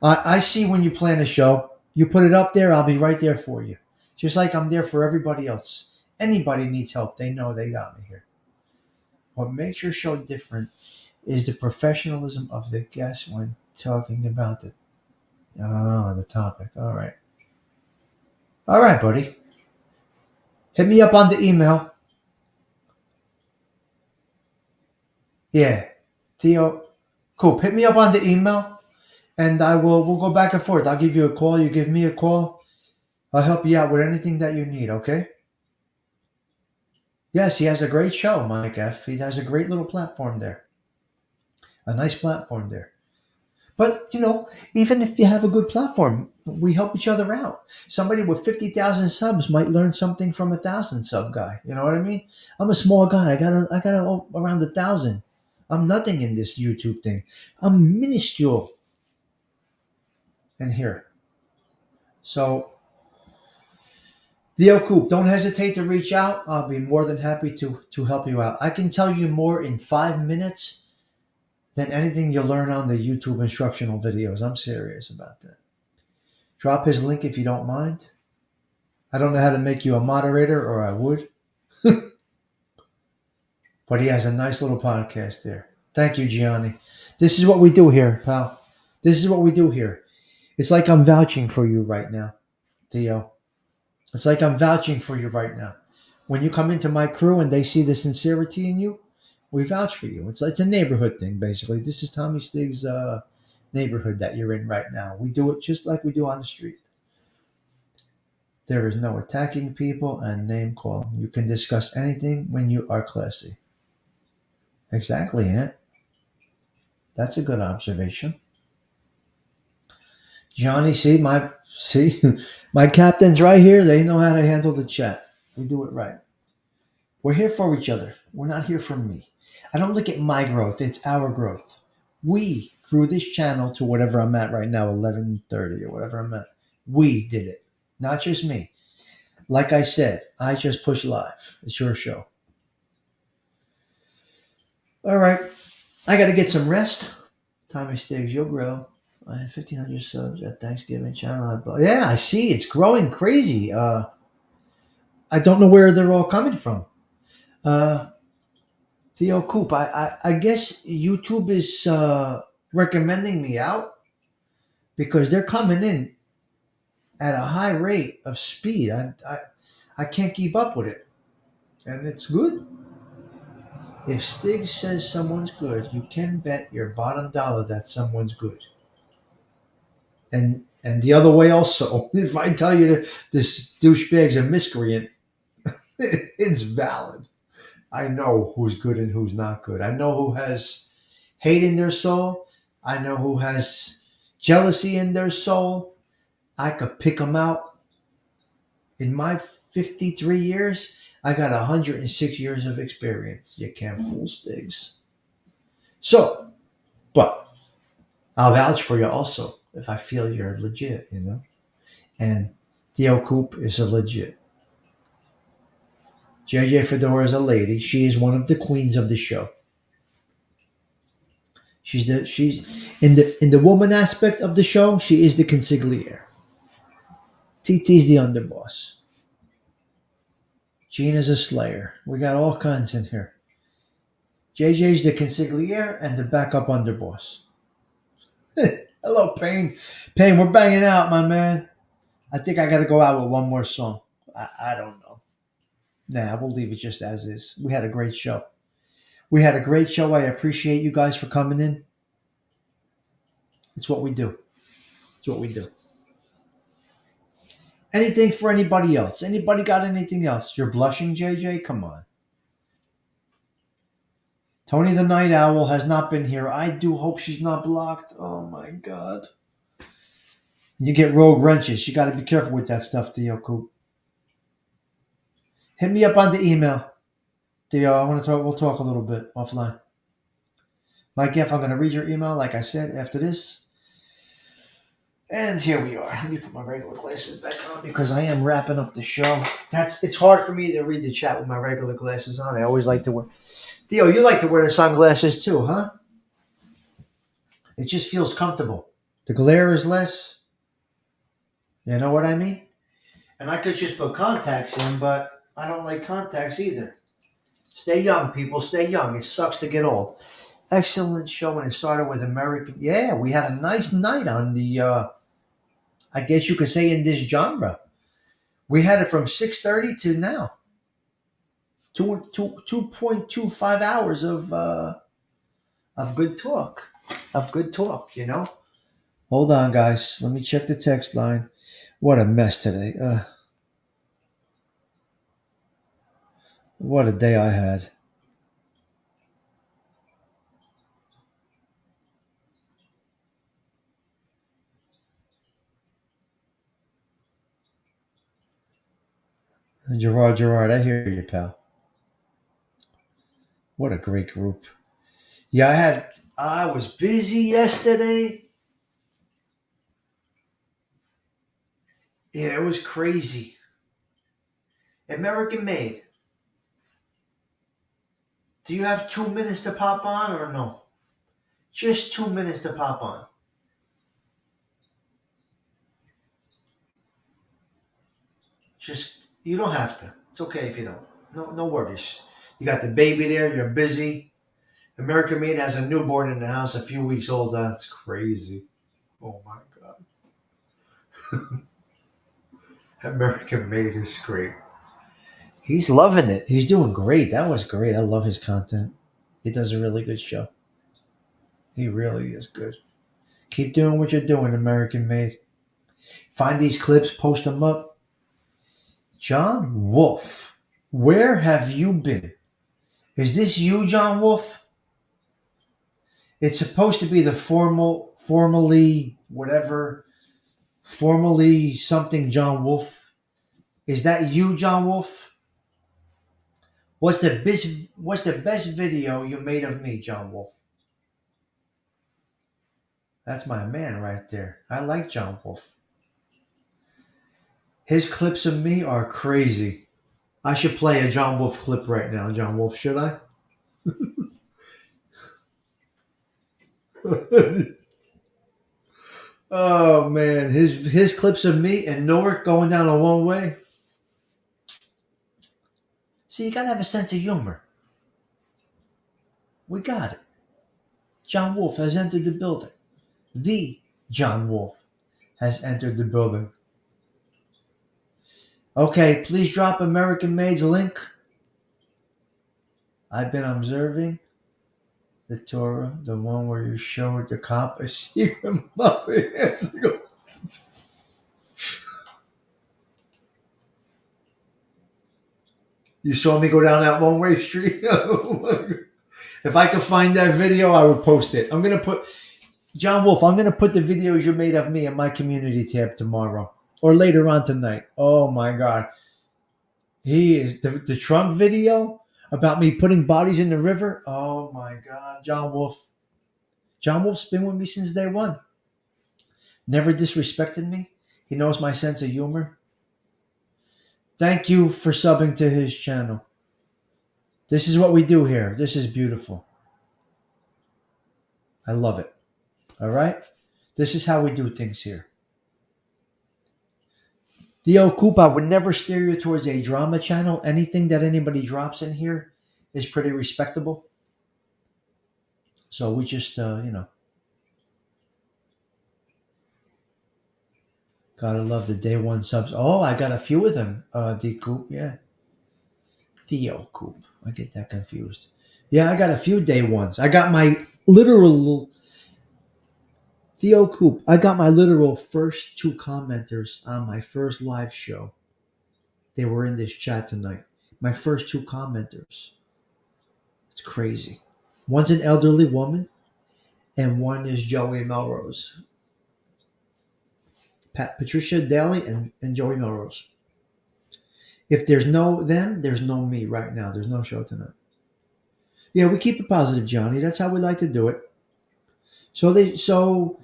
Speaker 1: I see when you plan a show, you put it up there, I'll be right there for you. Just like I'm there for everybody else. Anybody needs help, they know they got me here. What makes your show different is the professionalism of the guests when talking about the topic. All right. All right, buddy. Hit me up on the email. Yeah. Theo, cool. Hit me up on the email and we'll go back and forth. I'll give you a call. You give me a call. I'll help you out with anything that you need, okay? Yes, he has a great show, Mike F. He has a great little platform there. A nice platform there. But, even if you have a good platform, we help each other out. Somebody with 50,000 subs might learn something from a 1,000 sub guy. You know what I mean? I'm a small guy. I got around 1,000. I'm nothing in this YouTube thing. I'm minuscule in here. So, Theo Coop, don't hesitate to reach out. I'll be more than happy to help you out. I can tell you more in 5 minutes than anything you'll learn on the YouTube instructional videos. I'm serious about that. Drop his link if you don't mind. I don't know how to make you a moderator, or I would. But he has a nice little podcast there. Thank you, Gianni. This is what we do here, pal. This is what we do here. It's like I'm vouching for you right now, Theo. It's like I'm vouching for you right now. When you come into my crew and they see the sincerity in you, we vouch for you. It's a neighborhood thing, basically. This is Tommy Stig's neighborhood that you're in right now. We do it just like we do on the street. There is no attacking people and name calling. You can discuss anything when you are classy. Exactly, Aunt. That's a good observation. Johnny, see my captains right here. They know how to handle the chat. We do it right. We're here for each other. We're not here for me. I don't look at my growth. It's our growth. We grew this channel to whatever I'm at right now, 11:30 or whatever I'm at. We did it, not just me. Like I said, I just push live. It's your show. All right. I got to get some rest. Tommy Stiggs, you'll grow. I had 1,500 subs at Thanksgiving channel. Yeah, I see. It's growing crazy. I don't know where they're all coming from. Theo Coop, I guess YouTube is recommending me out because they're coming in at a high rate of speed. I can't keep up with it. And it's good. If Stig says someone's good, you can bet your bottom dollar that someone's good. And the other way also. If I tell you that this douchebag's a miscreant, it's valid. I know who's good and who's not good. I know who has hate in their soul. I know who has jealousy in their soul. I could pick them out. In my 53 years, I got 106 years of experience. You can't fool Stigs. So, but I'll vouch for you also if I feel you're legit, you know. And Theo Coop is a legit. JJ Fedora is a lady. She is one of the queens of the show. She's in the woman aspect of the show. She is the consigliere. TT's the underboss. Gina's a slayer. We got all kinds in here. JJ's the consigliere and the backup underboss. Hello, Payne. Payne, we're banging out, my man. I think I got to go out with one more song. I don't know. Nah, we'll leave it just as is. We had a great show. I appreciate you guys for coming in. It's what we do. Anything for anybody else? Anybody got anything else? You're blushing, JJ? Come on. Tony the Night Owl has not been here. I do hope she's not blocked. Oh, my God. You get rogue wrenches. You got to be careful with that stuff, Theo Coop. Hit me up on the email. Theo, I want to talk. We'll talk a little bit offline. Mike F., I'm going to read your email, like I said, after this. And here we are. Let me put my regular glasses back on because I am wrapping up the show. It's hard for me to read the chat with my regular glasses on. I always like to wear. Theo, you like to wear the sunglasses too, huh? It just feels comfortable. The glare is less. You know what I mean? And I could just put contacts in, but I don't like contacts either. Stay young, people. Stay young. It sucks to get old. Excellent show, and it started with American. Yeah, we had a nice night on the, I guess you could say, in this genre. We had it from 6:30 to now. 2.25 hours of good talk. You know? Hold on, guys. Let me check the text line. What a mess today. What a day I had. Gerard, I hear you, pal. What a great group. Yeah, I was busy yesterday. Yeah, it was crazy. American Made. Do you have 2 minutes to pop on or no? Just 2 minutes to pop on. Just you don't have to. It's okay if you don't. No worries. You got the baby there. You're busy. American Made has a newborn in the house, a few weeks old. That's crazy. Oh my god. American Made is great. He's loving it. He's doing great. That was great. I love his content. He does a really good show. He really is good. Keep doing what you're doing, American Made. Find these clips, post them up. John Wolf, where have you been? Is this you, John Wolf? It's supposed to be the formally something John Wolf. Is that you, John Wolf? What's the best video you made of me, John Wolf? That's my man right there. I like John Wolf. His clips of me are crazy. I should play a John Wolf clip right now, John Wolf, should I? Oh man, his clips of me and Newark going down a long way. See, you gotta have a sense of humor. We got it. John Wolf has entered the building. The John Wolf has entered the building. Okay, please drop American Made's link. I've been observing the Torah, the one where you showed the cop a secret mummy. You saw me go down that one-way street? Oh my God. If I could find that video, I would post it. I'm going to put, John Wolf, I'm going to put the videos you made of me in my community tab tomorrow or later on tonight. Oh my God. He is, the trunk video about me putting bodies in the river. Oh my God, John Wolf. John Wolf's been with me since day one. Never disrespected me. He knows my sense of humor. Thank you for subbing to his channel. This is what we do here. This is beautiful. I love it. All right? This is how we do things here. Theo Coop, I would never steer you towards a drama channel. Anything that anybody drops in here is pretty respectable. So we just, gotta love the day one subs. Oh, I got a few of them, D Coop, yeah. Theo Coop. I get that confused. Yeah, I got a few day ones. I got my literal Theo Coop. I got my literal first two commenters on my first live show. They were in this chat tonight. My first two commenters. It's crazy. One's an elderly woman, and one is Joey Melrose. Patricia Daly and Joey Melrose. If there's no them, there's no me right now. There's no show tonight. Yeah, we keep it positive, Johnny. That's how we like to do it. So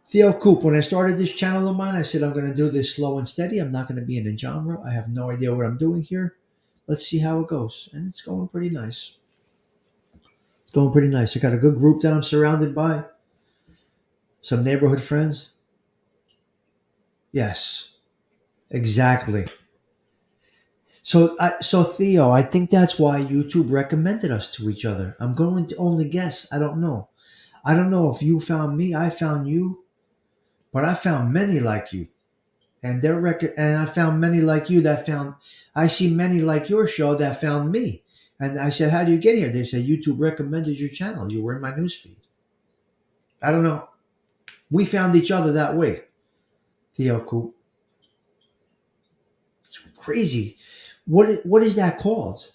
Speaker 1: Theo Coop, when I started this channel of mine, I said I'm going to do this slow and steady. I'm not going to be in a genre. I have no idea what I'm doing here. Let's see how it goes. And it's going pretty nice. It's going pretty nice. I got a good group that I'm surrounded by. Some neighborhood friends. Yes, exactly. So Theo, I think that's why YouTube recommended us to each other. I'm going to only guess. I don't know. I don't know if you found me. I found you. But I found many like you. And I found many like you I see many like your show that found me. And I said, how do you get here? They said, YouTube recommended your channel. You were in my newsfeed. I don't know. We found each other that way. Theo Coop. It's crazy. What is that called?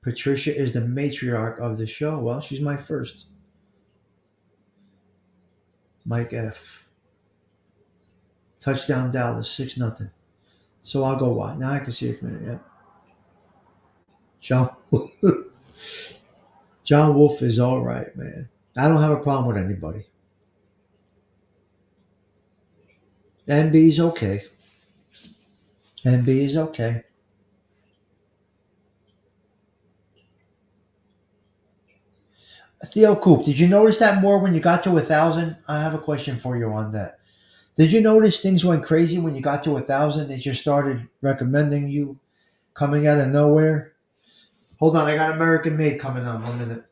Speaker 1: Patricia is the matriarch of the show. Well, she's my first. Mike F. Touchdown Dallas, 6-0. So I'll go wide. Now I can see it coming. Yeah. John Wolf is all right, man. I don't have a problem with anybody. NB's okay. NB is okay. Theo Coop, did you notice that more when you got to 1,000? I have a question for you on that. Did you notice things went crazy when you got to 1,000? They just started recommending you coming out of nowhere. Hold on, I got American Made coming on. 1 minute.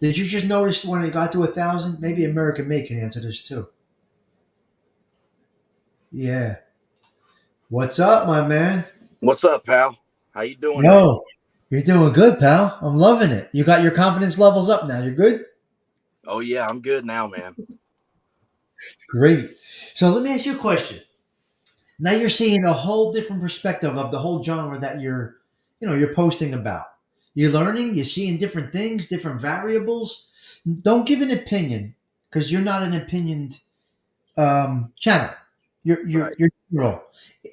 Speaker 1: Did you just notice when it got to 1,000? Maybe American Made can answer this too. Yeah. What's up, my man?
Speaker 6: What's up, pal? How you doing, man?
Speaker 1: Yo, you're doing good, pal. I'm loving it. You got your confidence levels up now. You're good?
Speaker 6: Oh yeah, I'm good now, man.
Speaker 1: Great. So let me ask you a question. Now you're seeing a whole different perspective of the whole genre that you're posting about. You're learning, you're seeing different things, different variables. Don't give an opinion because you're not an opinioned channel.
Speaker 6: Right.
Speaker 1: You're neutral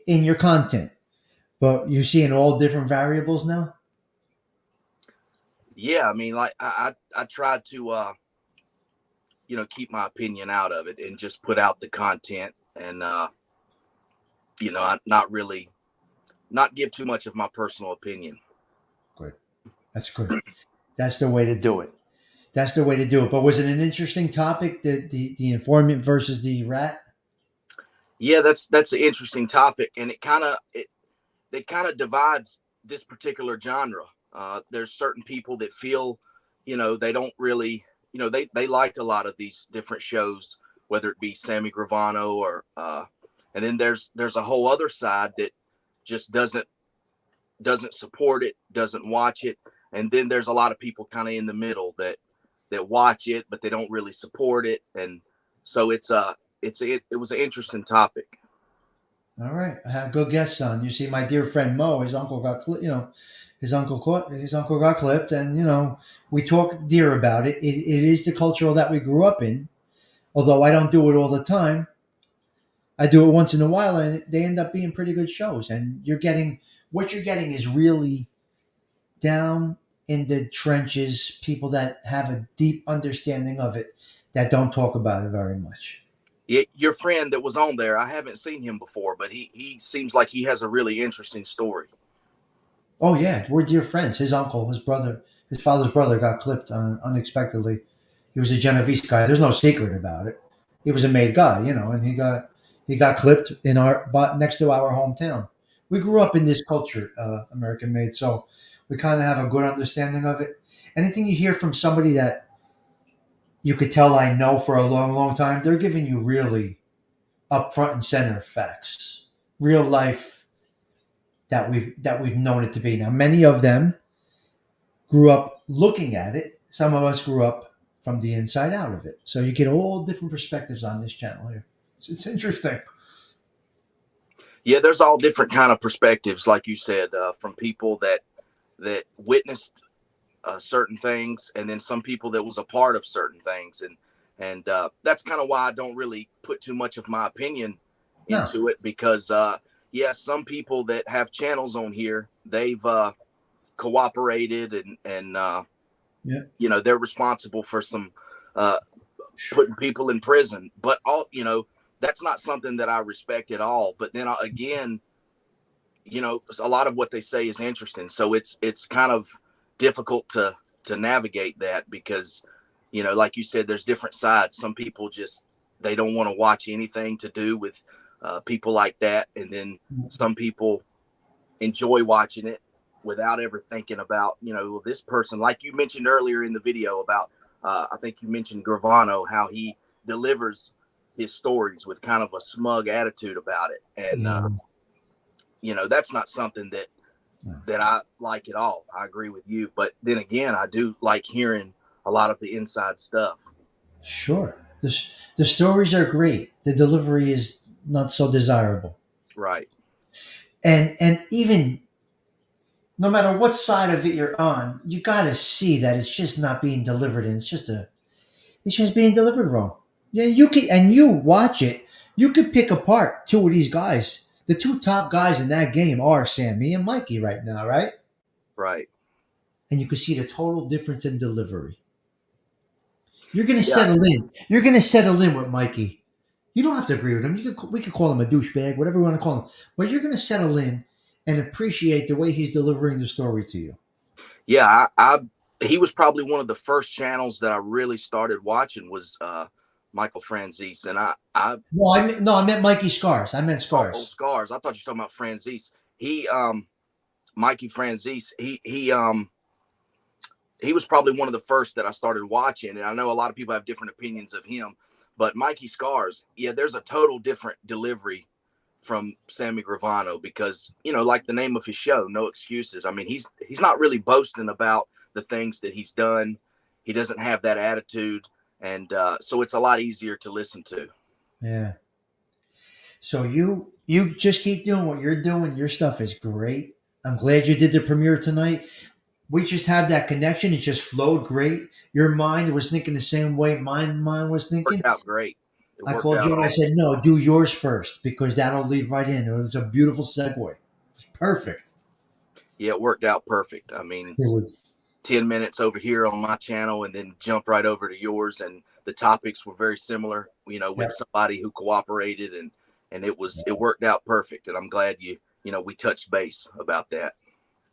Speaker 1: in your content, but you're seeing all different variables now.
Speaker 6: Yeah, I mean, like I tried to keep my opinion out of it and just put out the content and not give too much of my personal opinion.
Speaker 1: Good. That's good. That's the way to do it. That's the way to do it. But was it an interesting topic, the informant versus the rat?
Speaker 6: Yeah, that's an interesting topic, and it kind of divides this particular genre. There's certain people that feel, they don't really, they like a lot of these different shows, whether it be Sammy Gravano or, and then there's a whole other side that just doesn't support it, doesn't watch it, and then there's a lot of people kind of in the middle that watch it, but they don't really support it, and so it was an interesting topic.
Speaker 1: All right, I had a good guess, son. You see, my dear friend Mo, his uncle got his uncle got clipped, and we talk deer about it. It is the culture that we grew up in. Although I don't do it all the time, I do it once in a while, and they end up being pretty good shows. And what you're getting is really down in the trenches, people that have a deep understanding of it that don't talk about it very much.
Speaker 6: Your friend that was on there, I haven't seen him before, but he seems like he has a really interesting story.
Speaker 1: Oh yeah, we're dear friends. His uncle, his father's brother got clipped unexpectedly. He was a Genovese guy. There's no secret about it. He was a made guy, and he got clipped next to our hometown. We grew up in this culture, American Made, so we kind of have a good understanding of it. Anything you hear from somebody that you could tell I know for a long, long time, they're giving you really up front and center facts, real life that we've known it to be. Now, many of them grew up looking at it. Some of us grew up from the inside out of it. So you get all different perspectives on this channel here. It's interesting.
Speaker 6: Yeah, there's all different kind of perspectives, like you said, from people that witnessed certain things, and then some people that was a part of certain things, and that's kind of why I don't really put too much of my opinion into it, because some people that have channels on here, they've cooperated and they're responsible for some putting people in prison, but that's not something that I respect at all. But then again, a lot of what they say is interesting, so it's kind of difficult to navigate that, because like you said, there's different sides. Some people they don't want to watch anything to do with people like that, and then some people enjoy watching it without ever thinking about this person, like you mentioned earlier in the video about I think you mentioned Gravano, how he delivers his stories with kind of a smug attitude about it, and that's not something that I like at all. I agree with you, but then again, I do like hearing a lot of the inside stuff.
Speaker 1: Sure, the stories are great. The delivery is not so desirable,
Speaker 6: right?
Speaker 1: And even no matter what side of it you're on, you got to see that it's just not being delivered, and it's just being delivered wrong. Yeah, you watch it. You could pick apart two of these guys. The two top guys in that game are Sammy and Mikey right now, right?
Speaker 6: Right.
Speaker 1: And you can see the total difference in delivery. You're going to settle in. You're going to settle in with Mikey. You don't have to agree with him. We could call him a douchebag, whatever we want to call him. But you're going to settle in and appreciate the way he's delivering the story to you.
Speaker 6: Yeah, he was probably one of the first channels that I really started watching was Michael Franzese, and I
Speaker 1: No, I meant Mikey Scars. I meant
Speaker 6: oh,
Speaker 1: Scars.
Speaker 6: Scars. I thought you were talking about Franzese. He Mikey Franzese. He was probably one of the first that I started watching, and I know a lot of people have different opinions of him, but Mikey Scars, yeah, there's a total different delivery from Sammy Gravano because, you know, like the name of his show, No Excuses. I mean, he's not really boasting about the things that he's done. He doesn't have that attitude, and so it's a lot easier to listen to.
Speaker 1: Yeah. So you just keep doing what you're doing. Your stuff is great. I'm glad you did the premiere tonight. We just have that connection. It just flowed great. Your mind was thinking the same way my mind was thinking.
Speaker 6: Worked out great.
Speaker 1: I called you and I said, no, do yours first because that'll lead right in. It was a beautiful segue. It's perfect.
Speaker 6: Yeah, it worked out perfect. I mean,
Speaker 1: It was
Speaker 6: 10 minutes over here on my channel and then jump right over to yours. And the topics were very similar, you know, with somebody who cooperated and it worked out perfect. And I'm glad we touched base about that.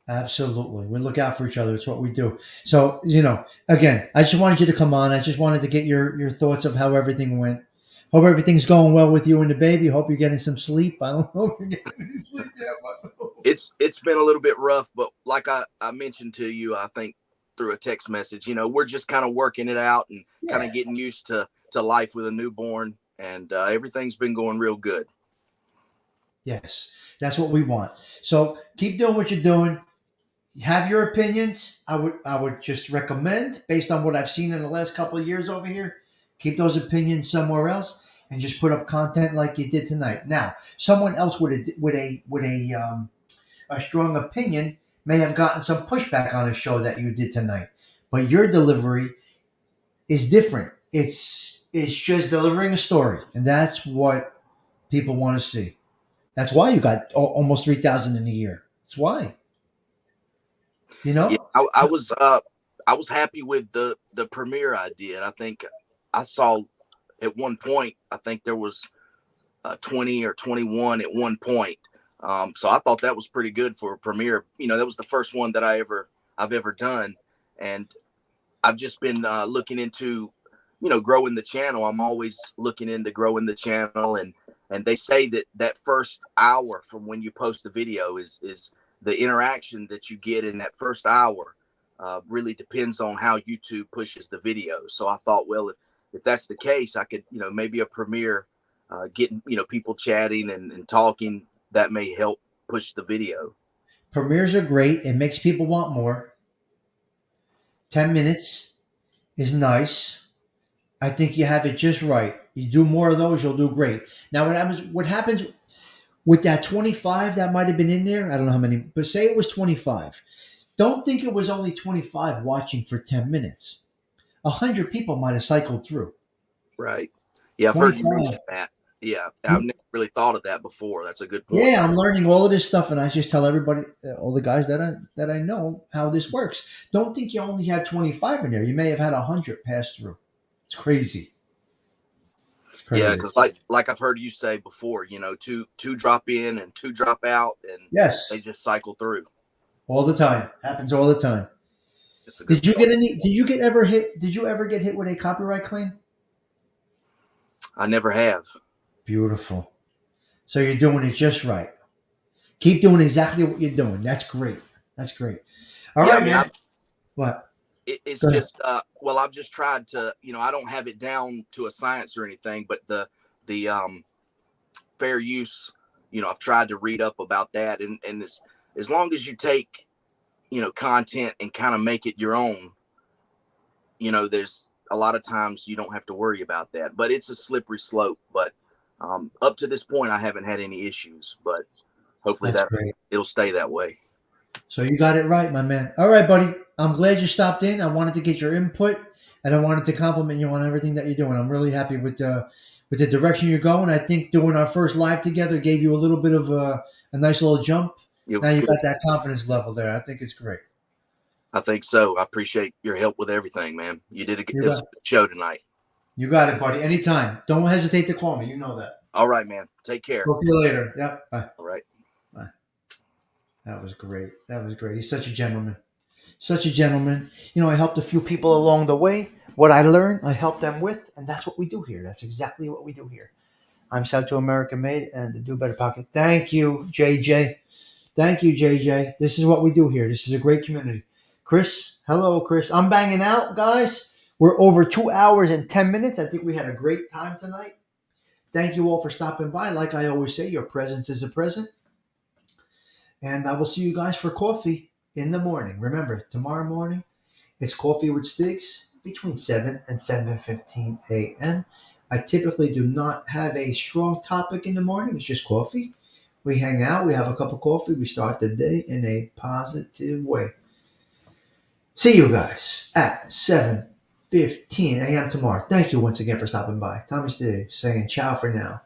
Speaker 1: absolutely. We look out for each other. It's what we do. So, again, I just wanted you to come on. I just wanted to get your thoughts of how everything went. Hope everything's going well with you and the baby. Hope you're getting some sleep. I don't know if you're getting any sleep yet, but
Speaker 6: it's been a little bit rough, but like I mentioned to you, I think through a text message, we're just kind of working it out and kind of getting used to life with a newborn, and everything's been going real good.
Speaker 1: Yes, that's what we want. So keep doing what you're doing. Have your opinions. I would just recommend, based on what I've seen in the last couple of years over here, keep those opinions somewhere else and just put up content like you did tonight. Now, someone else with a strong opinion may have gotten some pushback on a show that you did tonight, but your delivery is different. It's just delivering a story, and that's what people want to see. That's why you got almost 3,000 in a year. That's why.
Speaker 6: Yeah, I was happy with the premiere I did. I think I saw at one point, I think there was 20 or 21 at one point. So I thought that was pretty good for a premiere. That was the first one that I've ever done. And I've just been looking into, growing the channel. I'm always looking into growing the channel. And they say that first hour from when you post the video is the interaction that you get in that first hour really depends on how YouTube pushes the video. So I thought, well, if that's the case, I could, maybe a premiere, getting, people chatting and talking, that may help push the video.
Speaker 1: Premieres are great. It makes people want more. 10 minutes is nice. I think you have it just right. You do more of those, you'll do great. Now, what happens with that 25 that might have been in there? I don't know how many, but say it was 25. Don't think it was only 25 watching for 10 minutes. 100 people might have cycled through.
Speaker 6: Right. Yeah, I've heard you mention that. Yeah, I've never really thought of that before. That's a good point.
Speaker 1: Yeah, I'm learning all of this stuff, and I just tell everybody, all the guys that I know, how this works. Don't think you only had 25 in there. You may have had 100 pass through. It's crazy.
Speaker 6: Yeah, because like I've heard you say before, two drop in and two drop out, and
Speaker 1: yes,
Speaker 6: they just cycle through
Speaker 1: all the time. Happens all the time. Did you ever get hit with a copyright claim?
Speaker 6: I never have.
Speaker 1: Beautiful. So you're doing it just right. Keep doing exactly what you're doing. That's great. That's great. All right, man. What?
Speaker 6: It's just well, I've just tried to, I don't have it down to a science or anything, but the fair use, I've tried to read up about that, and as long as you take, content and kind of make it your own, there's a lot of times you don't have to worry about that, but it's a slippery slope. But up to this point, I haven't had any issues, but hopefully it'll stay that way.
Speaker 1: So you got it right, my man. All right, buddy. I'm glad you stopped in. I wanted to get your input, and I wanted to compliment you on everything that you're doing. I'm really happy with the direction you're going. I think doing our first live together gave you a little bit of a nice little jump. Now you got that confidence level there. I think it's great.
Speaker 6: I think so. I appreciate your help with everything, man. You did a good show tonight.
Speaker 1: You got it, buddy. Anytime. Don't hesitate to call me. You know that.
Speaker 6: All right, man. Take care.
Speaker 1: Talk to you later. Yep. Bye.
Speaker 6: All right.
Speaker 1: Bye. That was great. That was great. He's such a gentleman. Such a gentleman. I helped a few people along the way, What I learn, I help them with, and that's what we do here. That's exactly what we do here. I'm South to America made and the Do Better Pocket. Thank you, JJ. Thank you, JJ. This is what we do here. This is a great community. Chris, hello, Chris. I'm banging out, guys. We're over 2 hours and 10 minutes. I think we had a great time tonight. Thank you all for stopping by. Like I always say, your presence is a present. And I will see you guys for coffee in the morning. Remember, tomorrow morning, it's Coffee with Stiggs between 7 and 7:15 a.m. I typically do not have a strong topic in the morning. It's just coffee. We hang out. We have a cup of coffee. We start the day in a positive way. See you guys at 7:15 a.m. tomorrow. Thank you once again for stopping by. Tommy Stiggs saying ciao for now.